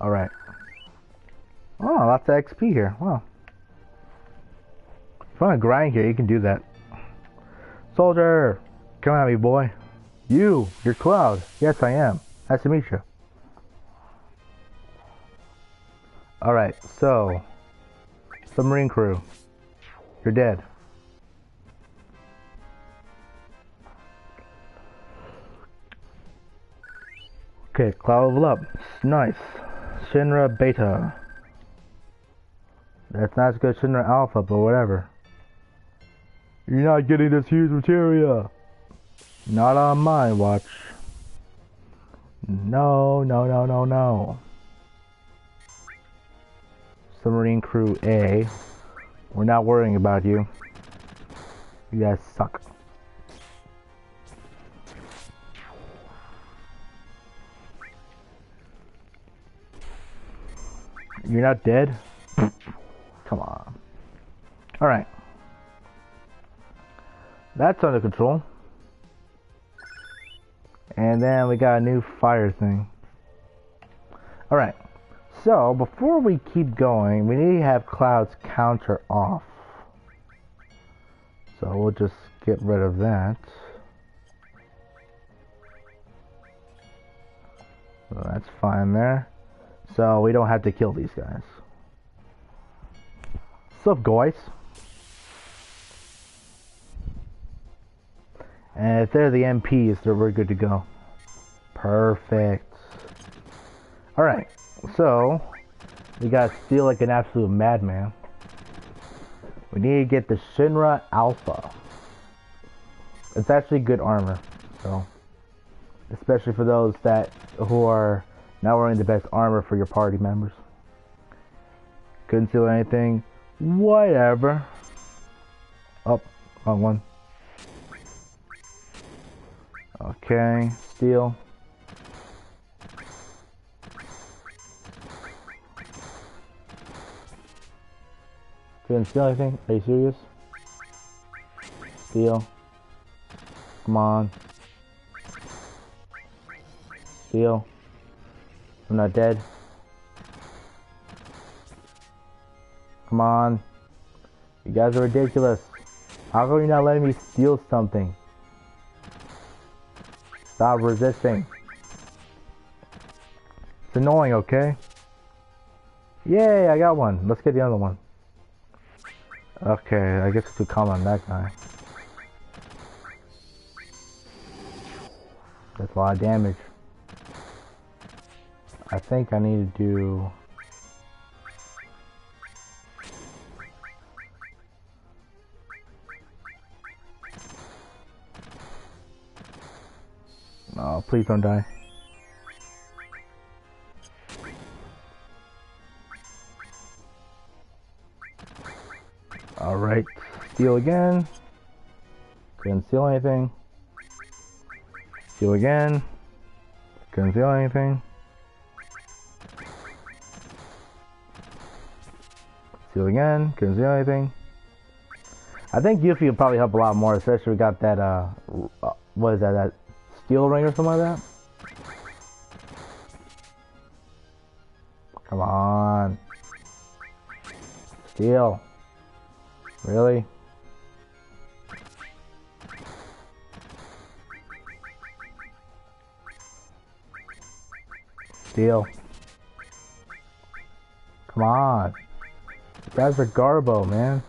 Alright. Oh, lots of XP here. Wow. If you want to grind here, you can do that. Soldier! Come at me, boy. You're Cloud. Yes, I am. Nice to meet you. Alright, so. Submarine crew. You're dead. Okay, Cloud level up. Nice. Shinra Beta. That's not as good as Shinra Alpha, but whatever. You're not getting this huge materia. Not on my watch. No, no, no, no, no. Submarine Crew A. We're not worrying about you. You guys suck. You're not dead? Come on. Alright. That's under control. And then we got a new fire thing. Alright. So, before we keep going, we need to have Cloud's counter off. So we'll just get rid of that. So that's fine there. So we don't have to kill these guys. What's up, guys? And if they're the MPs, then we're good to go. Perfect. Alright, so we gotta steal like an absolute madman. We need to get the Shinra Alpha. It's actually good armor, so especially for those that who are not wearing the best armor for your party members. Couldn't steal anything. Whatever. Oh, wrong one. Okay, steal. Couldn't steal anything? Are you serious? Steal. Come on. Steal. I'm not dead. Come on. You guys are ridiculous. How come you're not letting me steal something? Stop resisting. It's annoying, okay? Yay, I got one. Let's get the other one. Okay, I guess it's too calm on that guy. That's a lot of damage. I think I need to do... Oh, please don't die. Alright, steal again. Couldn't steal anything. Steal again. Couldn't steal anything. Steal again. Couldn't steal anything. I think Yuffie will probably help a lot more, especially we got that, what is that, that steel ring or something like that? Come on. Steal. Really? Steal. Come on. You guys are Garbo, man.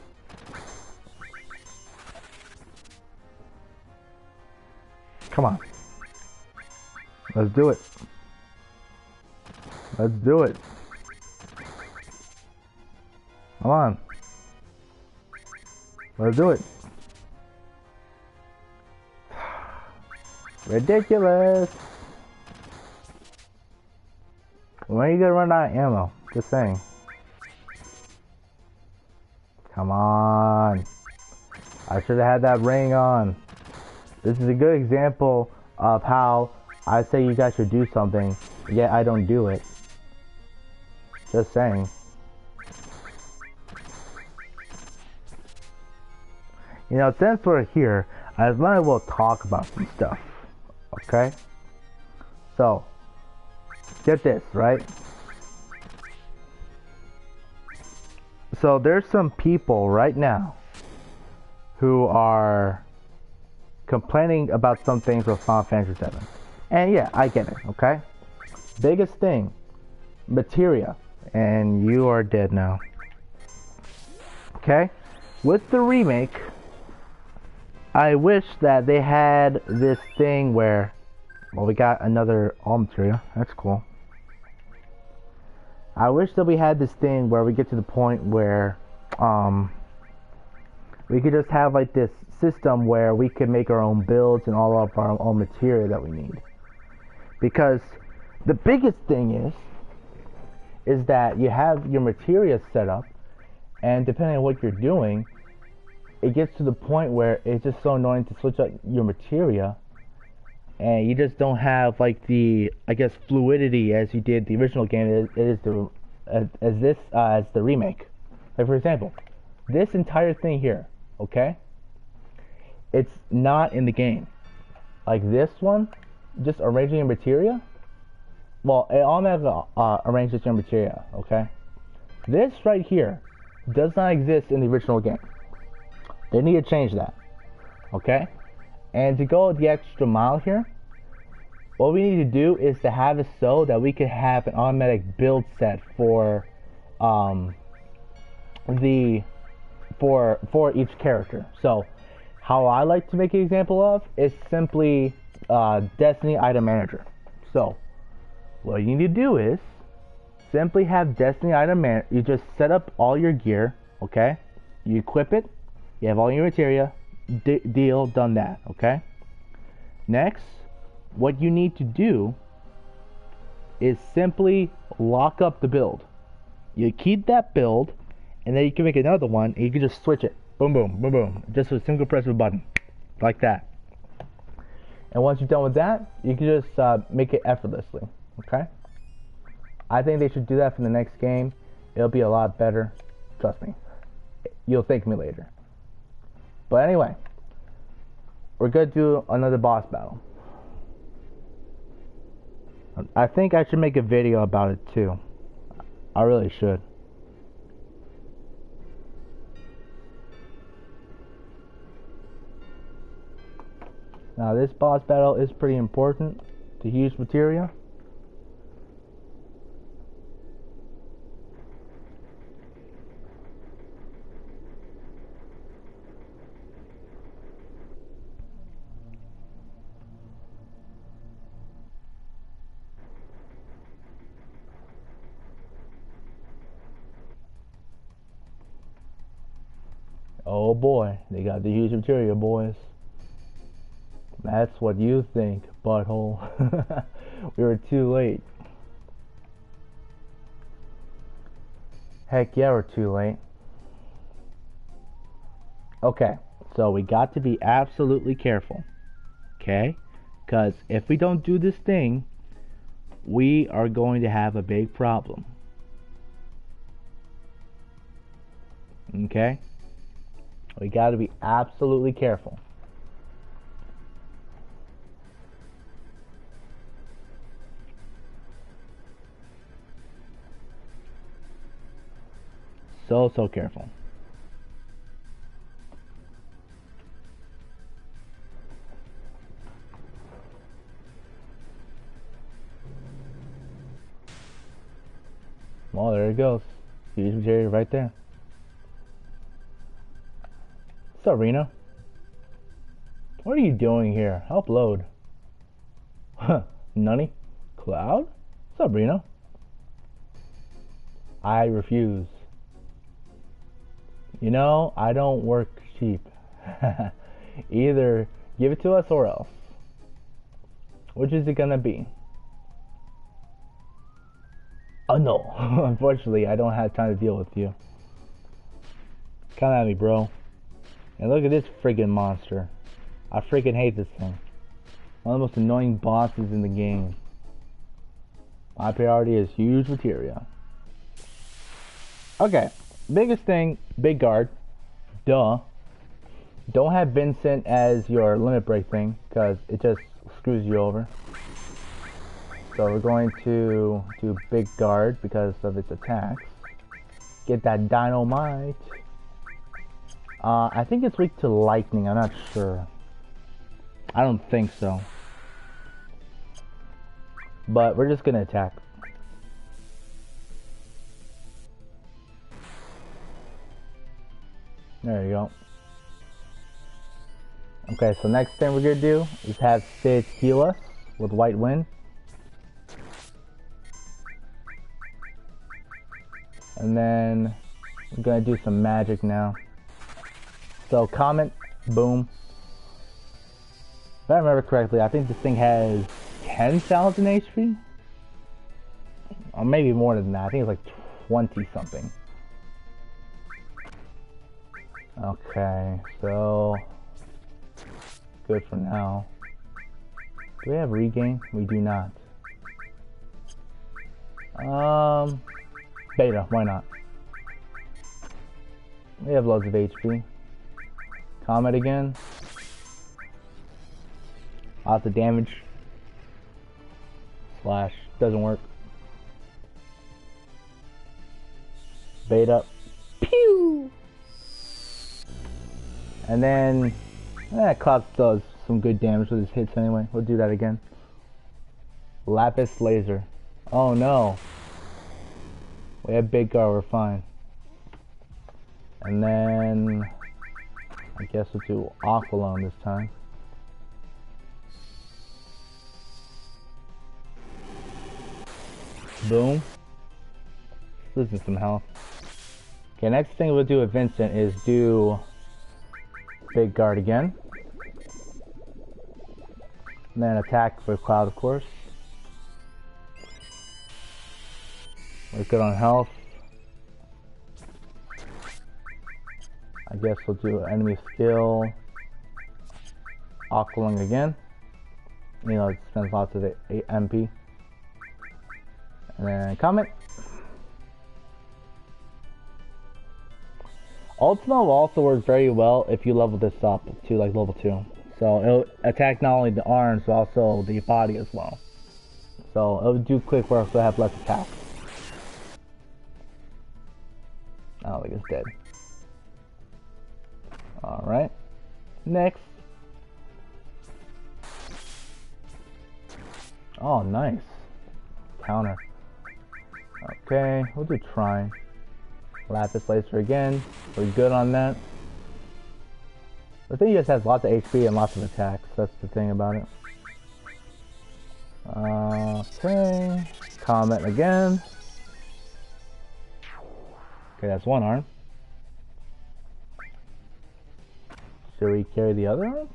Come on. Let's do it. Let's do it. Come on. Let's do it. Ridiculous. When are you gonna run out of ammo? Just saying. Come on. I should have had that ring on. This is a good example of how I say you guys should do something, yet I don't do it. Just saying. You know, since we're here, I might as well talk about some stuff. Okay? So, get this, right? So, there's some people right now who are complaining about some things with Final Fantasy VII. And yeah, I get it, okay? Biggest thing, materia. And you are dead now. Okay? With the remake, I wish that they had this thing where, well, we got another all materia. That's cool. I wish that we had this thing where we get to the point where, we could just have like this system where we could make our own builds and all of our own material that we need. Because the biggest thing is that you have your materia set up, and depending on what you're doing, it gets to the point where it's just so annoying to switch up your materia, and you just don't have like the, I guess, fluidity as you did the original game as the remake. Like for example, this entire thing here, okay? It's not in the game. Like this one, just arranging your materia. Well, it automatically arranges your materia, okay? This right here does not exist in the original game. They need to change that, okay? And to go the extra mile here, what we need to do is to have it so that we can have an automatic build set for for each character. So how I like to make an example of is simply Destiny Item Manager. So what you need to do is simply have Destiny Item Manager. You just set up all your gear, okay? You equip it. You have all your materia. Deal, done that, okay? Next, what you need to do is simply lock up the build. You keep that build, and then you can make another one, and you can just switch it. Boom, boom, boom, boom. Just with a single press of a button. Like that. And once you're done with that, you can just make it effortlessly. Okay? I think they should do that for the next game. It'll be a lot better. Trust me. You'll thank me later. But anyway, we're going to do another boss battle. I think I should make a video about it too. I really should. Now this boss battle is pretty important to use materia. Oh boy, they got the huge material, boys. That's what you think, butthole. We were too late. Heck yeah, we're too late. Okay, so we got to be absolutely careful. Okay? Because if we don't do this thing, we are going to have a big problem. Okay? We got to be absolutely careful. So careful. Well, there it goes. Huge material right there. What's up, Reno? What are you doing here? Help load. Huh, Nunny? Cloud? What's up, Reno? I refuse. You know, I don't work cheap. Either give it to us or else. Which is it gonna be? Oh no, unfortunately I don't have time to deal with you. Come at me, bro. And look at this friggin' monster. I freaking hate this thing. One of the most annoying bosses in the game. My priority is huge materia. Okay, biggest thing, big guard. Duh. Don't have Vincent as your limit break thing, because it just screws you over. So we're going to do big guard because of its attacks. Get that dynamite. I think it's weak to lightning, I'm not sure. I don't think so. But we're just gonna attack. There you go. Okay, so next thing we're gonna do is have Sid heal us with White Wind. And then we're gonna do some magic now. So Comet, boom. If I remember correctly, I think this thing has 10,000 HP? Or maybe more than that. I think it's like 20 something. Okay, so good for now. Do we have regain? We do not. Beta, why not? We have loads of HP. Comet again. Lots of damage. Slash, doesn't work. Beta. Pew! And then, Cloud does some good damage with his hits anyway. We'll do that again. Lapis Laser. Oh no. We have Big Guard, we're fine. And then, I guess we'll do Aqualung this time. Boom. Losing some health. Okay, next thing we'll do with Vincent is do Big Guard again. And then attack with Cloud, of course. We're good on health. I guess we'll do enemy skill. Aqualung again. You know, it spends lots of MP. And then Comet. Ultima will also work very well if you level this up to like level 2. So it'll attack not only the arms but also the body as well. So it'll do quick work, so have less attack. I don't think it's dead. Alright. Next. Oh, nice. Counter. Okay, we'll do Trine. Lapis Laser again. We're good on that. The thing just has lots of HP and lots of attacks. That's the thing about it. Okay. Comet again. Okay, that's one arm. Should we carry the other arm?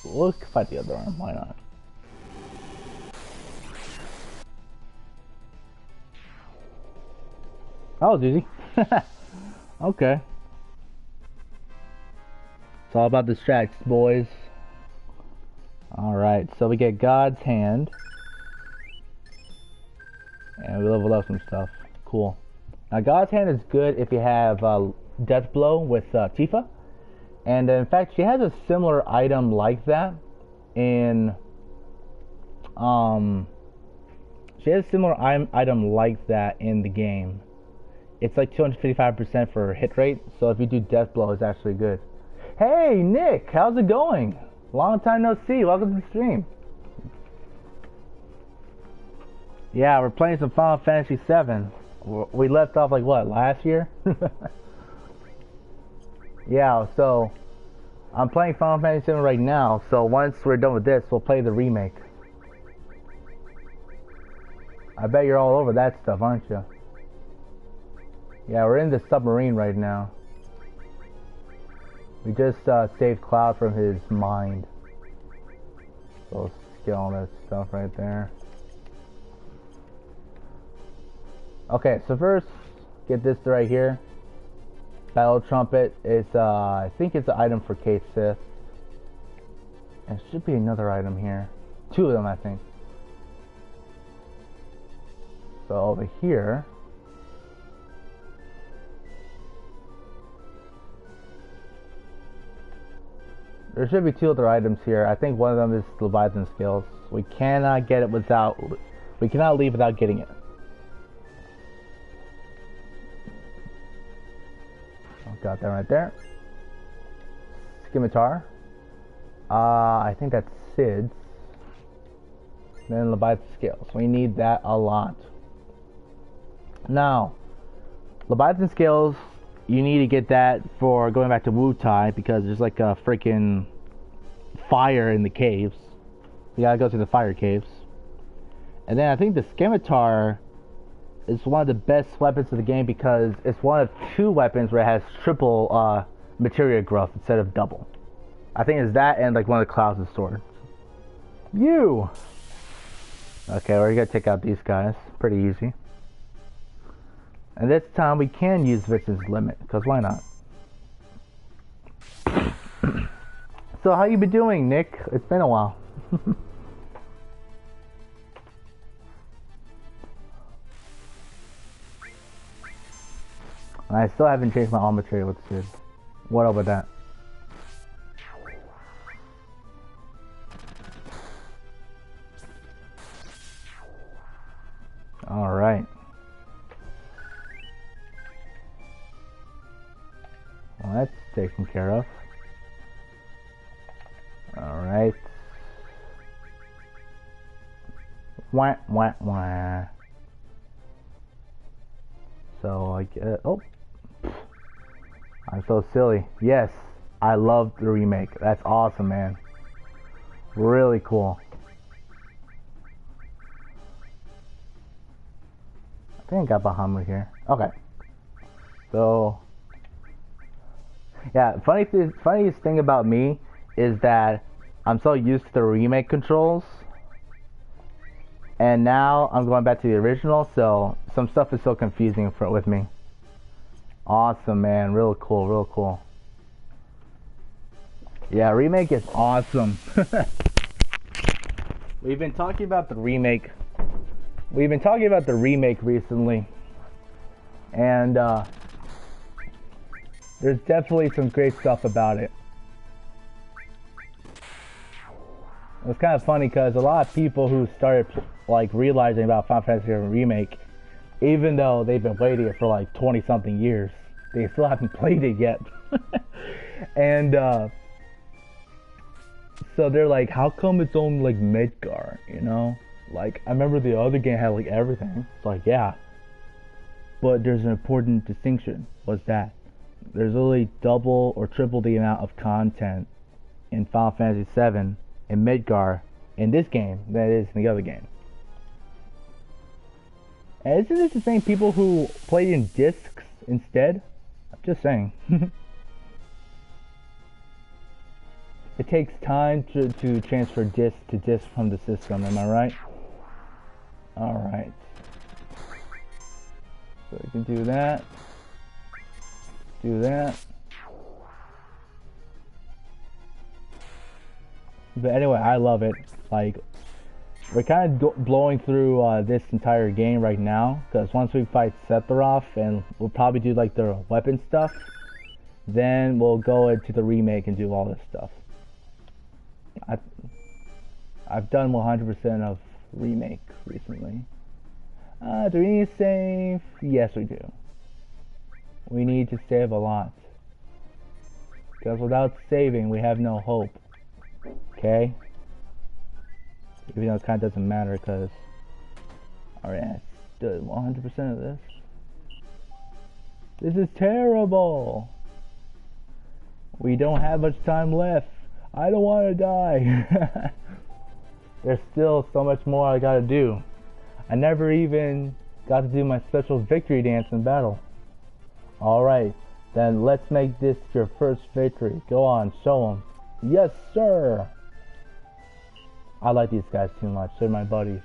We'll fight the other arm, why not? Oh, did he? Okay. It's all about the strats, boys. Alright, so we get God's Hand. And we leveled up some stuff. Cool. Now, God's Hand is good if you have Death Blow with Tifa. And in fact, she has a similar item like that in... She has a similar item like that in the game. It's like 255% for hit rate, so if you do Death Blow, it's actually good. Hey, Nick! How's it going? Long time no see. Welcome to the stream. Yeah, we're playing some Final Fantasy VII. We left off, like, what, last year? Yeah, so I'm playing Final Fantasy VII right now, so once we're done with this, we'll play the remake. I bet you're all over that stuff, aren't you? Yeah, we're in the submarine right now. We just saved Cloud from his mind. So let's get all that stuff right there. Okay, so first, get this right here. Battle Trumpet is, I think it's an item for Cait Sith. And it should be another item here. 2 of them, I think. So over here. There should be 2 other items here. I think one of them is Leviathan Scales. We cannot get it without... We cannot leave without getting it. Got that right there. Scimitar. I think that's Cid's. Then Leviathan Scales. We need that a lot. Now, Leviathan Scales, you need to get that for going back to Wutai because there's like a freaking fire in the caves. You gotta go to the fire caves. And then I think the Scimitar is one of the best weapons of the game because it's one of two weapons where it has triple materia growth instead of double. I think it's that and like one of the Clouds' swords. You! Okay, we're gonna take out these guys. Pretty easy. And this time we can use Vixen's Limit, because why not? So how you been doing, Nick? It's been a while. I still haven't changed my armor trade with Sid. What up with that? Alright. Well, that's taken care of. Alright. Wah, wah, wah. So I get. Oh. I'm so silly. Yes, I love the remake. That's awesome, man. Really cool. I think I got Bahamut here. Okay. So, yeah, funniest thing about me is that I'm so used to the remake controls, and now I'm going back to the original, so some stuff is so confusing with me. Awesome, man. Real cool, real cool. Yeah, remake is awesome. We've been talking about the remake. We've been talking about the remake recently. And there's definitely some great stuff about it. It was kind of funny because a lot of people who started like realizing about Final Fantasy VII Remake, even though they've been waiting for like 20 something years, they still haven't played it yet. And so they're like, how come it's only like Midgar, you know? Like, I remember the other game had like everything. It's like, yeah, but there's an important distinction. What's that? There's only double or triple the amount of content in Final Fantasy VII in Midgar in this game than it is in the other game. And isn't this the same people who played in discs instead? I'm just saying. It takes time to transfer disc to disc from the system, am I right? Alright. So we can do that. Do that. But anyway, I love it. Like, we're kind of blowing through this entire game right now, because once we fight Sephiroth, and we'll probably do like the weapon stuff, then we'll go into the remake and do all this stuff. I've done 100% of remake recently. Do we need to save? Yes, we do. We need to save a lot, because without saving, we have no hope. Okay? Even though it kind of doesn't matter, because alright, I did 100% of this. This is terrible. We don't have much time left. I don't want to die. There's still so much more I gotta do. I never even got to do my special victory dance in battle. Alright, then let's make this your first victory. Go on, show them. Yes, sir. I like these guys too much. They're my buddies.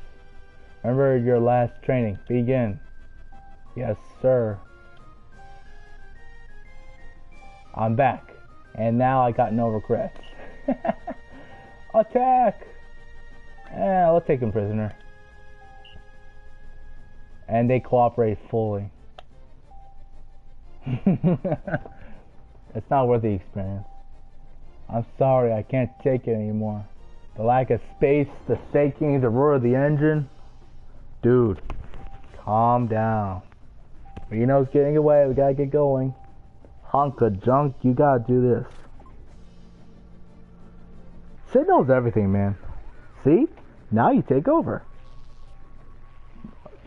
Remember your last training. Begin. Yes, sir. I'm back. And now I got no regrets. Attack! Yeah, let's take him prisoner. And they cooperate fully. It's not worth the experience. I'm sorry, I can't take it anymore. The lack of space, the shaking, the roar of the engine. Dude, calm down. Reno's getting away, we gotta get going. Hunk of junk, you gotta do this. Sid knows everything, man. See? Now you take over.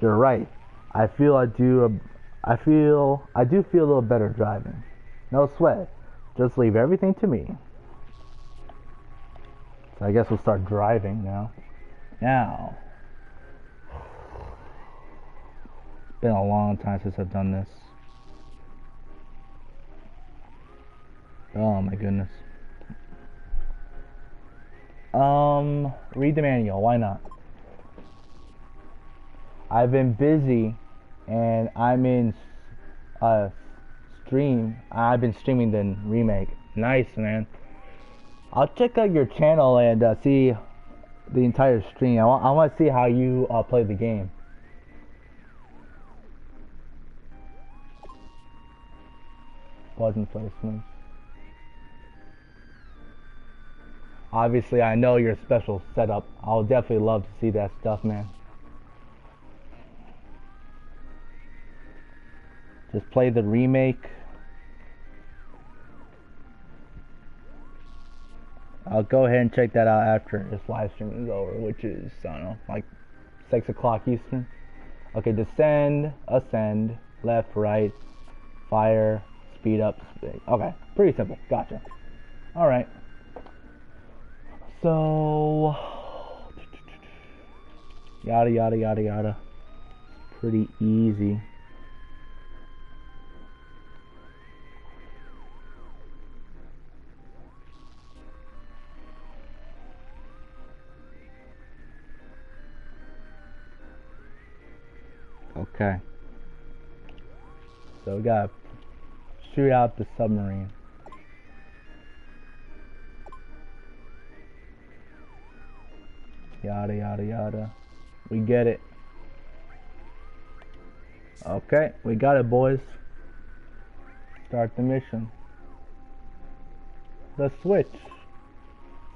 You're right. I do feel a little better driving. No sweat. Just leave everything to me. So I guess we'll start driving now. Now. been a long time since I've done this. Oh my goodness. Read the manual. Why not? I've been busy, and I'm in stream. I've been streaming the remake. Nice, man. I'll check out your channel and see the entire stream. I want to see how you play the game. Button placements. Obviously, I know your special setup. I'll definitely love to see that stuff, man. Just play the remake. I'll go ahead and check that out after this live stream is over, which is, I don't know, like 6 o'clock Eastern. Okay, descend, ascend, left, right, fire, speed up, speed. Okay, pretty simple. Gotcha. Alright. So, yada yada yada yada. Pretty easy. Okay. So we gotta shoot out the submarine. Yada yada yada. We get it. Okay, we got it, boys. Start the mission. The switch.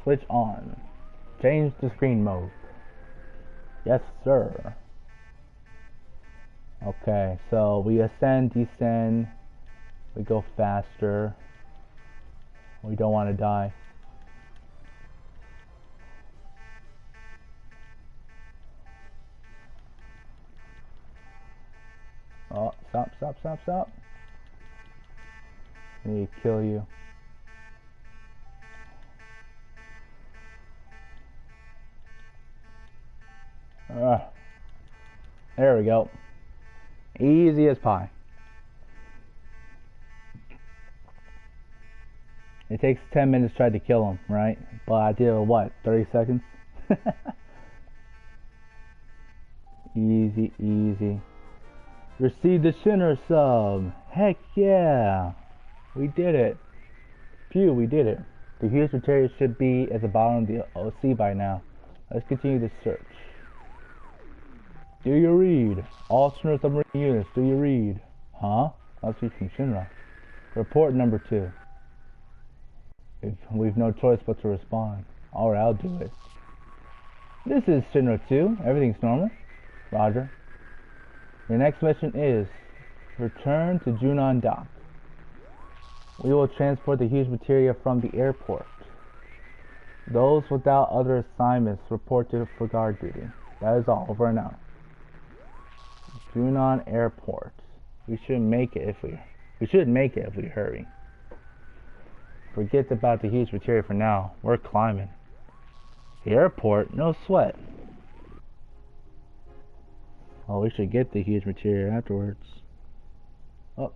Switch on. Change the screen mode. Yes, sir. Okay, so we ascend, descend. We go faster. We don't want to die. Oh, stop, stop, stop, stop. I need to kill you. There we go. Easy as pie. It takes 10 minutes to try to kill him, right? But I did what, 30 seconds? Easy, easy. Receive the Shinra sub. Heck yeah. We did it. Phew, we did it. The huge material should be at the bottom of the OC by now. Let's continue the search. Do you read? All Shinra submarine units, do you read? Huh? Must be from Shinra. Report number 2. We've no choice but to respond. Alright, I'll do it. This is Shinra 2. Everything's normal. Roger. Your next mission is return to Junon Dock. We will transport the huge materia from the airport. Those without other assignments report for guard duty. That is all. Over and out. Junon Airport. We should make it if we hurry. Forget about the huge materia for now. We're climbing. The airport? No sweat. Oh, we should get the huge materia afterwards. Oh.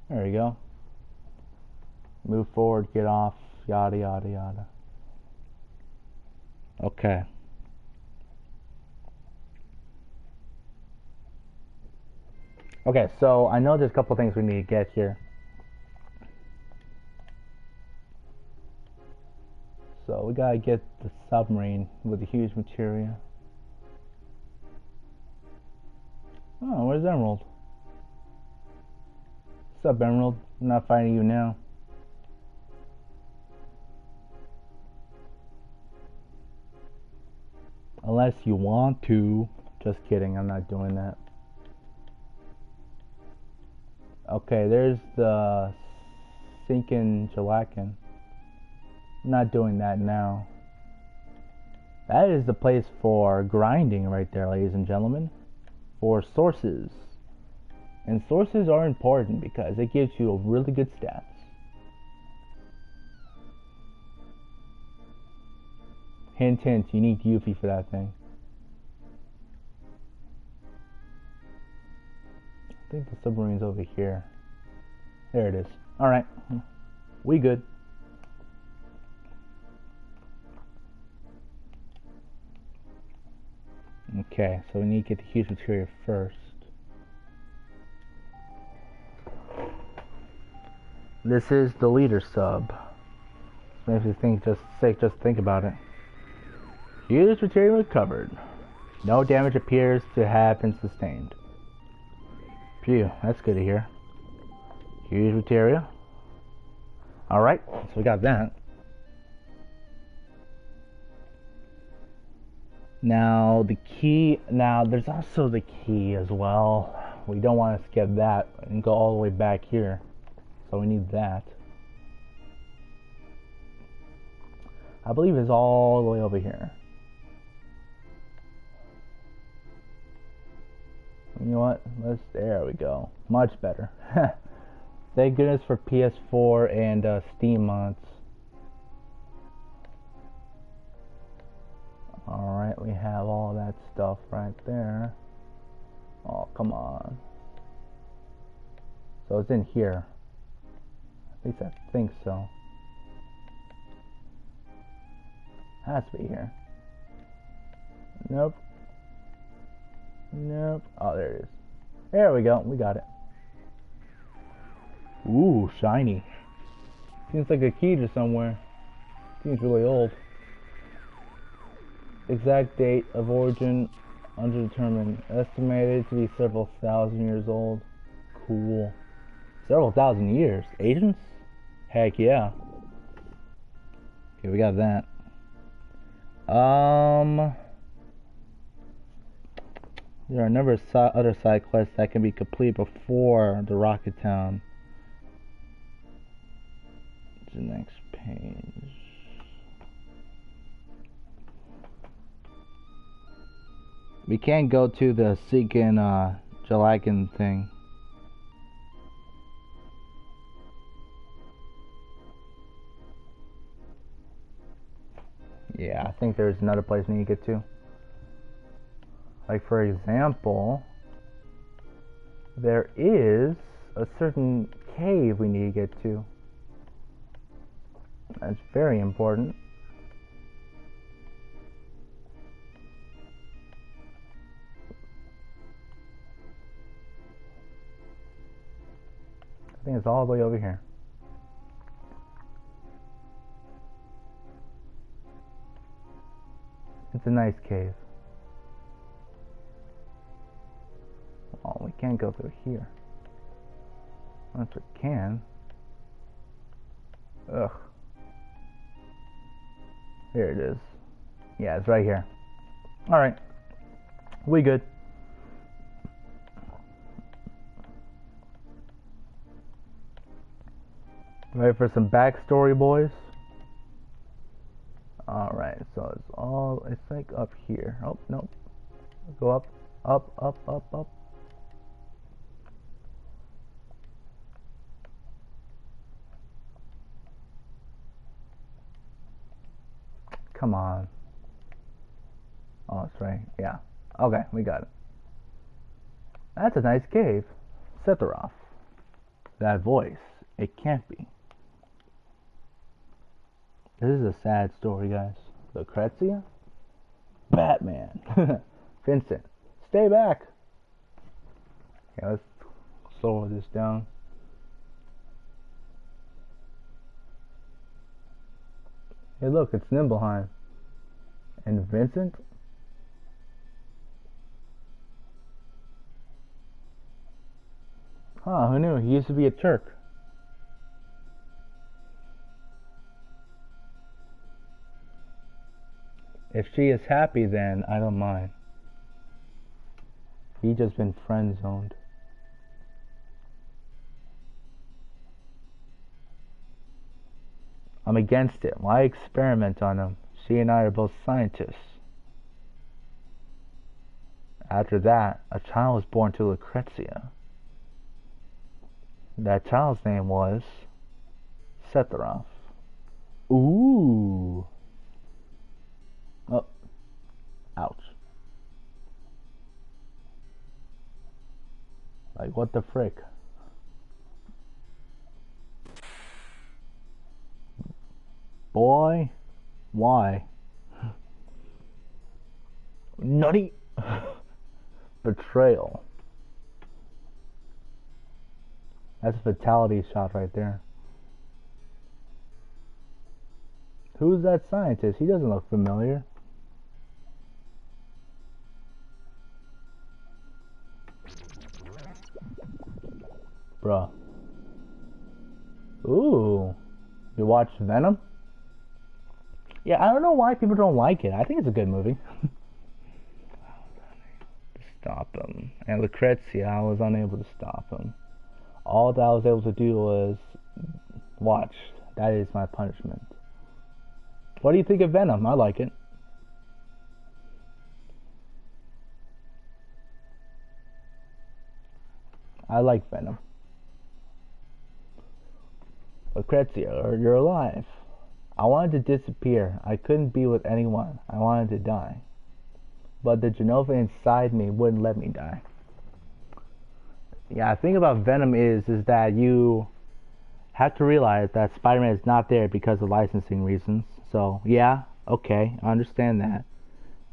There we go. Move forward, get off, yada yada yada. Okay. Okay, so I know there's a couple things we need to get here. So we gotta get the submarine with the huge materia. Oh, where's Emerald? What's up, Emerald? I'm not fighting you now. Unless you want to. Just kidding, I'm not doing that. Okay, there's the sinking Jalakan. I'm not doing that now. That is the place for grinding right there, ladies and gentlemen. For sources. And sources are important because it gives you a really good stats. Hint hint, you need Yuffie for that thing. I think the submarine's over here. There it is. Alright. We good. Okay, so we need to get the huge material first. This is the leader sub. Makes me think, just think about it. Huge material recovered. No damage appears to have been sustained. Phew, that's good to hear. Huge material. Alright, so we got that. Now the key, there's also the key as well. We don't want to skip that and go all the way back here. So we need that. I believe it's all the way over here. You know what? There we go. Much better. Thank goodness for PS4 and Steam mods. Alright, we have all that stuff right there. Oh, come on. So it's in here. At least I think so. Has to be here. Nope. Nope. Oh, there it is. There we go. We got it. Ooh, shiny. Seems like a key to somewhere. Seems really old. Exact date of origin undetermined. Estimated to be several thousand years old. Cool. Several thousand years. Agents? Heck yeah. Okay, we got that. There are a number of other side quests that can be completed before the Rocket Town. The next page. We can't go to the Seekin Jalagan thing. Yeah, I think there's another place we need to get to. Like, for example, there is a certain cave we need to get to. That's very important. I think it's all the way over here. It's a nice cave. Oh, we can't go through here. Unless we can. Ugh. Here it is. Yeah, it's right here. Alright. We good. Ready for some backstory, boys? Alright, so it's like up here. Oh, no. Go up, up, up, up, up. Come on. Oh, that's right. Yeah. Okay, we got it. That's a nice cave. Sephiroth. That voice. It can't be. This is a sad story, guys. Lucrezia? Batman. Vincent. Stay back. Okay, let's slow this down. Hey, look, it's Nibelheim. And Vincent? Huh, who knew? He used to be a Turk. If she is happy, then I don't mind. He just been friend zoned. I'm against it. Why experiment on him? She and I are both scientists. After that, a child was born to Lucrezia. That child's name was Sephiroth. Ooh. Oh. Ouch. Like, what the frick? Boy, why? Nutty betrayal. That's a fatality shot right there. Who's that scientist? He doesn't look familiar. Bruh. Ooh. You watch Venom? Yeah, I don't know why people don't like it. I think it's a good movie. Stop him. And Lucrezia, I was unable to stop him. All that I was able to do was watch. That is my punishment. What do you think of Venom? I like it. I like Venom. Lucrezia, you're alive. I wanted to disappear. I couldn't be with anyone. I wanted to die. But the Genova inside me wouldn't let me die. Yeah, the thing about Venom is that you have to realize that Spider-Man is not there because of licensing reasons. So, yeah, okay, I understand that.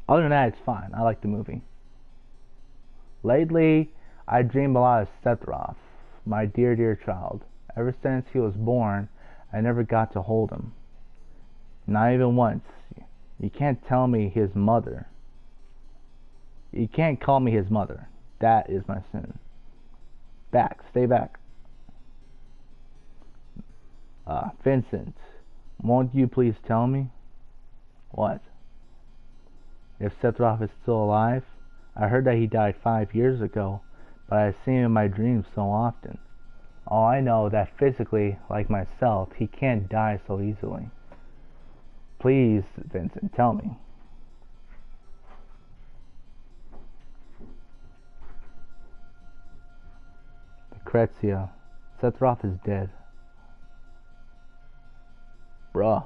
Other than that, it's fine. I like the movie. Lately, I dream a lot of Sephiroth, my dear, dear child. Ever since he was born, I never got to hold him. Not even once. You can't tell me his mother. You can't call me his mother. That is my sin. Back. Stay back. Vincent, won't you please tell me? What? If Sephiroth is still alive? I heard that he died 5 years ago, but I see him in my dreams so often. Oh, I know that physically, like myself, he can't die so easily. Please, Vincent, tell me. Lucrezia, Sephiroth is dead. Bruh.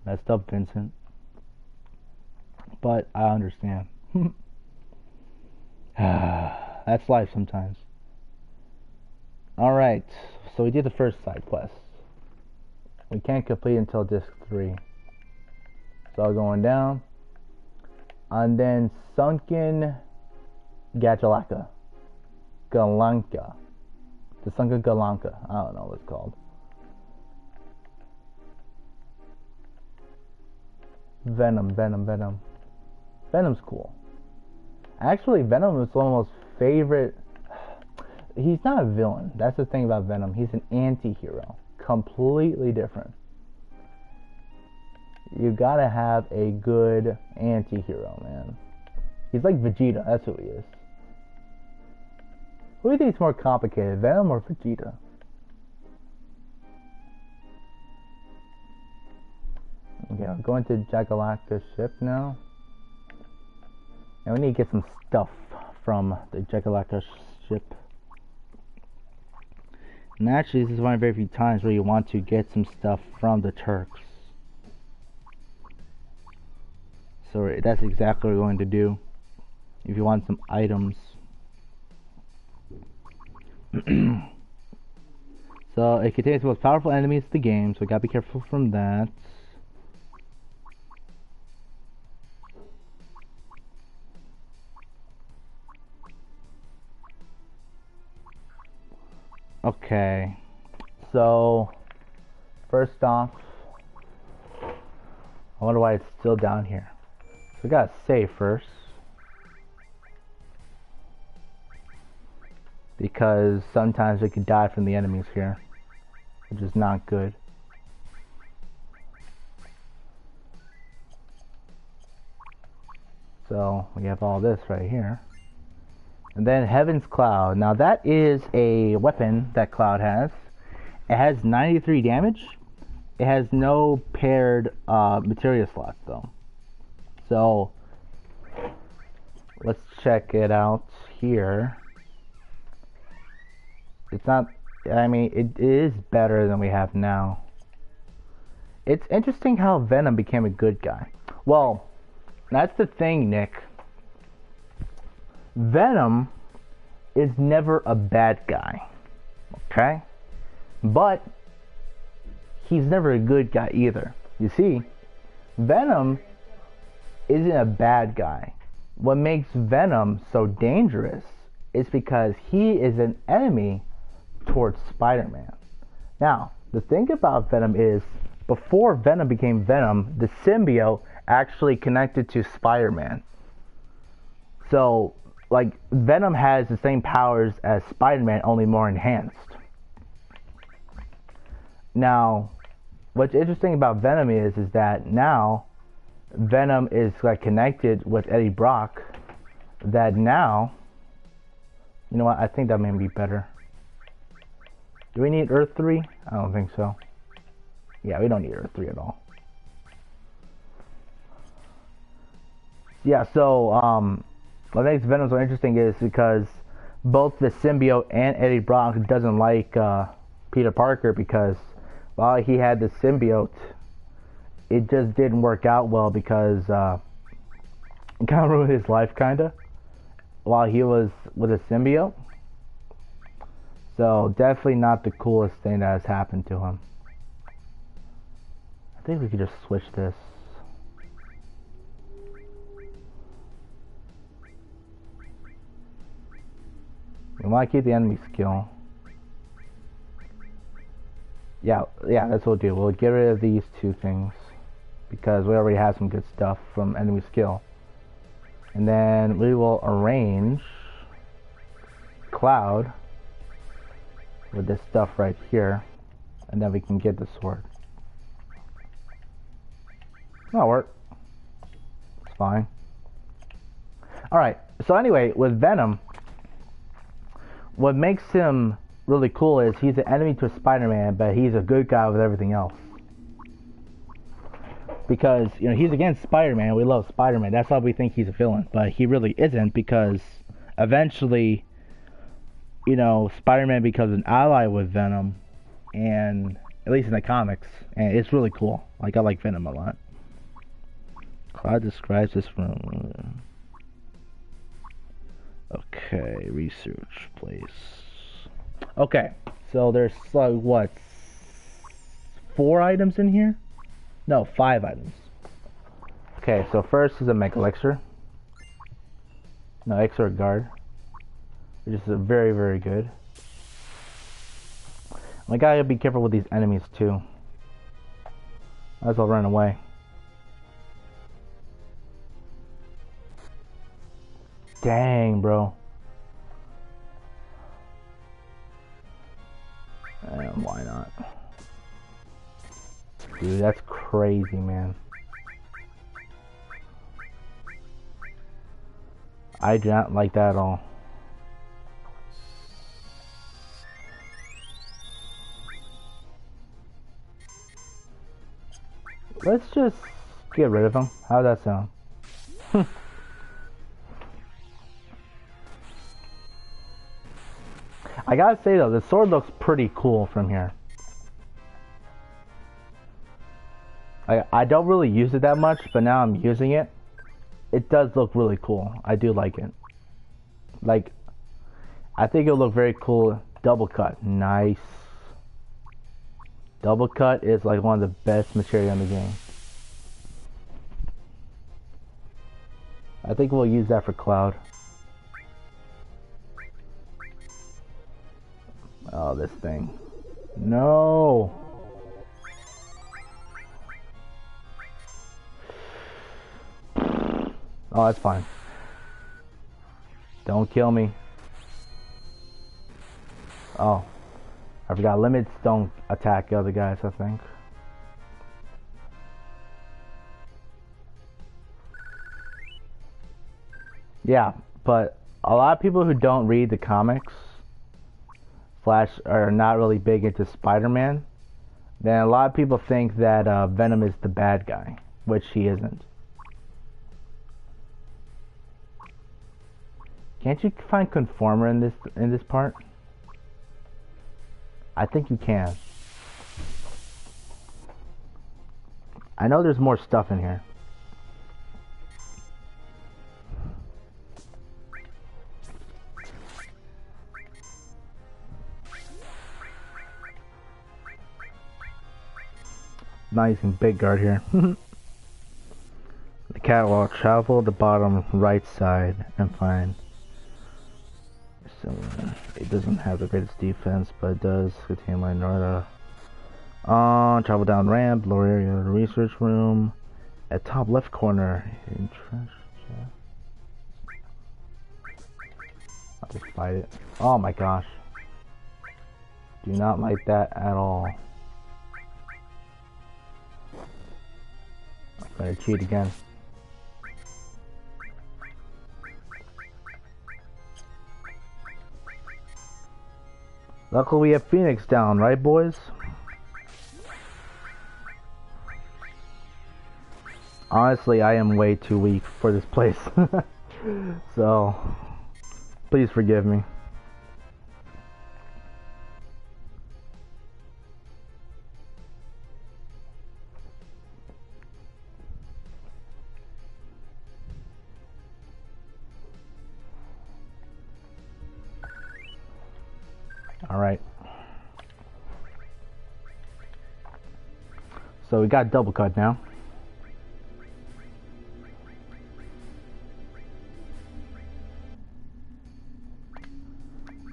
Messed up, Vincent. But I understand. That's life sometimes. Alright, so we did the first side quest. We can't complete until disc 3. So going down. And then Sunken Galanka. Galanka. The Sunken Galanka. I don't know what it's called. Venom. Venom's cool. Actually, Venom is one of my most favorite. He's not a villain. That's the thing about Venom. He's an anti-hero. Completely different. You gotta have a good anti-hero, man. He's like Vegeta. That's who he is. Who do you think is more complicated, Venom or Vegeta? Okay, I'm going to Jagalacta's ship now. And we need to get some stuff from the Jagalacta ship. And actually, this is one of the very few times where you want to get some stuff from the Turks. So that's exactly what we're going to do. If you want some items. So it contains the most powerful enemies in the game, so we gotta be careful from that. Okay, so first off, I wonder why it's still down here. So we gotta save first, because sometimes we could die from the enemies here, which is not good. So we have all this right here. And then Heaven's Cloud. Now that is a weapon that Cloud has. It has 93 damage. It has no paired materia slots though. So let's check it out here. It's not, I mean, it is better than we have now. It's interesting how Venom became a good guy. Well, That's the thing, Nick. Venom is never a bad guy. Okay? But he's never a good guy either. You see, Venom isn't a bad guy. What makes Venom so dangerous is because he is an enemy towards Spider-Man. Now, the thing about Venom is, before Venom became Venom, the symbiote actually connected to Spider-Man. So, like, Venom has the same powers as Spider-Man, only more enhanced. Now, what's interesting about Venom is that now Venom is like connected with Eddie Brock. That now, you know what? I think that may be better. Do we need Earth 3? I don't think so. Yeah, we don't need Earth 3 at all. Yeah, so what makes Venom so interesting is because both the symbiote and Eddie Brock doesn't like Peter Parker because while he had the symbiote, it just didn't work out well because it kind of ruined his life, kinda, while he was with a symbiote. So definitely not the coolest thing that has happened to him. I think we could just switch this. We want to keep the enemy skill. Yeah, that's what we'll do. We'll get rid of these two things because we already have some good stuff from enemy skill. And then we will arrange Cloud with this stuff right here, and then we can get the sword. That'll work. It's fine. Alright, so anyway, with Venom, what makes him really cool is he's an enemy to Spider-Man, but he's a good guy with everything else. Because, you know, he's against Spider-Man, we love Spider-Man, that's why we think he's a villain, but he really isn't, because eventually, you know, Spider-Man becomes an ally with Venom, and at least in the comics, and it's really cool. Like, I like Venom a lot. Cloud describes this room. Okay, research place. Okay, so there's like what, 4 items in here? No, 5 items. Okay, so first is a Mega Elixir. No, Elixir Guard, which is very, very good. I gotta be careful with these enemies too. Might as well run away. Dang, bro. And why not? Dude, that's crazy, man. I do not like that at all. Let's just get rid of him. How'd that sound? I gotta say though, the sword looks pretty cool from here. I don't really use it that much, but now I'm using it. It does look really cool. I do like it. Like, I think it'll look very cool. Double cut, nice. Double cut is like one of the best material in the game. I think we'll use that for Cloud. Oh, this thing. No! Oh, that's fine. Don't kill me. Oh. I forgot limits don't attack other guys, I think. Yeah, but a lot of people who don't read the comics slash are not really big into Spider-Man, then a lot of people think that Venom is the bad guy, which he isn't. Can't you find Conformer in this part? I think you can. I know there's more stuff in here. not using big guard here. The cat will travel the bottom right side and find. So it doesn't have the greatest defense, but it does contain my northern. Travel down ramp, lower area of the research room. At top left corner, hidden treasure. I'll just fight it. Oh my gosh. Do not like that at all. I'm gonna cheat again. Luckily we have Phoenix down, right boys? Honestly, I am way too weak for this place. So, please forgive me. Alright. So we got double cut now.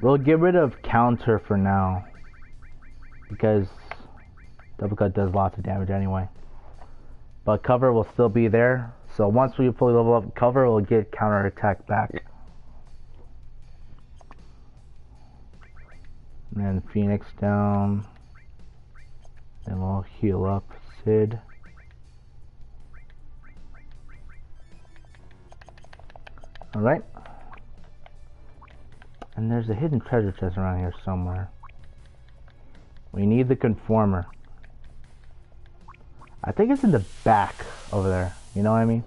We'll get rid of counter for now, because double cut does lots of damage anyway. But cover will still be there, so once we fully level up cover, we'll get counter attack back. And then Phoenix down. Then we'll heal up Sid. Alright. And there's a hidden treasure chest around here somewhere. We need the conformer. I think it's in the back over there. You know what I mean?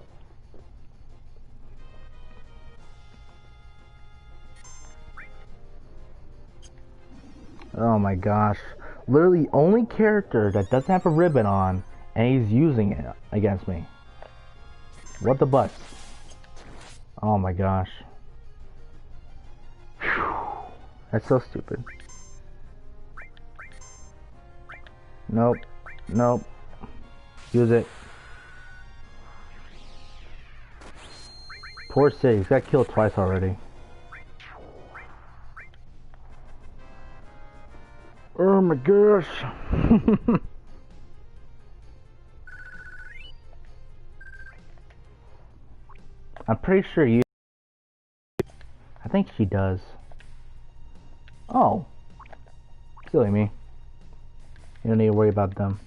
Oh my gosh. Literally only character that doesn't have a ribbon on and he's using it against me. What the butts? Oh my gosh. Whew. That's so stupid. Nope. Nope. Use it. Poor Sid, he's got killed twice already. Oh my gosh. I'm pretty sure you... I think she does. Oh. Silly me. You don't need to worry about them.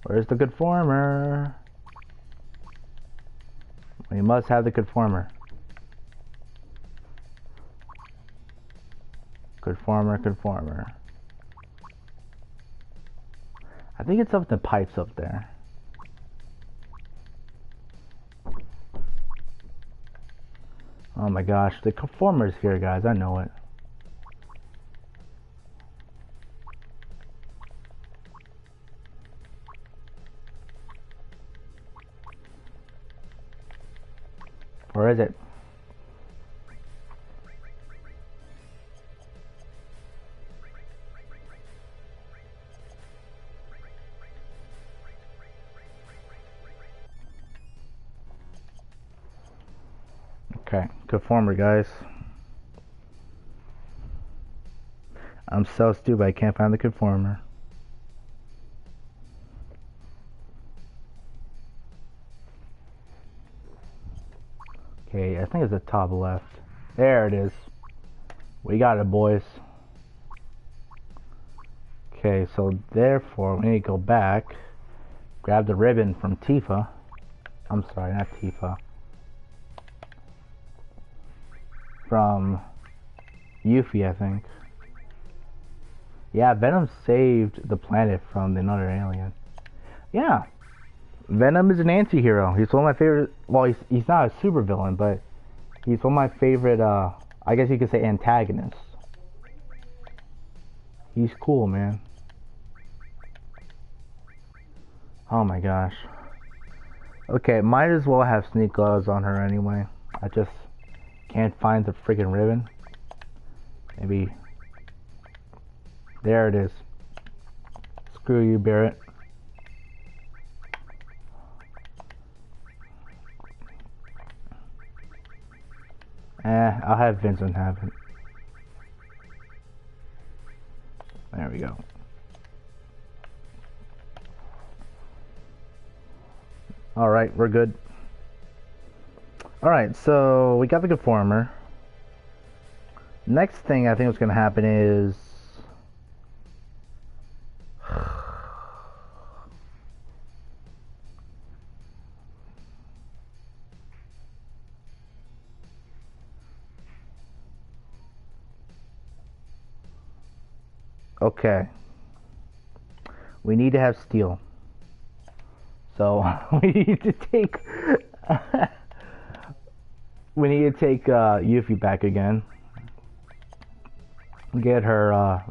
Where's the conformer? We must have the conformer. Conformer. I think it's up the pipes up there. Oh my gosh, the conformer's here, guys. I know it. Where is it? Okay, conformer, guys. I'm so stupid, I can't find the conformer. Okay, I think it's the top left. There it is. We got it, boys. Okay, so therefore we need to go back, grab the ribbon from Tifa. I'm sorry, not Tifa. From Yuffie, I think. Yeah, Venom saved the planet from another alien. Yeah, Venom is an anti-hero. He's one of my favorite. Well, he's not a super villain, but he's one of my favorite. I guess you could say antagonists. He's cool, man. Oh my gosh. Okay, might as well have sneak gloves on her anyway. I just can't find the freaking ribbon. Maybe. There it is. Screw you, Barret. I'll have Vincent have it. There we go. Alright, we're good. Alright, so we got the Conformer. Next thing I think what's going to happen is... Okay. We need to have steel. So we need to take Yuffie back again. Get her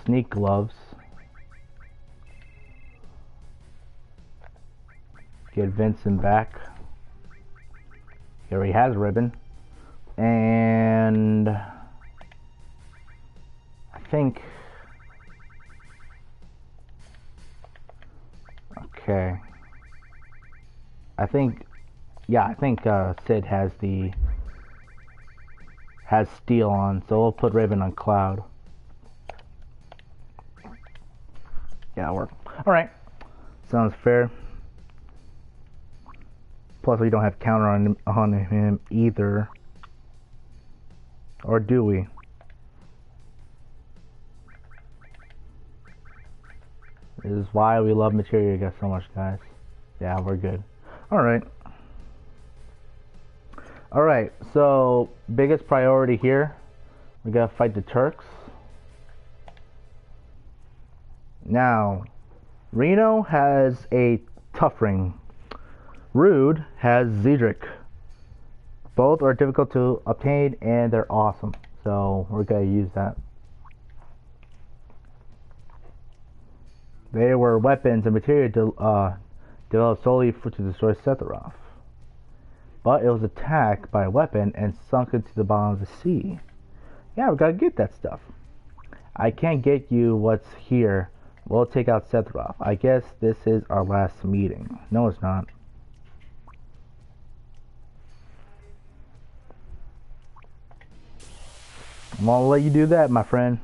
sneak gloves. Get Vincent back. Here he has ribbon. And I think okay. I think Sid has steel on, so we'll put ribbon on Cloud. Yeah, that'll work. Alright. Sounds fair. Plus we don't have counter on him either. Or do we? This is why we love Materia so much, guys. Yeah, we're good. Alright. Alright, so biggest priority here. We gotta fight the Turks. Now, Reno has a Tough Ring. Rude has Zedric. Both are difficult to obtain and they're awesome. So we're gonna use that. They were weapons and materia developed solely to destroy Sephiroth. But it was attacked by a weapon and sunk into the bottom of the sea. Yeah, we gotta get that stuff. I can't get you what's here. We'll take out Sephiroth. I guess this is our last meeting. No, it's not. I'm gonna let you do that, my friend.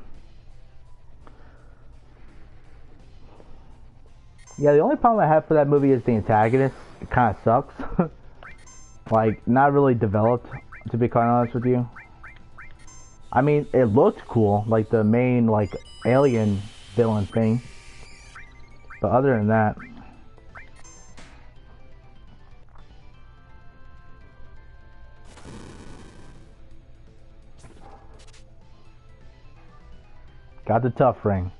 Yeah, the only problem I have for that movie is the antagonist. It kind of sucks. Like, not really developed, to be quite honest with you. I mean, it looked cool, like the main, like, alien villain thing. But other than that... Got the Tough Ring.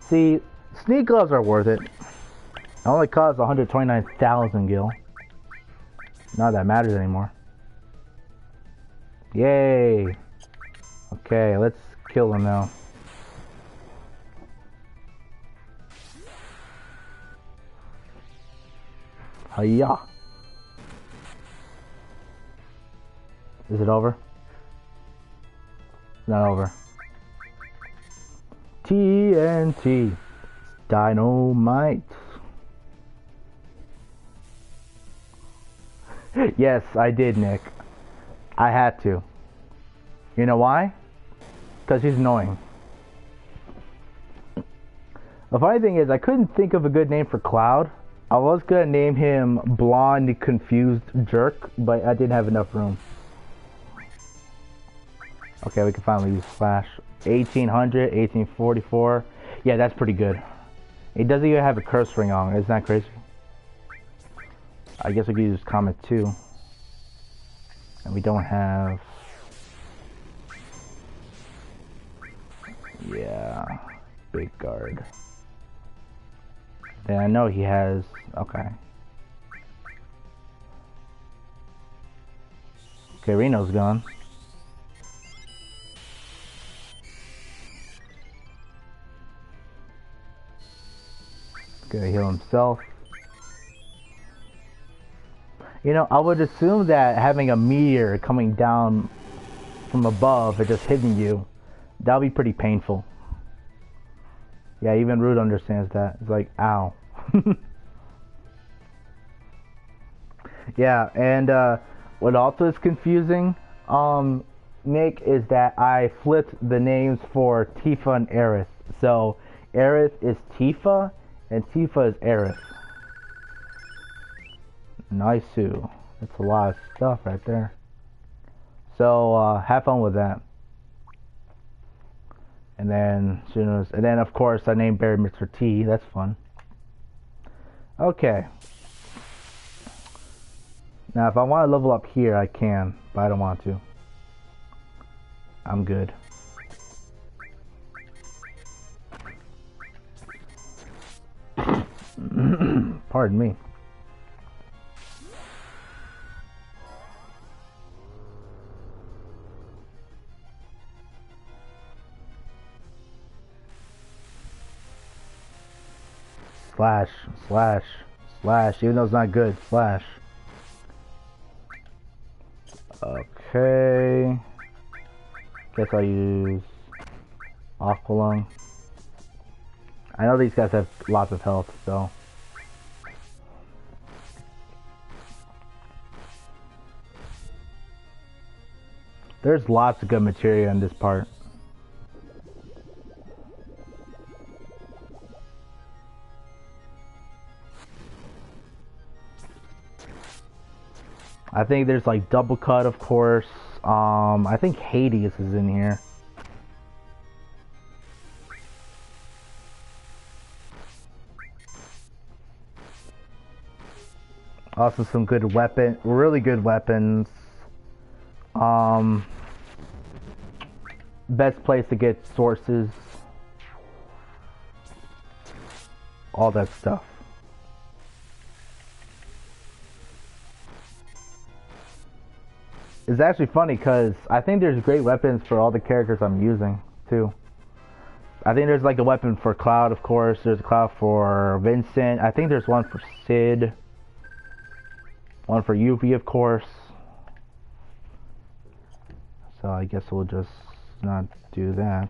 See, sneak gloves are worth it. It only costs 129,000 gil. Not that matters anymore. Yay! Okay, let's kill them now. Hiya! Is it over? It's not over. TNT. Dynamite. Yes, I did, Nick. I had to. You know why? Because he's annoying. The funny thing is, I couldn't think of a good name for Cloud. I was gonna name him Blonde Confused Jerk, but I didn't have enough room. Okay, we can finally use Flash. 1800, 1844. Yeah, that's pretty good. It doesn't even have a curse ring on. Isn't that crazy? I guess we could use Comet 2. And we don't have... Yeah, big guard. Yeah, I know he has... Okay. Okay, Reno's gone. Gonna heal himself. You know, I would assume that having a meteor coming down from above and just hitting you, that would be pretty painful. Yeah, even Rude understands that. It's like, ow. Yeah, and what also is confusing, Nick, is that I flipped the names for Tifa and Aerith. So, Aerith is Tifa, and Tifa is Aerith. Nice. That's a lot of stuff right there. So, have fun with that. And then, of course, I named Barry Mr. T. That's fun. Okay. Now, if I want to level up here, I can, but I don't want to. I'm good. Pardon me. Slash, slash, slash, even though it's not good, slash. Okay. Guess I'll use Aqualung. I know these guys have lots of health, so. There's lots of good materia in this part. I think there's like double cut, of course. I think Hades is in here. Also some good really good weapons. Best place to get sources. All that stuff. It's actually funny because I think there's great weapons for all the characters I'm using too. I think there's like a weapon for Cloud, of course. There's a Cloud for Vincent. I think there's one for Sid. One for Yuffie, of course. So I guess we'll just not do that.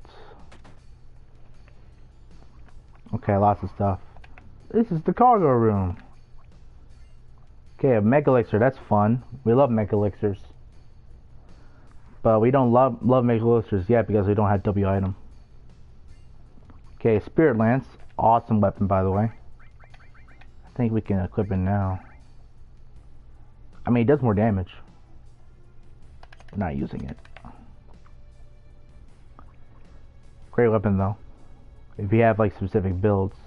Okay, lots of stuff. This is the cargo room. Okay, a Mega Elixir. That's fun. We love Mega Elixirs. But we don't love Mega Elixirs yet because we don't have W item. Okay, Spirit Lance. Awesome weapon, by the way. I think we can equip it now. I mean, it does more damage. We're not using it. Great weapon, though. If you have, like, specific builds.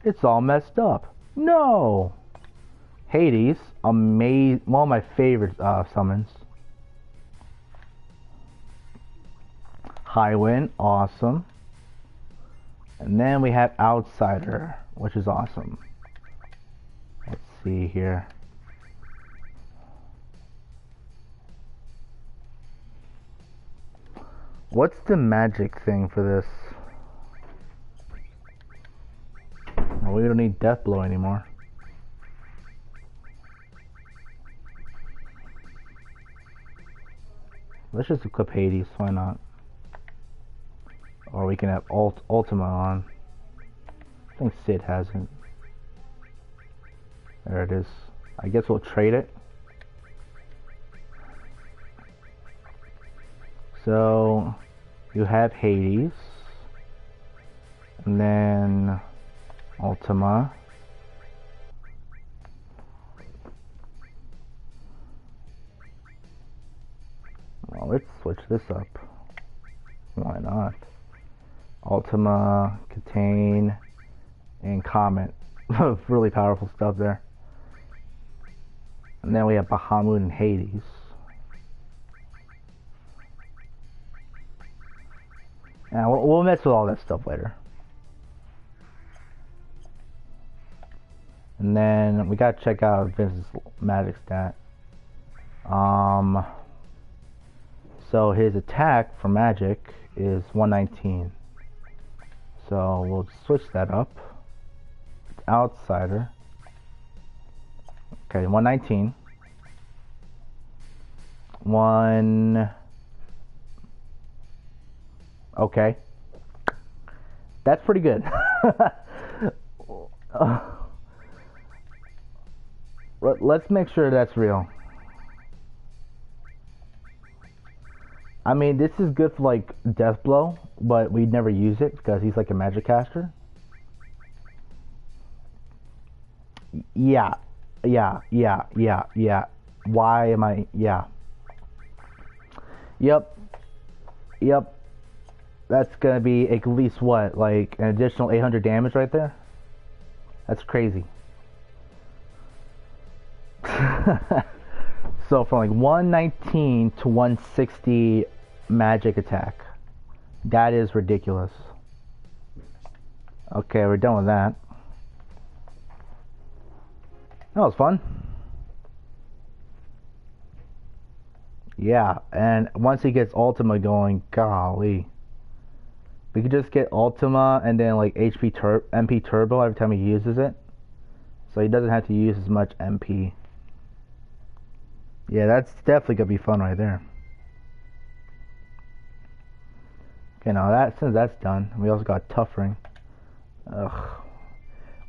It's all messed up. No! Hades. One of my favorite summons. Highwind, awesome. And then we have Outsider, which is awesome. Let's see here. What's the magic thing for this? Well, we don't need Death Blow anymore. Let's just equip Hades, why not? Or we can have Ultima on. I think Sid hasn't. There it is. I guess we'll trade it. So you have Hades. And then Ultima. Well, let's switch this up. Why not? Ultima, Contain, and Comet. Really powerful stuff there. And then we have Bahamut and Hades. Now we'll mess with all that stuff later. And then we gotta check out Vince's magic stat. So his attack for magic is 119. So we'll switch that up. Outsider. Okay, 119. Okay. That's pretty good. Let's make sure that's real. I mean, this is good for like Death Blow, but we never use it because he's like a magic caster. Yeah, yeah. Why am I? Yeah. Yep, yep. That's gonna be at least what, like an additional 800 damage right there? That's crazy. So from like 119 to 160 magic attack. That is ridiculous. Okay, we're done with that. That was fun. Yeah, and once he gets Ultima going, golly. We could just get Ultima and then like MP Turbo every time he uses it. So he doesn't have to use as much MP. Yeah, that's definitely gonna be fun right there. Okay, now that since that's done, we also got Tough Ring. Ugh.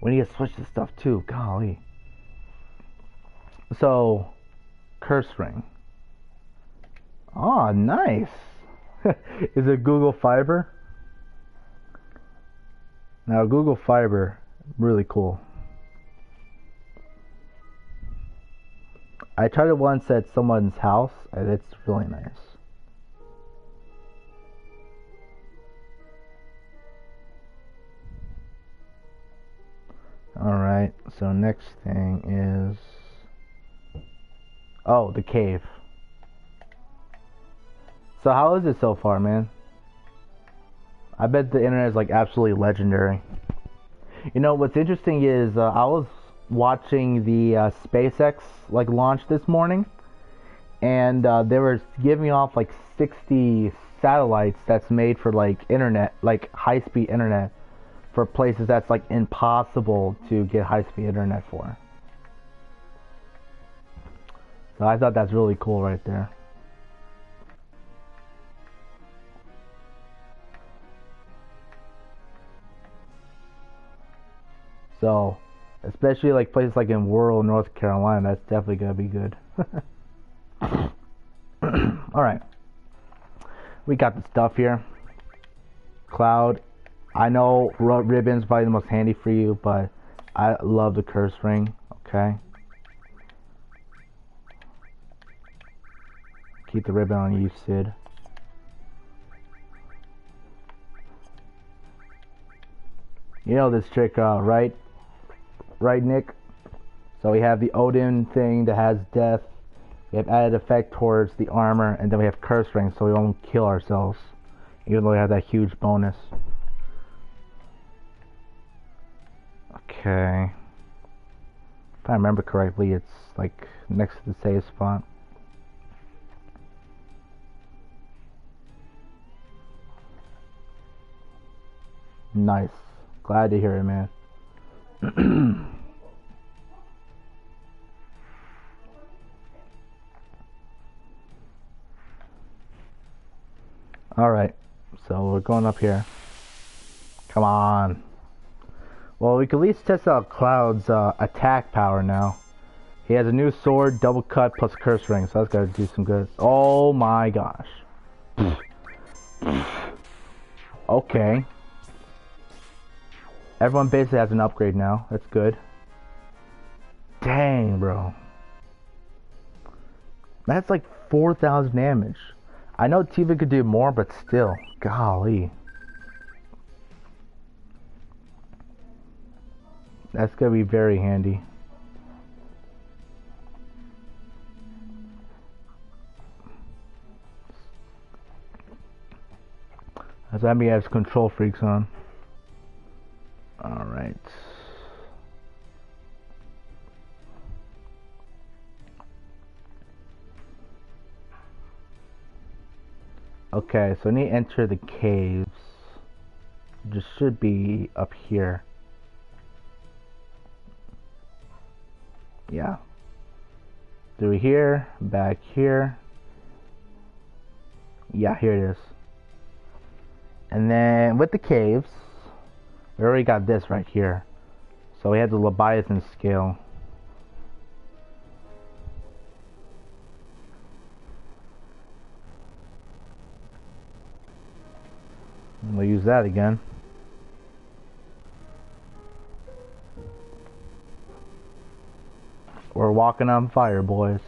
We need to switch this stuff too, golly. So, Curse Ring. Oh, nice. Is it Google Fiber? Now, Google Fiber, really cool. I tried it once at someone's house, and it's really nice. Alright, so next thing is... Oh, the cave. So how is it so far, man? I bet the internet is like absolutely legendary. You know, what's interesting is I was watching the SpaceX like launch this morning, and they were giving off like 60 satellites that's made for like internet, like high-speed internet for places that's like impossible to get high-speed internet for. So I thought that's really cool right there. So, especially like places like in rural North Carolina, that's definitely gonna be good. Alright. We got the stuff here. Cloud. I know ribbon's probably the most handy for you, but I love the curse ring. Okay. Keep the ribbon on you, Sid. You know this trick, right? Right, Nick? So we have the Odin thing that has death. We have added effect towards the armor, and then we have curse ring, so we won't kill ourselves, even though we have that huge bonus. Okay. If I remember correctly, it's like next to the save spot. Nice. Glad to hear it, man. Alright, so we're going up here. Come on. Well, we can at least test out Cloud's attack power now. He has a new sword, double cut, plus curse ring, so that's gotta do some good. Oh my gosh. Okay. Everyone basically has an upgrade now. That's good. Dang, bro. That's like 4,000 damage. I know Tifa could do more, but still. Golly. That's gonna be very handy. As Abby has control freaks on. Alright. Okay, so I need to enter the caves. Just should be up here. Yeah. Through here, back here. Yeah, here it is. And then with the caves, we already got this right here. So we have the Leviathan scale. We'll use that again. We're walking on fire, boys.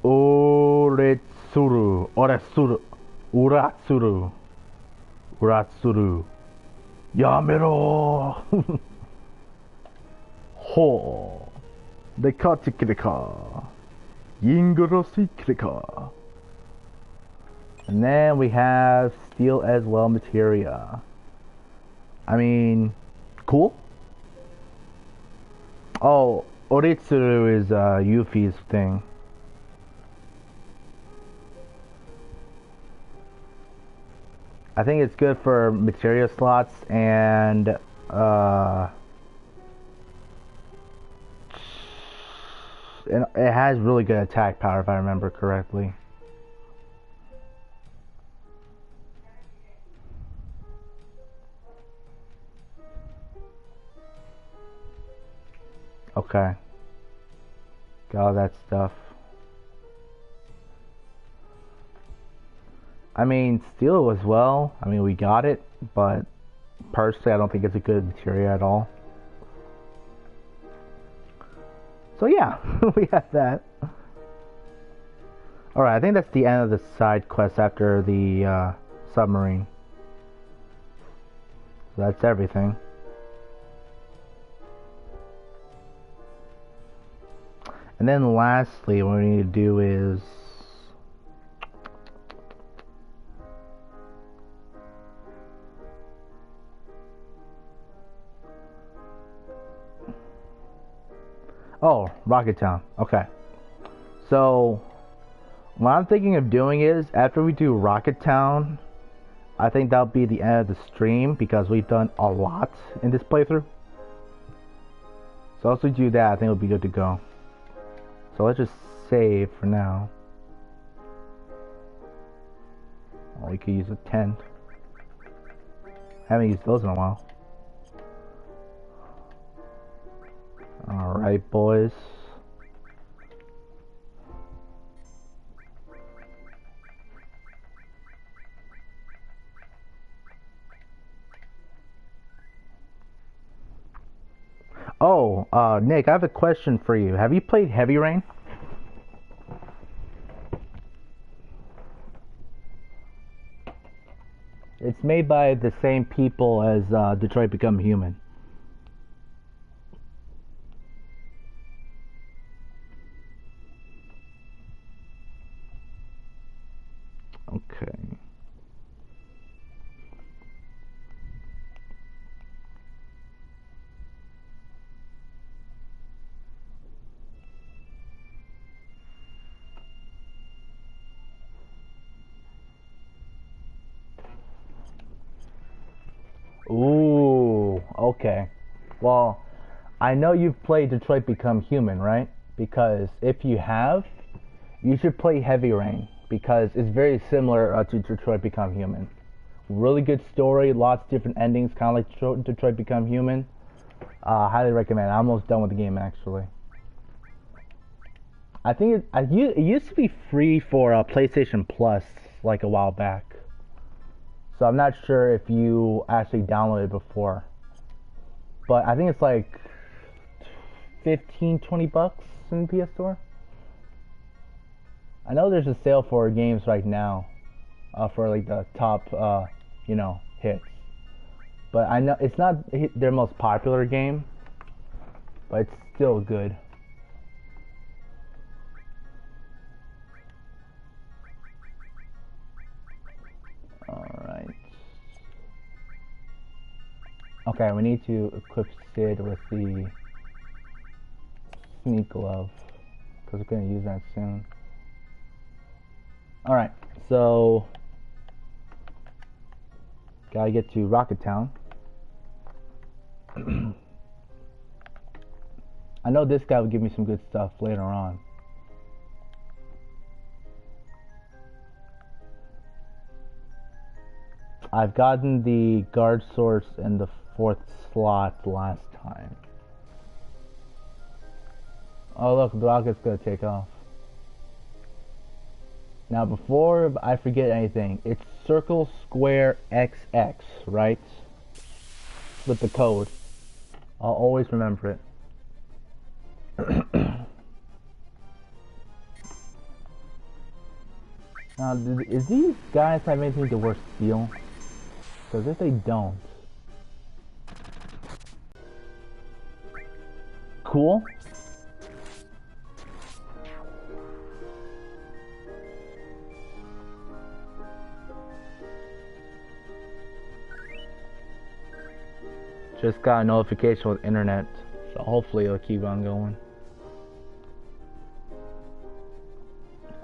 Oretsuru. Oretsuru. Uratsuru. Uratsuru. Yamero. Ho. Dekatikirika. Yingorosikirika. And then we have steel as well materia. I mean, cool. Oh, Oritsuru is Yuffie's thing. I think it's good for materia slots and it has really good attack power if I remember correctly. Okay. Got all that stuff. I mean, steel as well. I mean, we got it, but personally, I don't think it's a good materia at all. So yeah, we have that. Alright, I think that's the end of the side quest after the submarine. So that's everything. And then lastly, what we need to do is... Oh, Rocket Town. Okay. So, what I'm thinking of doing is, after we do Rocket Town, I think that'll be the end of the stream, because we've done a lot in this playthrough. So once we do that, I think it'll be good to go. So let's just save for now. Or we could use a tent. Haven't used those in a while. Alright, boys. Oh, Nick, I have a question for you. Have you played Heavy Rain? It's made by the same people as Detroit Become Human. Okay. Ooh, okay. Well, I know you've played Detroit Become Human, right? Because if you have, you should play Heavy Rain, because it's very similar to Detroit Become Human. Really good story, lots of different endings, kind of like Detroit Become Human. Highly recommend. I'm almost done with the game, actually. I think it used to be free for PlayStation Plus like a while back. So I'm not sure if you actually downloaded it before. But I think it's like 15-20 bucks in the PS Store. I know there's a sale for games right now for like the top you know, hits. But I know it's not their most popular game, but it's still good. Alright. Okay, we need to equip Sid with the sneak glove, because we're going to use that soon. Alright, so gotta get to Rocket Town. I know this guy will give me some good stuff later on. I've gotten the guard source in the 4th slot last time. Oh look, the rocket's gonna take off. Now, before I forget anything, it's circle square XX, right? With the code. I'll always remember it. Now, is these guys have anything to worth steel? Because if they don't... Cool. Just got a notification with internet, so hopefully it'll keep on going.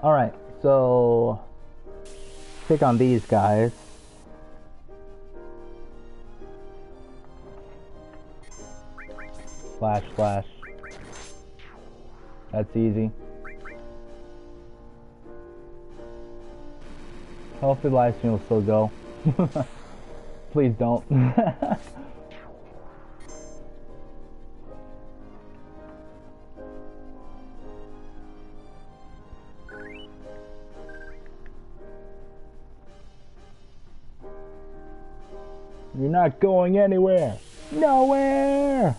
Alright, so click on these guys. Slash slash. That's easy. Hopefully the live stream will still go. Please don't. You're not going anywhere. Nowhere.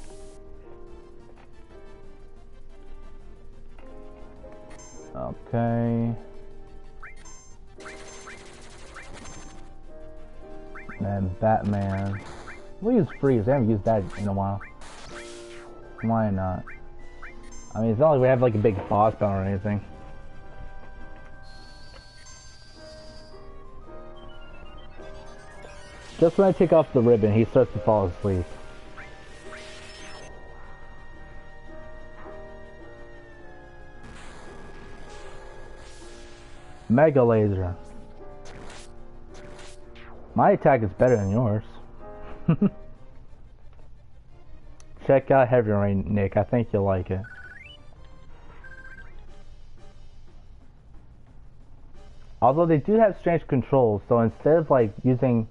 Okay. And Batman. We'll use Freeze. I haven't used that in a while. Why not? I mean, it's not like we have like a big boss battle or anything. Just when I take off the ribbon, he starts to fall asleep. Mega Laser. My attack is better than yours. Check out Heavy Rain, Nick. I think you'll like it. Although they do have strange controls, so instead of like using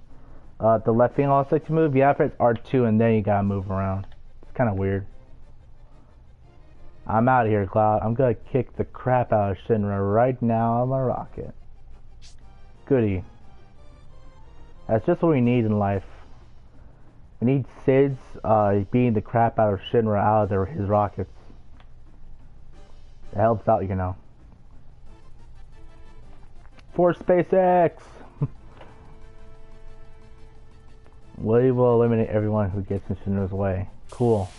the left finger stick to move, you have to press R2 and then you gotta move around. It's kind of weird. I'm out of here, Cloud. I'm gonna kick the crap out of Shinra right now on my rocket. Goody. That's just what we need in life. We need Sid's beating the crap out of Shinra out of his rockets. It helps out, you know. For SpaceX! We will eliminate everyone who gets in Shinra's way. Cool.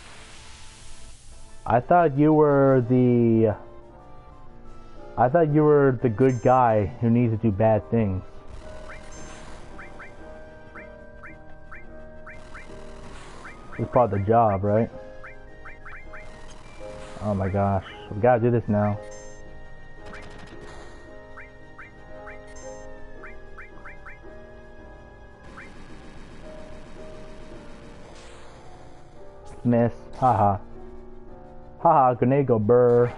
I thought you were the good guy who needs to do bad things. It's part of the job, right? Oh my gosh. We gotta do this now. Miss. Haha. Haha, grenade go burr.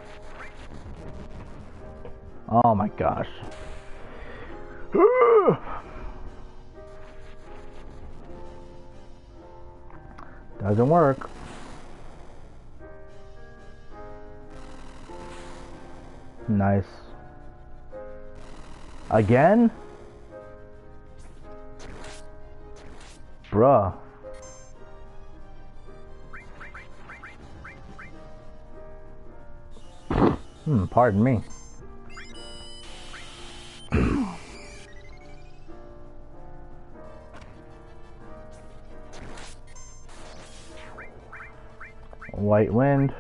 Oh my gosh. Doesn't work. Nice. Again? Bruh. Pardon me. White wind.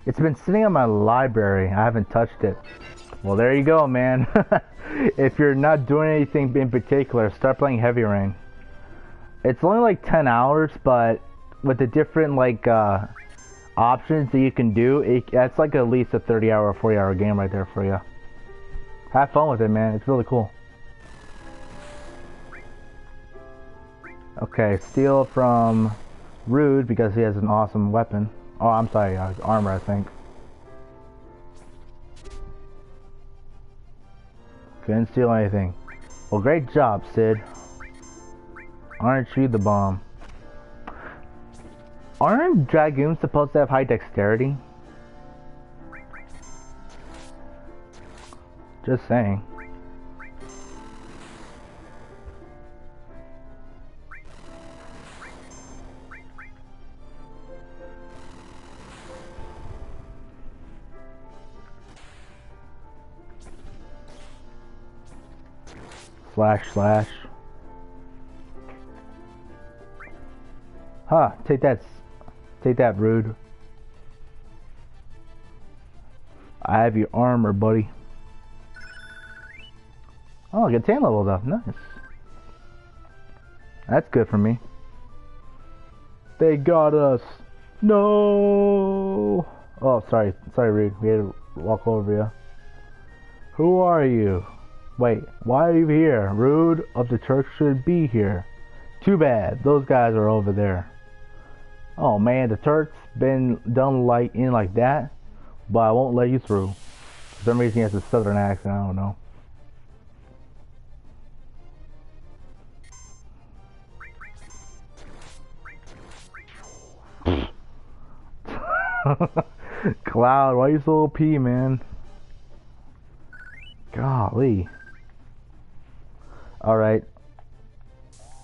It's been sitting in my library. I haven't touched it. Well, there you go, man. If you're not doing anything in particular, start playing Heavy Rain. It's only like 10 hours, but with the different like options that you can do, that's like at least a 30-hour or 40-hour game right there for you. Have fun with it, man. It's really cool. Okay, steal from Rude because he has an awesome weapon. Oh, I'm sorry, armor, I think. Couldn't steal anything. Well, great job, Sid. Aren't you the bomb? Aren't Dragoons supposed to have high dexterity? Just saying. Slash. Huh, take that, Rude. I have your armor, buddy. Oh, I get 10 leveled up, nice. That's good for me. They got us. No. Oh, sorry, Rude. We had to walk over you. Who are you? Wait, why are you here? Rude of the Turks should be here. Too bad, those guys are over there. Oh man, the Turks been done like that, but I won't let you through. For some reason he has a southern accent, I don't know. Cloud, why are you so OP, man? Golly. Alright.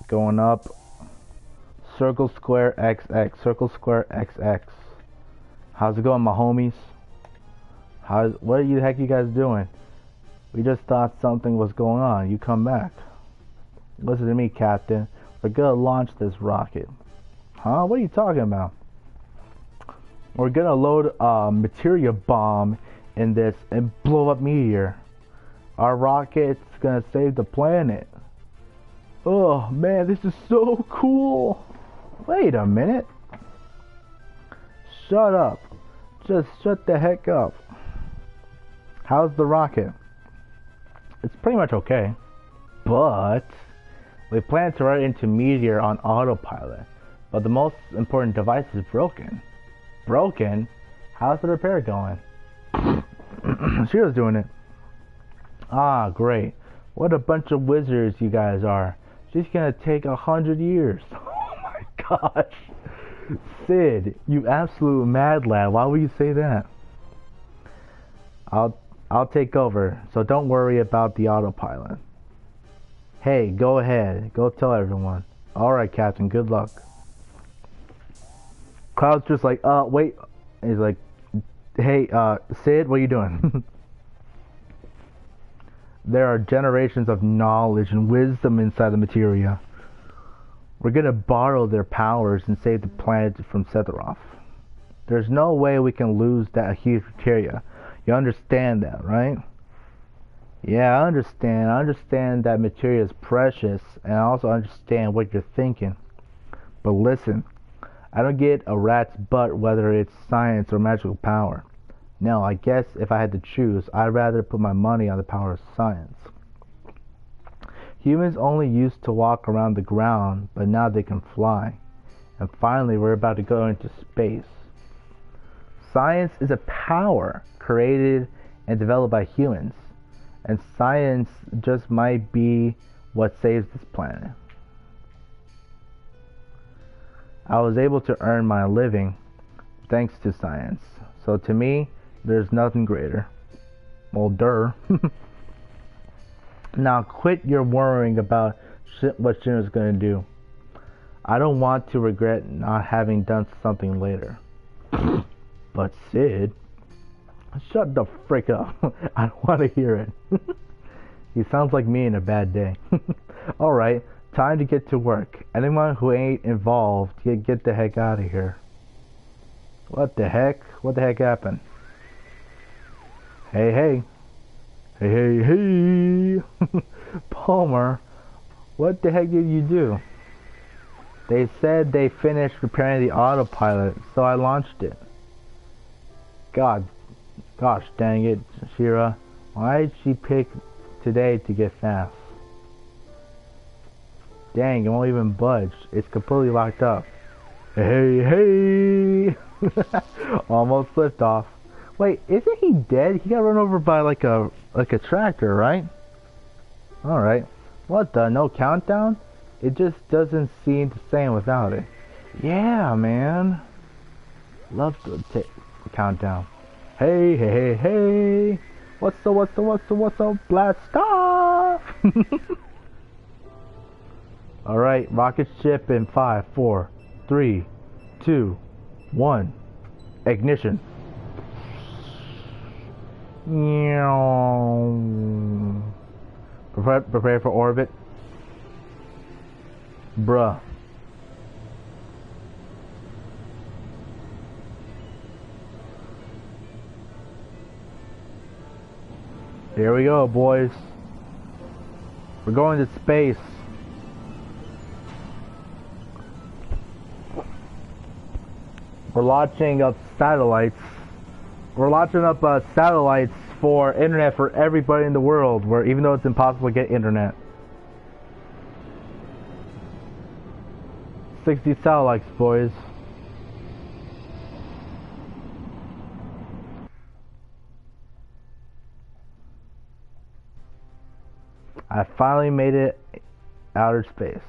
Going up. Circle, square, XX. Circle, square, XX. How's it going, my homies? What the heck you guys doing? We just thought something was going on. You come back. Listen to me, Captain. We're gonna launch this rocket. Huh? What are you talking about? We're gonna load a materia bomb in this and blow up meteor. Our rocket's gonna save the planet. Oh man, this is so cool. Wait a minute. Shut up. Just shut the heck up. How's the rocket? It's pretty much okay. But we plan to ride into meteor on autopilot. But the most important device is broken. Broken? How's the repair going? She was doing it. Ah, great. What a bunch of wizards you guys are. She's gonna take 100 years. Oh my gosh. Sid, you absolute mad lad. Why would you say that? I'll take over, so don't worry about the autopilot. Hey, go ahead. Go tell everyone. Alright, Captain, good luck. Cloud's just like, wait. He's like, hey, Sid, what are you doing? There are generations of knowledge and wisdom inside the materia. We're gonna borrow their powers and save the planet from Sephiroth. There's no way we can lose that huge materia. You understand that, right? Yeah, I understand. I understand that materia is precious, and I also understand what you're thinking. But listen, I don't get a rat's butt whether it's science or magical power. No, I guess if I had to choose, I'd rather put my money on the power of science. Humans only used to walk around the ground, but now they can fly. And finally, we're about to go into space. Science is a power created and developed by humans. And science just might be what saves this planet. I was able to earn my living thanks to science. So to me, there's nothing greater. Well, duh. Now quit your worrying about what Shino's gonna do. I don't want to regret not having done something later. But Sid, shut the frick up. I don't want to hear it. He sounds like me in a bad day. Alright, time to get to work. Anyone who ain't involved, get the heck out of here. What the heck? What the heck happened? Hey. Palmer, what the heck did you do? They said they finished repairing the autopilot, so I launched it. Gosh dang it, Shira. Why did she pick today to get fast? Dang, it won't even budge. It's completely locked up. Hey. Almost flipped off. Wait, isn't he dead? He got run over by like a tractor, right? Alright. What the? No countdown? It just doesn't seem the same without it. Yeah, man. Love the countdown. Hey. What's up, blast off! Alright, rocket ship in 5, 4, 3, 2, 1. Ignition. Prepare for orbit. Bruh. Here we go, boys. We're going to space. We're launching up satellites. We're launching up satellites for internet for everybody in the world, where even though it's impossible to get internet. 60 satellites, boys. I finally made it outer space.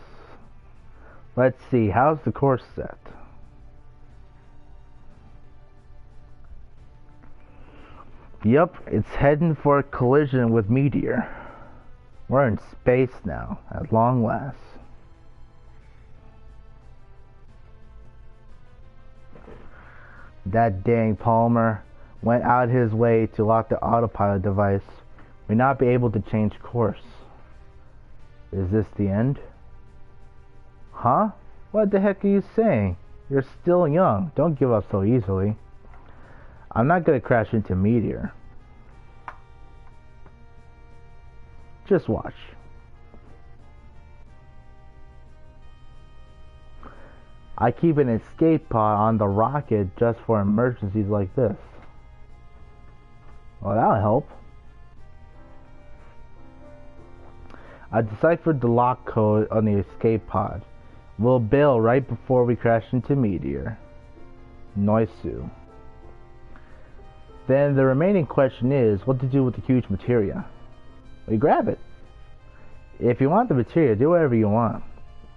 Let's see, how's the course set? Yep, it's heading for a collision with meteor. We're in space now, at long last. That dang Palmer went out his way to lock the autopilot device. May not be able to change course. Is this the end? Huh? What the heck are you saying? You're still young. Don't give up so easily. I'm not gonna crash into a meteor. Just watch. I keep an escape pod on the rocket just for emergencies like this. Well, that'll help. I deciphered the lock code on the escape pod. We'll bail right before we crash into meteor. Noisu. Then the remaining question is what to do with the huge materia. We grab it. If you want the materia, do whatever you want.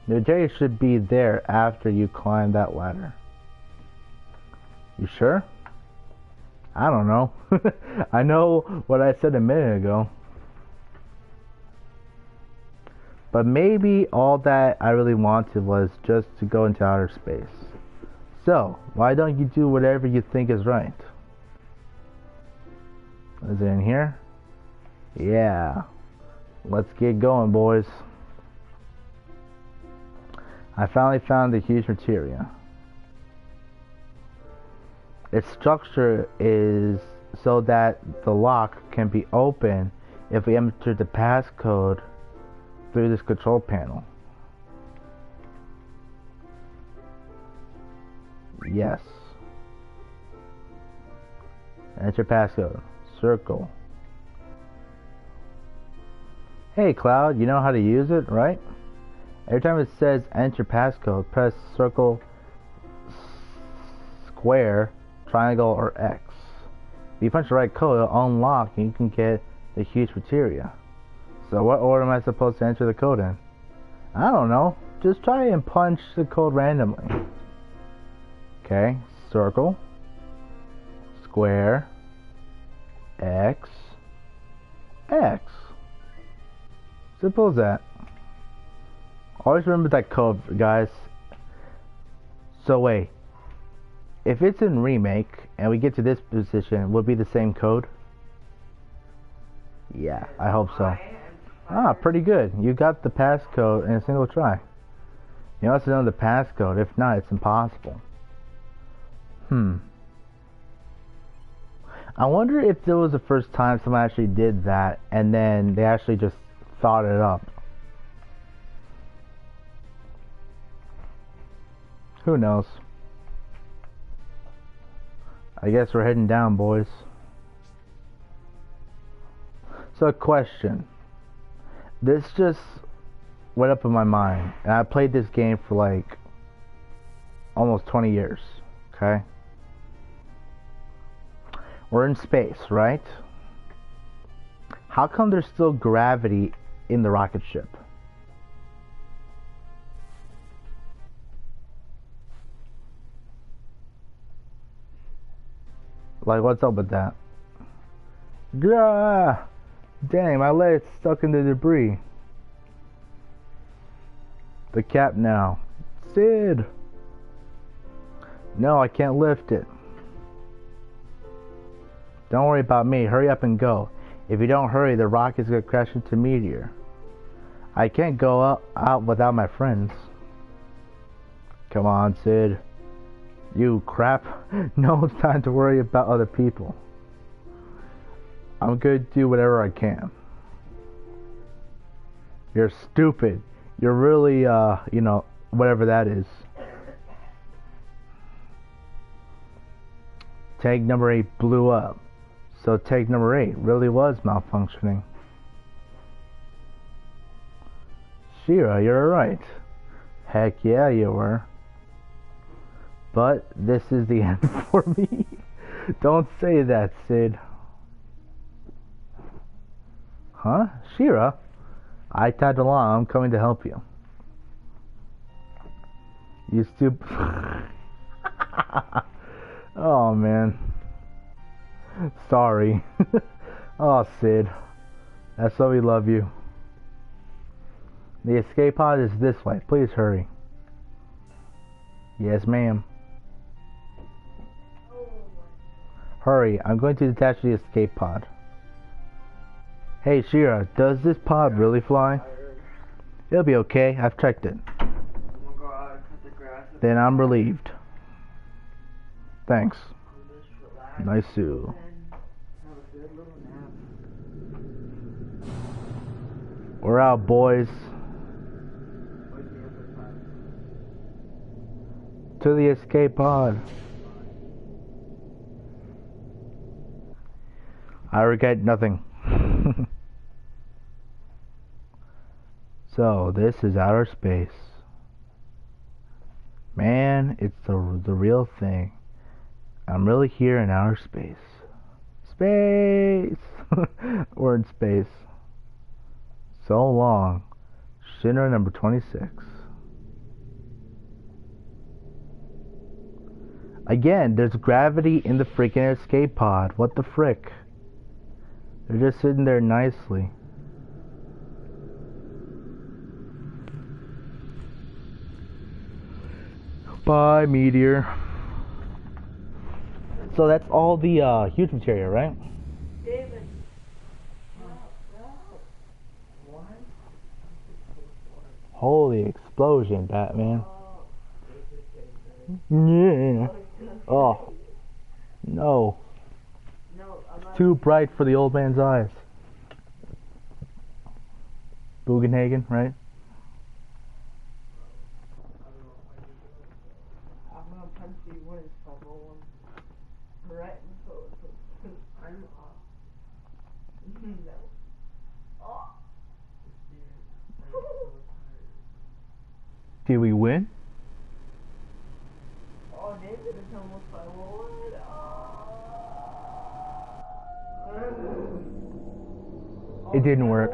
The materia should be there after you climb that ladder. You sure? I don't know. I know what I said a minute ago. But maybe all that I really wanted was just to go into outer space. So, why don't you do whatever you think is right? Is it in here? Yeah. Let's get going, boys. I finally found the huge materia. Its structure is so that the lock can be opened if we enter the passcode through this control panel. Yes. Enter passcode. Circle. Hey Cloud, you know how to use it, right? Every time it says enter passcode, press circle, square, triangle, or X. If you punch the right code, it'll unlock and you can get the huge materia. So what order am I supposed to enter the code in? I don't know. Just try and punch the code randomly. Okay, circle, square, X, X. Simple as that. Always remember that code, guys. So wait, if it's in remake and we get to this position, will it be the same code? Yeah, I hope so. Ah, pretty good. You got the passcode in a single try. You also know the passcode. If not, it's impossible. I wonder if there was the first time someone actually did that and then they actually just thought it up. Who knows? I guess we're heading down, boys. So, question. This just went up in my mind, and I played this game for like almost 20 years, okay? We're in space, right? How come there's still gravity in the rocket ship? Like, what's up with that? Gah! Dang, my leg's stuck in the debris. The cap now. Sid! No, I can't lift it. Don't worry about me. Hurry up and go. If you don't hurry, the rocket's gonna crash into Meteor. I can't go out without my friends. Come on, Sid. You crap. No time to worry about other people. I'm gonna do whatever I can. You're stupid. You're really, you know, whatever that is. Tank number 8 blew up. So tank number 8 really was malfunctioning. Shira, you're right. Heck yeah, you were. But this is the end for me. Don't say that, Sid. Huh? Shira? I tagged along. I'm coming to help you. You stupid. Oh, man. Sorry. Oh, Sid. That's why we love you. The escape pod is this way. Please hurry. Yes, ma'am. Hurry. I'm going to detach the escape pod. Hey, Shira, does this pod really fly? It'll be okay. I've checked it. Then I'm relieved. Thanks. Nice Sue. We're out, boys. To the escape pod. I regret nothing. So, this is outer space. Man, it's the real thing. I'm really here in outer space. Space! We're in space. So long. Shinra number 26. Again, there's gravity in the freaking escape pod. What the frick? They're just sitting there nicely. Bye, Meteor. So that's all the huge material, right? David. Holy explosion, Batman. Yeah. Oh. No. It's too bright for the old man's eyes. Bugenhagen, right? I'm gonna punch you when it's bubble right until I'm off. No. Oh. Did we win? Oh, David is almost by one. Oh. It didn't work.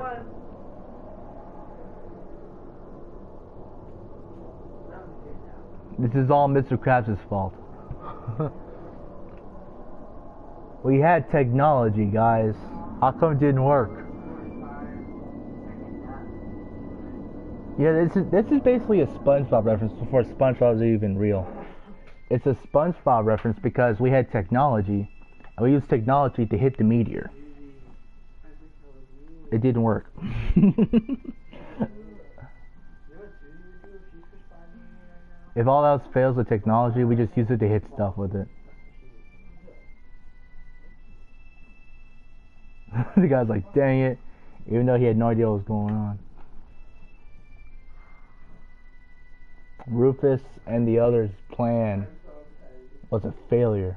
This is all Mr. Krabs' fault. We had technology, guys. How come it didn't work? Yeah, this is basically a SpongeBob reference before SpongeBob was even real. It's a SpongeBob reference because we had technology, and we used technology to hit the meteor. It didn't work. If all else fails with technology, we just use it to hit stuff with it. The guy's like, dang it, even though he had no idea what was going on. Rufus and the others' plan was a failure.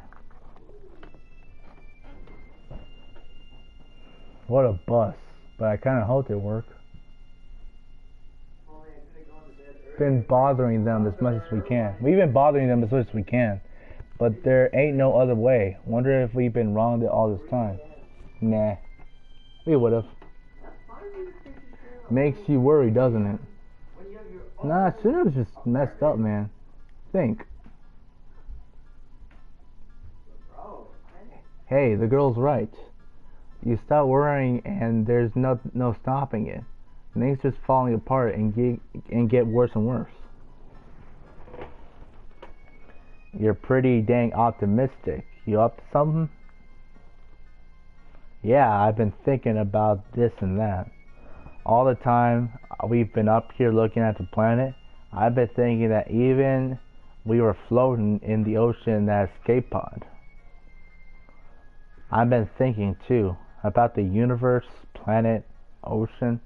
What a bust, but I kind of hoped it worked. Been bothering them as much as we can. We've been bothering them as much as we can, but there ain't no other way. Wonder if we've been wrong all this time. Nah, we would've. Makes you worry, doesn't it? Nah, Shinra was just messed up, man. Think. Hey, the girl's right. you stop worrying and there's no stopping it. Things just falling apart and get worse and worse. You're pretty dang optimistic. You up to something? Yeah, I've been thinking about this and that. All the time we've been up here looking at the planet, I've been thinking that even we were floating in the ocean in that escape pod. I've been thinking too about the universe, planet, ocean,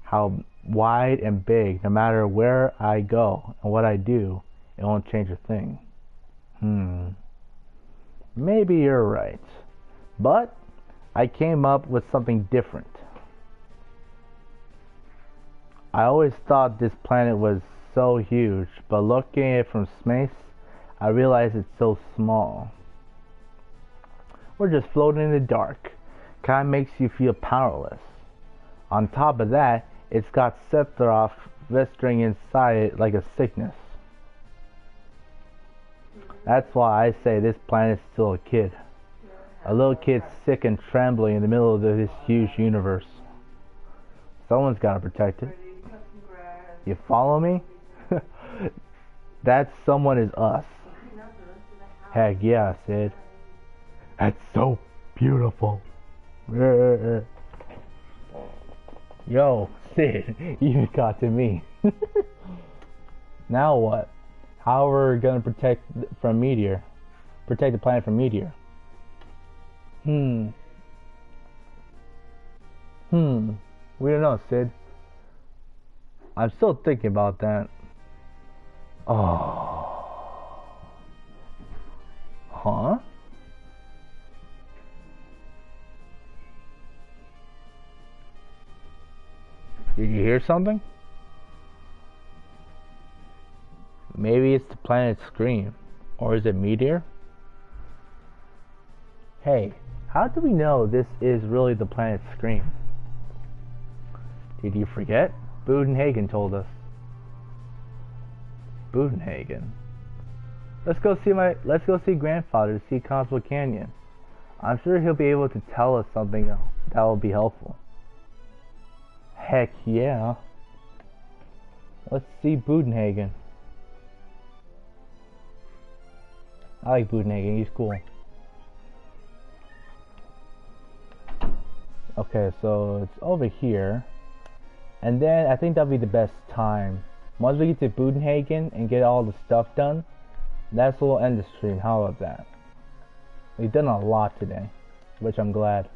how wide and big, no matter where I go and what I do, it won't change a thing. Maybe you're right. But I came up with something different. I always thought this planet was so huge, but looking at it from space, I realize it's so small. We're just floating in the dark. Kinda makes you feel powerless. On top of that, it's got Sephiroth festering inside it like a sickness. That's why I say this planet's still a kid. A little kid sick and trembling in the middle of this huge universe. Someone's gotta protect it. You follow me? That someone is us. Heck yeah, Sid. That's so beautiful. Yo, Sid, you got to me. Now what? How are we gonna protect from meteor? Protect the planet from meteor? We don't know, Sid. I'm still thinking about that. Oh. Huh? Did you hear something? Maybe it's the planet's scream. Or is it meteor? Hey, how do we know this is really the planet's scream? Did you forget? Budenhagen told us. Budenhagen. Let's go see grandfather to see Cosmo Canyon. I'm sure he'll be able to tell us something that will be helpful. Heck yeah. Let's see Budenhagen. I like Budenhagen, he's cool. Okay, so it's over here. And then I think that'll be the best time. Once we get to Budenhagen and get all the stuff done, that's when we'll end the stream. How about that? We've done a lot today, which I'm glad.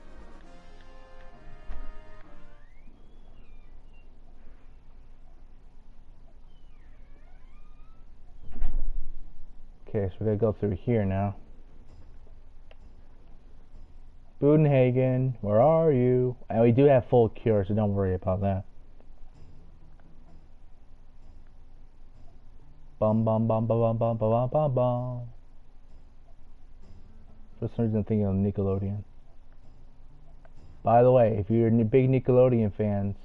Okay, so we're gonna go through here now. Budenhagen, where are you? And we do have full cure, so don't worry about that. Bum bum bum bum bum bum bum bum bum. For some reason I'm thinking of Nickelodeon. By the way, if you're big Nickelodeon fans,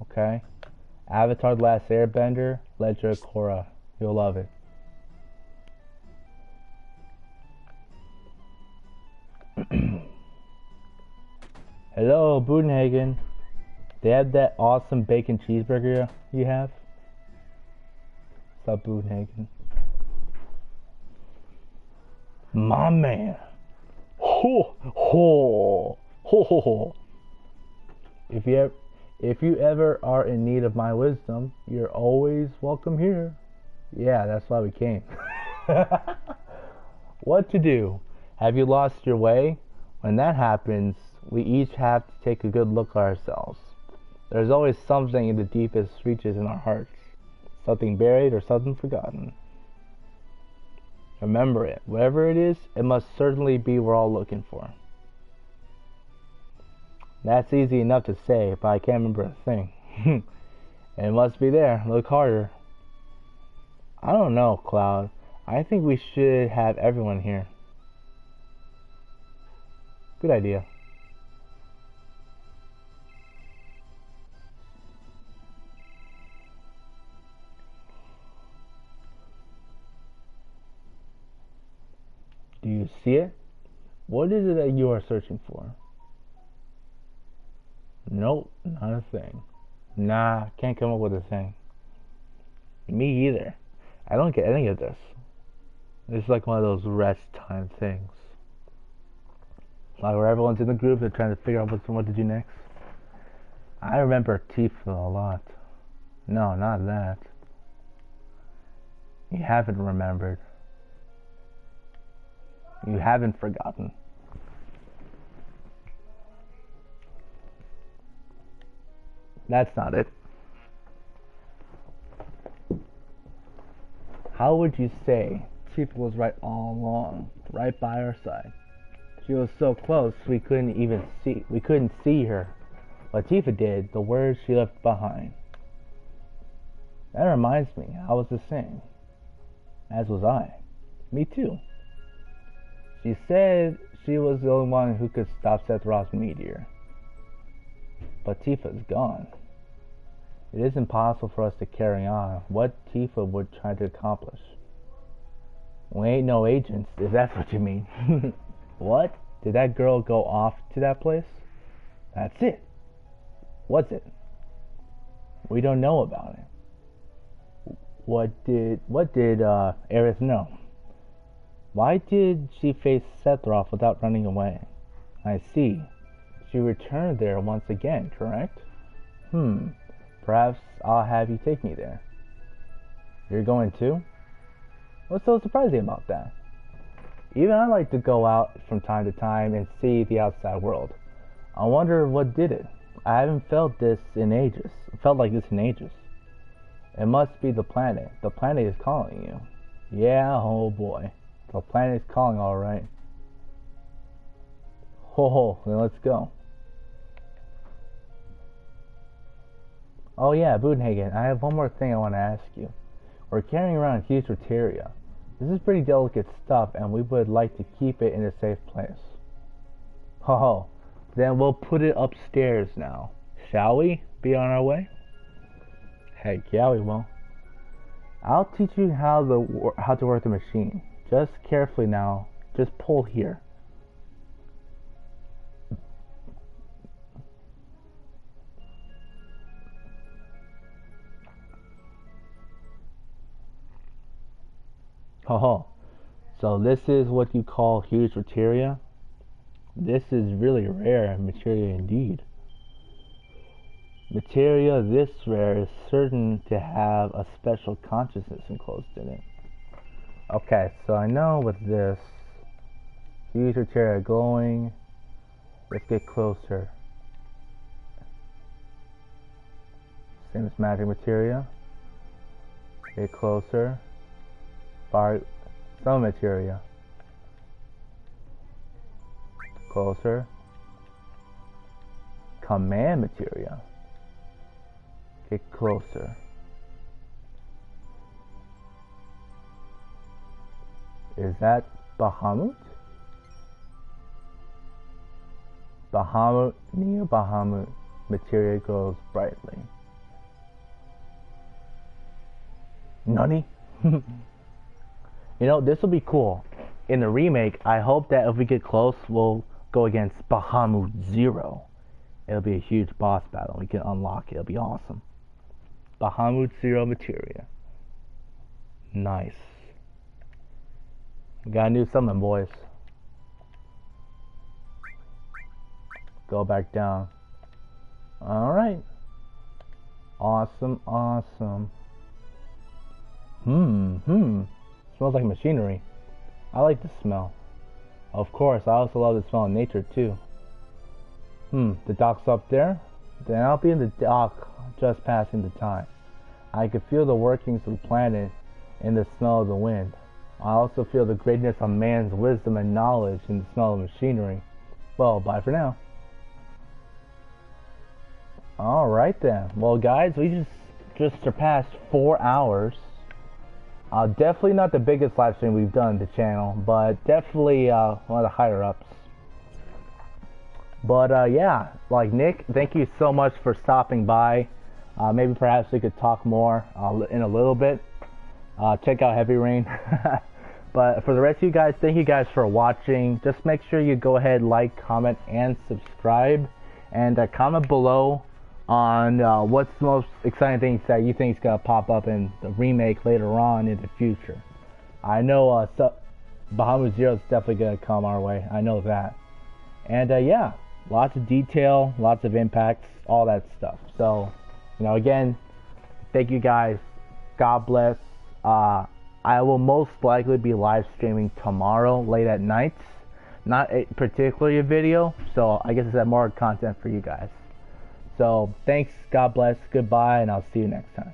okay, Avatar: The Last Airbender, Legend of Korra, you'll love it. Hello, Budenhagen. They have that awesome bacon cheeseburger you have? What's up, Budenhagen? My man. Ho ho ho ho ho. If you ever are in need of my wisdom, you're always welcome here. Yeah, that's why we came. What to do? Have you lost your way? When that happens, we each have to take a good look at ourselves. There's always something in the deepest reaches in our hearts. Something buried or something forgotten. Remember it. Whatever it is, it must certainly be we're all looking for. That's easy enough to say, but I can't remember a thing. It must be there. Look harder. I don't know, Cloud. I think we should have everyone here. Good idea. Do you see it? What is it that you are searching for? Nope, not a thing. Nah, can't come up with a thing. Me either. I don't get any of this. It's like one of those rest time things. Like where everyone's in the group, they're trying to figure out what to do next. I remember Tifa a lot. No, not that. You haven't remembered. You haven't forgotten. That's not it. How would you say Tifa was right all along, right by our side? She was so close we couldn't see her. But Tifa did, the words she left behind. That reminds me, I was the same. As was I. Me too. She said she was the only one who could stop Sephiroth's meteor. But Tifa's gone. It is impossible for us to carry on what Tifa would try to accomplish. We ain't no agents, if that's what you mean. What? Did that girl go off to that place? That's it. What's it? We don't know about it. What did Aerith know? Why did she face Sephiroth without running away? I see. She returned there once again, correct? Perhaps I'll have you take me there. You're going too? What's so surprising about that? Even I like to go out from time to time and see the outside world. I wonder what did it. I haven't felt like this in ages. It must be the planet. The planet is calling you. Yeah, oh boy. The planet is calling, alright. Ho, then let's go. Oh yeah, Budenhagen, I have one more thing I want to ask you. We're carrying around huge materia. This is pretty delicate stuff, and we would like to keep it in a safe place. Ho, then we'll put it upstairs now. Shall we be on our way? Heck yeah, we will. I'll teach you how to work the machine. Just carefully now. Just pull here. Oh, so this is what you call huge materia? This is really rare materia indeed. Materia this rare is certain to have a special consciousness enclosed in it. Okay, so I know with this, huge materia glowing, let's get closer. Same as magic materia. Get closer. Fire some materia. Closer. Command materia. Get closer. Is that Bahamut? Bahamut, near Bahamut, materia glows brightly. Nani? You know, this will be cool. In the remake, I hope that if we get close, we'll go against Bahamut Zero. It'll be a huge boss battle. We can unlock it. It'll be awesome. Bahamut Zero materia. Nice. We got a new summon, boys. Go back down. Alright. Awesome. Smells like machinery. I like the smell. Of course, I also love the smell of nature too. The dock's up there? Then I'll be in the dock just passing the time. I can feel the workings of the planet in the smell of the wind. I also feel the greatness of man's wisdom and knowledge in the smell of machinery. Well, bye for now. Alright then. Well guys, we just surpassed 4 hours. Definitely not the biggest live stream we've done on the channel, but definitely one of the higher ups. But yeah, like Nick, thank you so much for stopping by. Maybe perhaps we could talk more in a little bit. Check out Heavy Rain. But for the rest of you guys, thank you guys for watching. Just make sure you go ahead, like, comment, and subscribe. And comment below on what's the most exciting things that you think is going to pop up in the remake later on in the future. I know Bahamut Zero is definitely going to come our way. I know that. And yeah, lots of detail, lots of impacts, all that stuff. So, again, thank you guys. God bless. I will most likely be live streaming tomorrow late at night. Not particularly a video, so I guess it's more content for you guys. So, thanks, God bless, goodbye, and I'll see you next time.